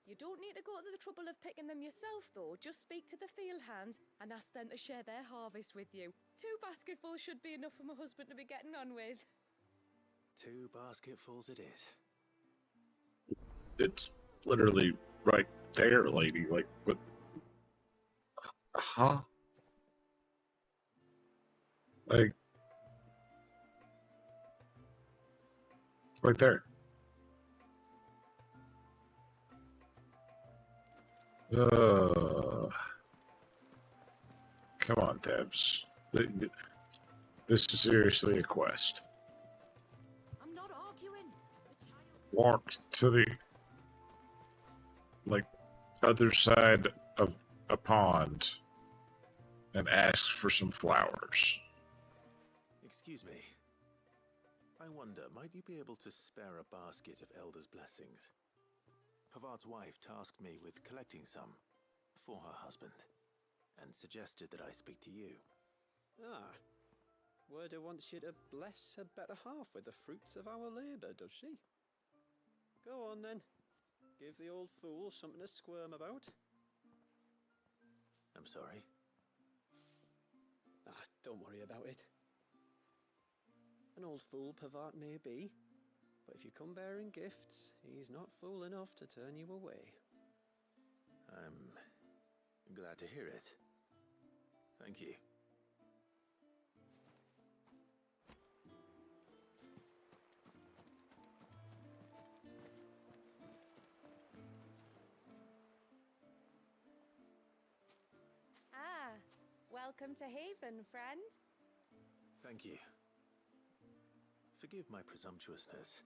You don't need to go to the trouble of picking them yourself, though. Just speak to the field hands and ask them to share their harvest with you. 2 basketfuls should be enough for my husband to be getting on with. 2 basketfuls it is. It's literally right there, lady. Like, what? Huh? Like, right there. Come on, Debs. This is seriously a quest. I'm not arguing. Walk to the, like, other side of a pond and ask for some flowers. Excuse me. I wonder, might you be able to spare a basket of Elder's blessings? Pavart's wife tasked me with collecting some for her husband, and suggested that I speak to you. Ah, Werder wants you to bless her better half with the fruits of our labour, does she? Go on then. Give the old fool something to squirm about. I'm sorry? Ah, don't worry about it. An old fool Pavart may be, but if you come bearing gifts, he's not fool enough to turn you away. I'm glad to hear it. Thank you. Ah, welcome to Haven, friend. Thank you. Forgive my presumptuousness,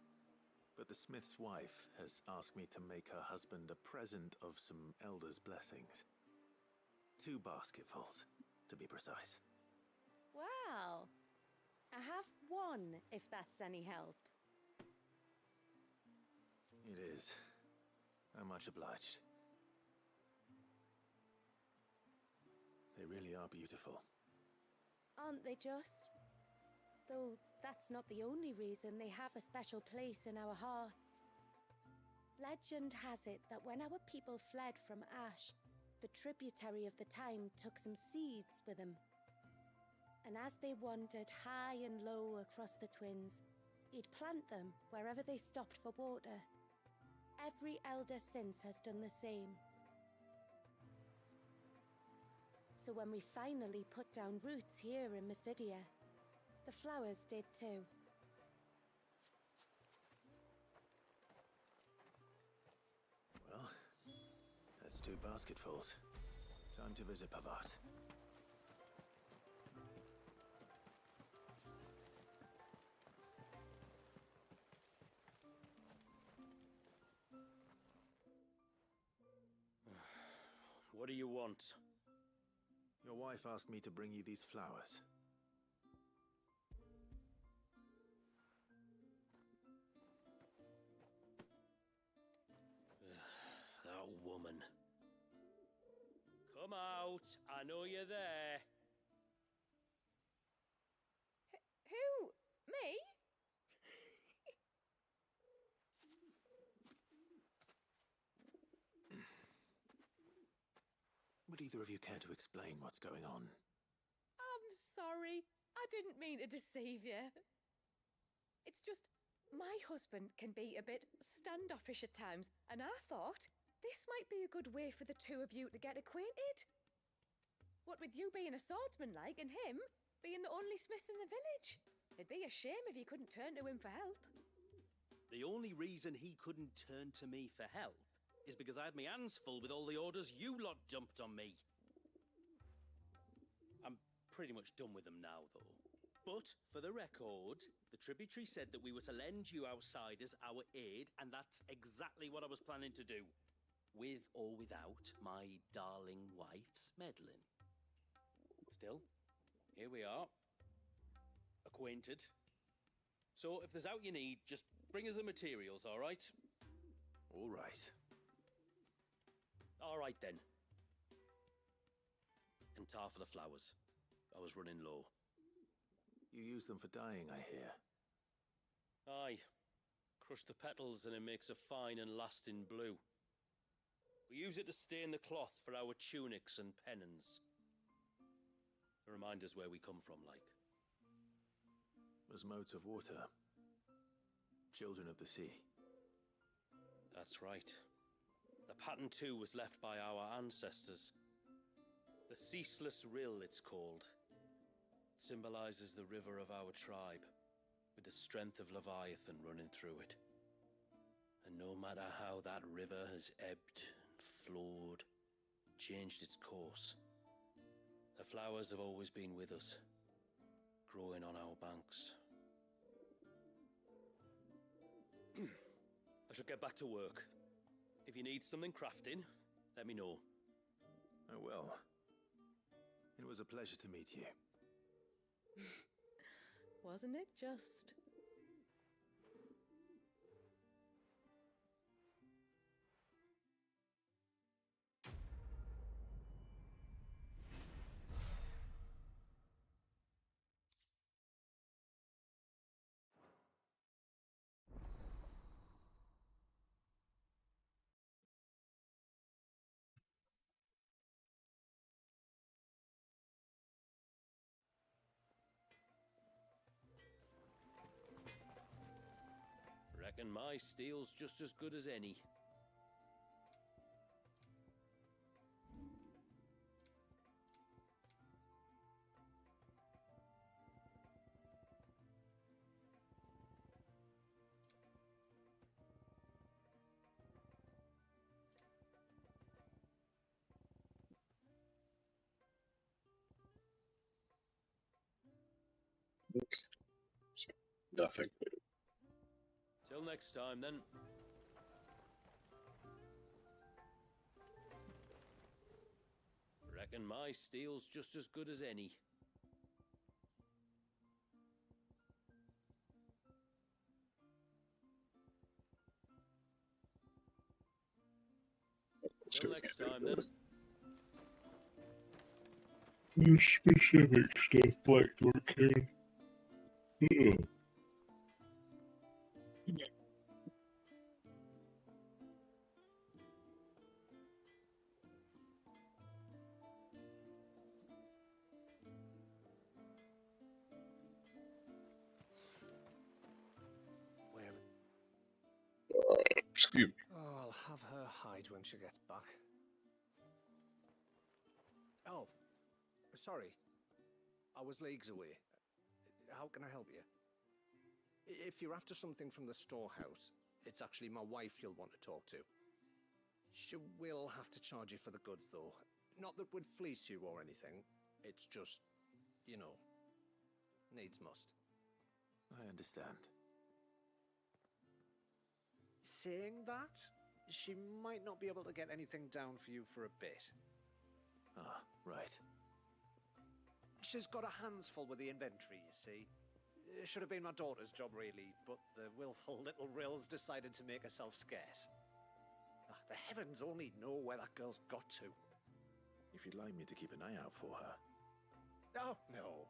but the smith's wife has asked me to make her husband a present of some elder's blessings. 2 basketfuls, to be precise. Well, I have one, if that's any help. It is. I'm much obliged. They really are beautiful. Aren't they just? Though that's not the only reason they have a special place in our hearts. Legend has it that when our people fled from Ash, the tributary of the time took some seeds with them. And as they wandered high and low across the Twins, he'd plant them wherever they stopped for water. Every elder since has done the same. So when we finally put down roots here in Mysidia, the flowers did too. Well, that's 2 basketfuls. Time to visit Pavart. What do you want? Your wife asked me to bring you these flowers. That woman. Come out. I know you're there. Who? Me? Would either of you care to explain what's going on? I'm sorry. I didn't mean to deceive you. It's just, my husband can be a bit standoffish at times, and I thought this might be a good way for the 2 of you to get acquainted. What with you being a swordsman like, and him being the only smith in the village. It'd be a shame if you couldn't turn to him for help. The only reason he couldn't turn to me for help is because I had my hands full with all the orders you lot dumped on me. I'm pretty much done with them now, though. But, for the record, the tributary said that we were to lend you outsiders our aid, and that's exactly what I was planning to do. With or without my darling wife's meddling. Still, here we are. Acquainted. So, if there's out you need, just bring us the materials, all right? All right. All right, then. And tar for the flowers. I was running low. You use them for dyeing, I hear. Aye. Crush the petals and it makes a fine and lasting blue. We use it to stain the cloth for our tunics and pennons. To remind us where we come from, like. As modes of water. Children of the sea. That's right. The pattern too was left by our ancestors. The Ceaseless Rill, it's called. It symbolizes the river of our tribe, with the strength of Leviathan running through it. And no matter how that river has ebbed and flowed, changed its course, the flowers have always been with us, growing on our banks. I should get back to work. If you need something crafting, let me know. Oh, well. It was a pleasure to meet you. Wasn't it just? Reckon my steel's just as good as any. Okay. So, nothing. Till next time, then. Reckon my steel's just as good as any. Till next time, then. The specific stuff Blackthorn can. Ugh. Where? Excuse me. Oh, I'll have her hide when she gets back. Oh, sorry. I was leagues away. How can I help you? If you're after something from the storehouse, it's actually my wife you'll want to talk to. She will have to charge you for the goods, though. Not that would fleece you or anything. It's just, you know, needs must. I understand. Saying that, she might not be able to get anything down for you for a bit. Ah, right. She's got her hands full with the inventory, you see. It should have been my daughter's job, really, but the willful little Rills decided to make herself scarce. Ah, the heavens only know where that girl's got to. If you'd like me to keep an eye out for her. Oh, no.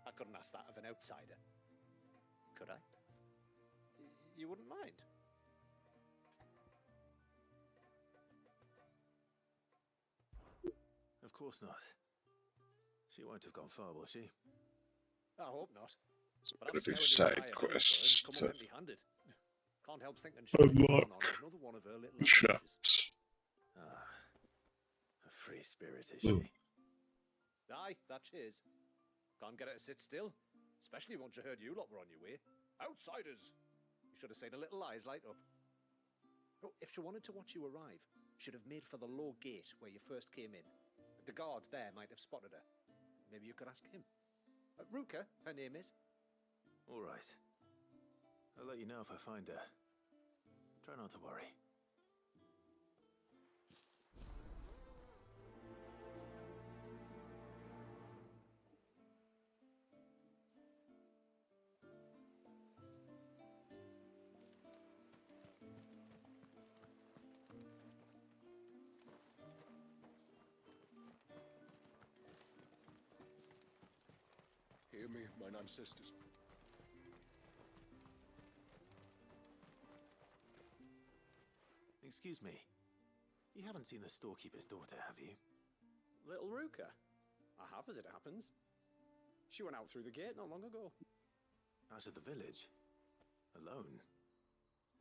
I couldn't ask that of an outsider. Could I? You wouldn't mind? Of course not. She won't have gone far, will she? I hope not. But Gotta do I've scoured side the entire quests come to up empty-handed. Can't help thinking she might be unlock on another one of her little the adventures. shops. Ah, a free spirit, is Hmm. she? Aye, that she is. Can't get her to sit still, especially once you heard you lot were on your way. Outsiders! You should have seen her little eyes light up. Oh, if she wanted to watch you arrive, she'd have made for the low gate where you first came in. The guard there might have spotted her. Maybe you could ask him. Ruka, her name is. All right. I'll let you know if I find her. Try not to worry. Hear me, mine ancestors. Excuse me. You haven't seen the storekeeper's daughter, have you? Little Ruka? I have, as it happens. She went out through the gate not long ago. Out of the village? Alone?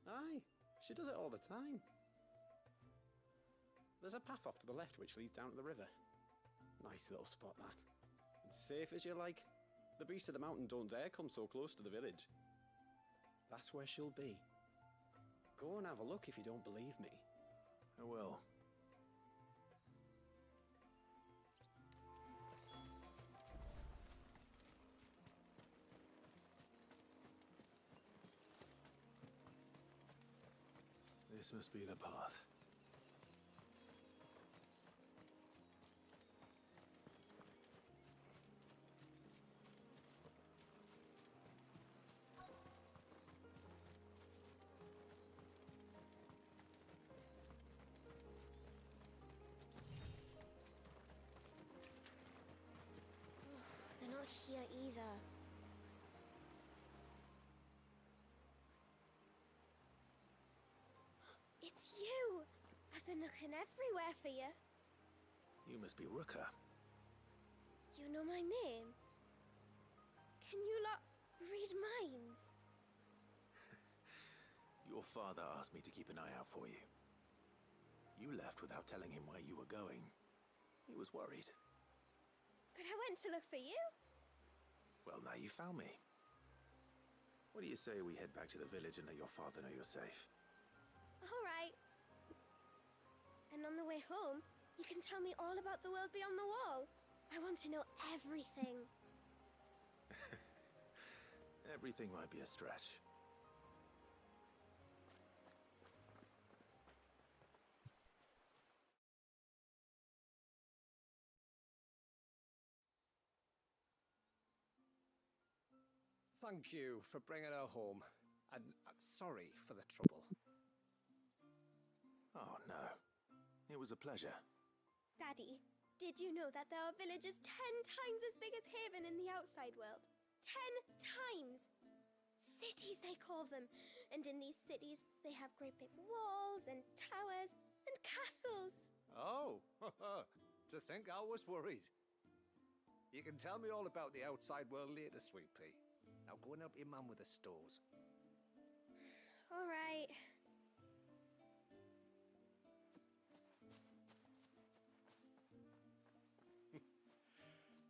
Aye, she does it all the time. There's a path off to the left which leads down to the river. Nice little spot, that. And safe as you like. The beasts of the mountain don't dare come so close to the village. That's where she'll be. Go and have a look if you don't believe me. I will. This must be the path. They're not here either. It's you! I've been looking everywhere for you. You must be Ruka. You know my name? Can you lot read minds? Your father asked me to keep an eye out for you. You left without telling him where you were going. He was worried. But I went to look for you. Well, now you found me. What do you say we head back to the village and let your father know you're safe? All right. And on the way home, you can tell me all about the world beyond the wall. I want to know everything. Everything might be a stretch. Thank you for bringing her home. And sorry for the trouble. Oh, no. It was a pleasure. Daddy, did you know that there are villages 10 times as big as Haven in the outside world? 10 times! Cities, they call them. And in these cities, they have great big walls and towers and castles. Oh, to think I was worried. You can tell me all about the outside world later, Sweet Pea. Now go and help your mum with the stores. All right.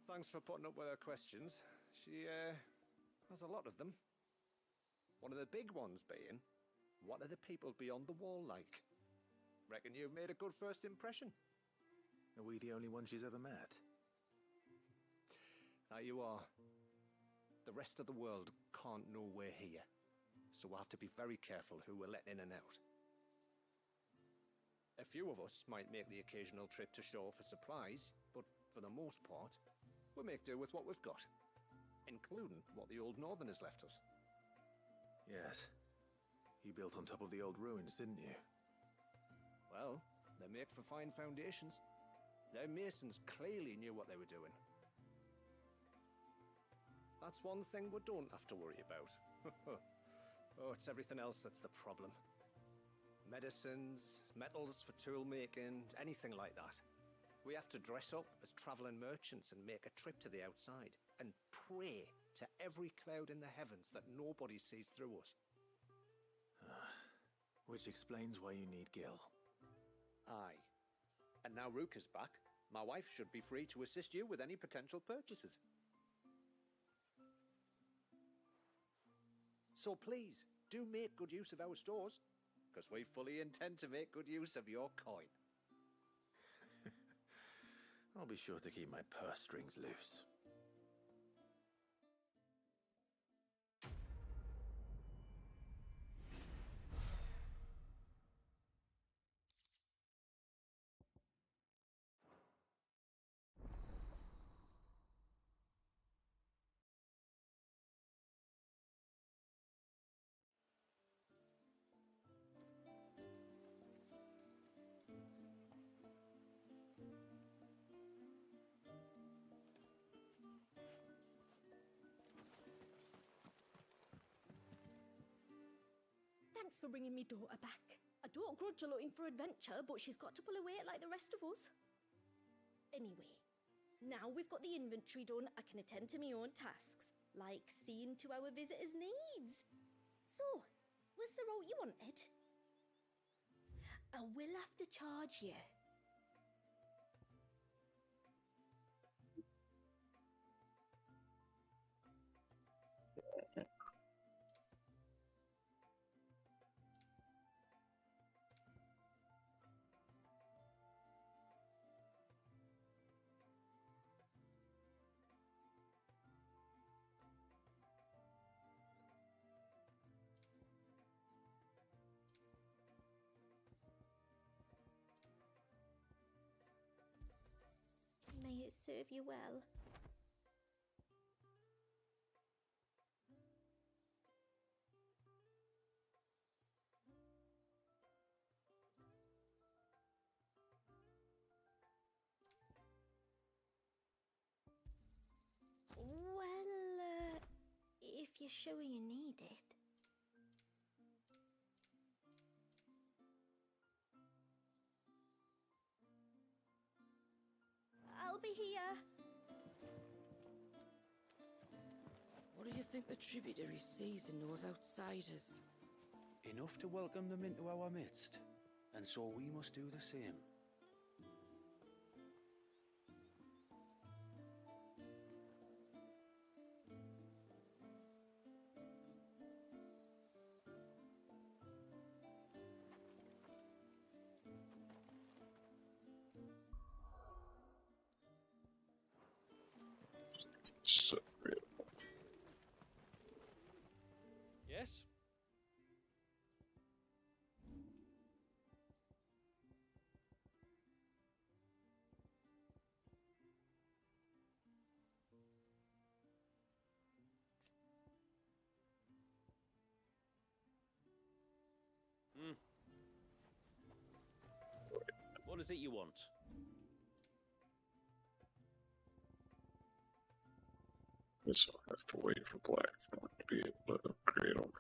Thanks for putting up with her questions. She, has a lot of them. One of the big ones being, what are the people beyond the wall like? Reckon you've made a good first impression. Are we the only ones she's ever met? Now you are. The rest of the world can't know we're here, so we'll have to be very careful who we're letting in and out. A few of us might make the occasional trip to shore for supplies, but for the most part, we'll make do with what we've got, including what the old Northerners left us. Yes. You built on top of the old ruins, didn't you? Well, they make for fine foundations. Their masons clearly knew what they were doing. That's one thing we don't have to worry about. Oh, it's everything else that's the problem. Medicines, metals for tool making, anything like that. We have to dress up as travelling merchants and make a trip to the outside and pray to every cloud in the heavens that nobody sees through us. Which explains why you need Gil. Aye. And now Rook is back, my wife should be free to assist you with any potential purchases. So please, do make good use of our stores, because we fully intend to make good use of your coin. I'll be sure to keep my purse strings loose. Thanks for bringing me daughter back. I don't grudge her looking for adventure, but she's got to pull her weight like the rest of us. Anyway, now we've got the inventory done, I can attend to my own tasks, like seeing to our visitors' needs. So, was the route you wanted? I will have to charge you. May it serve you well. Well, if you're sure you need it. I'll be here. What do you think the tributary sees in those outsiders? Enough to welcome them into our midst, and so we must do the same. So, Yes? Hmm. What is it you want? guess I'll have to wait for Blackthorn to be able to upgrade them.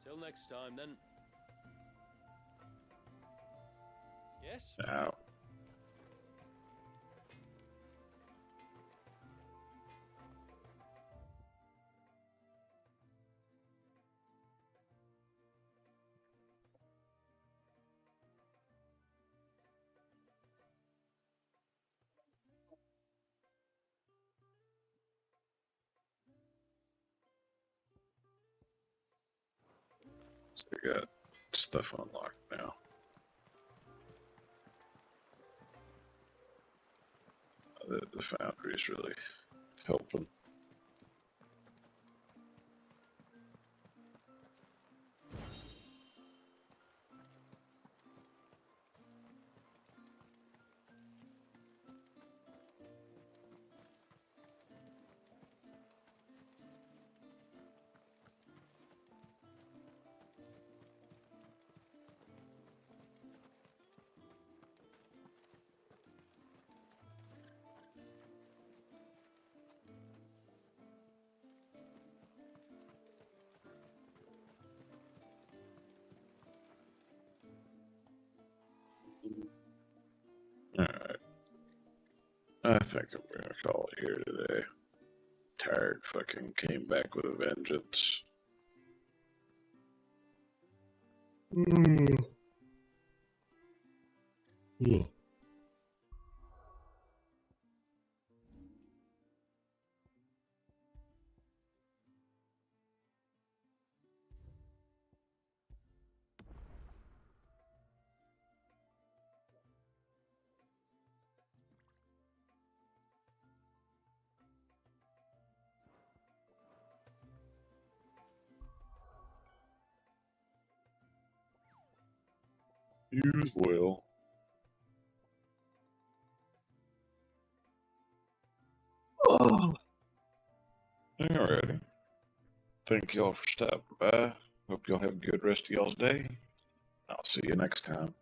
Till next time, then. Yes? Now. So we got stuff unlocked now. The foundry's really helping. Alright. I think I'm gonna call it here today. Tired fucking came back with a vengeance. Yeah. You as well. Oh. Alrighty. Thank y'all for stopping by. Hope y'all have a good rest of y'all's day. I'll see you next time.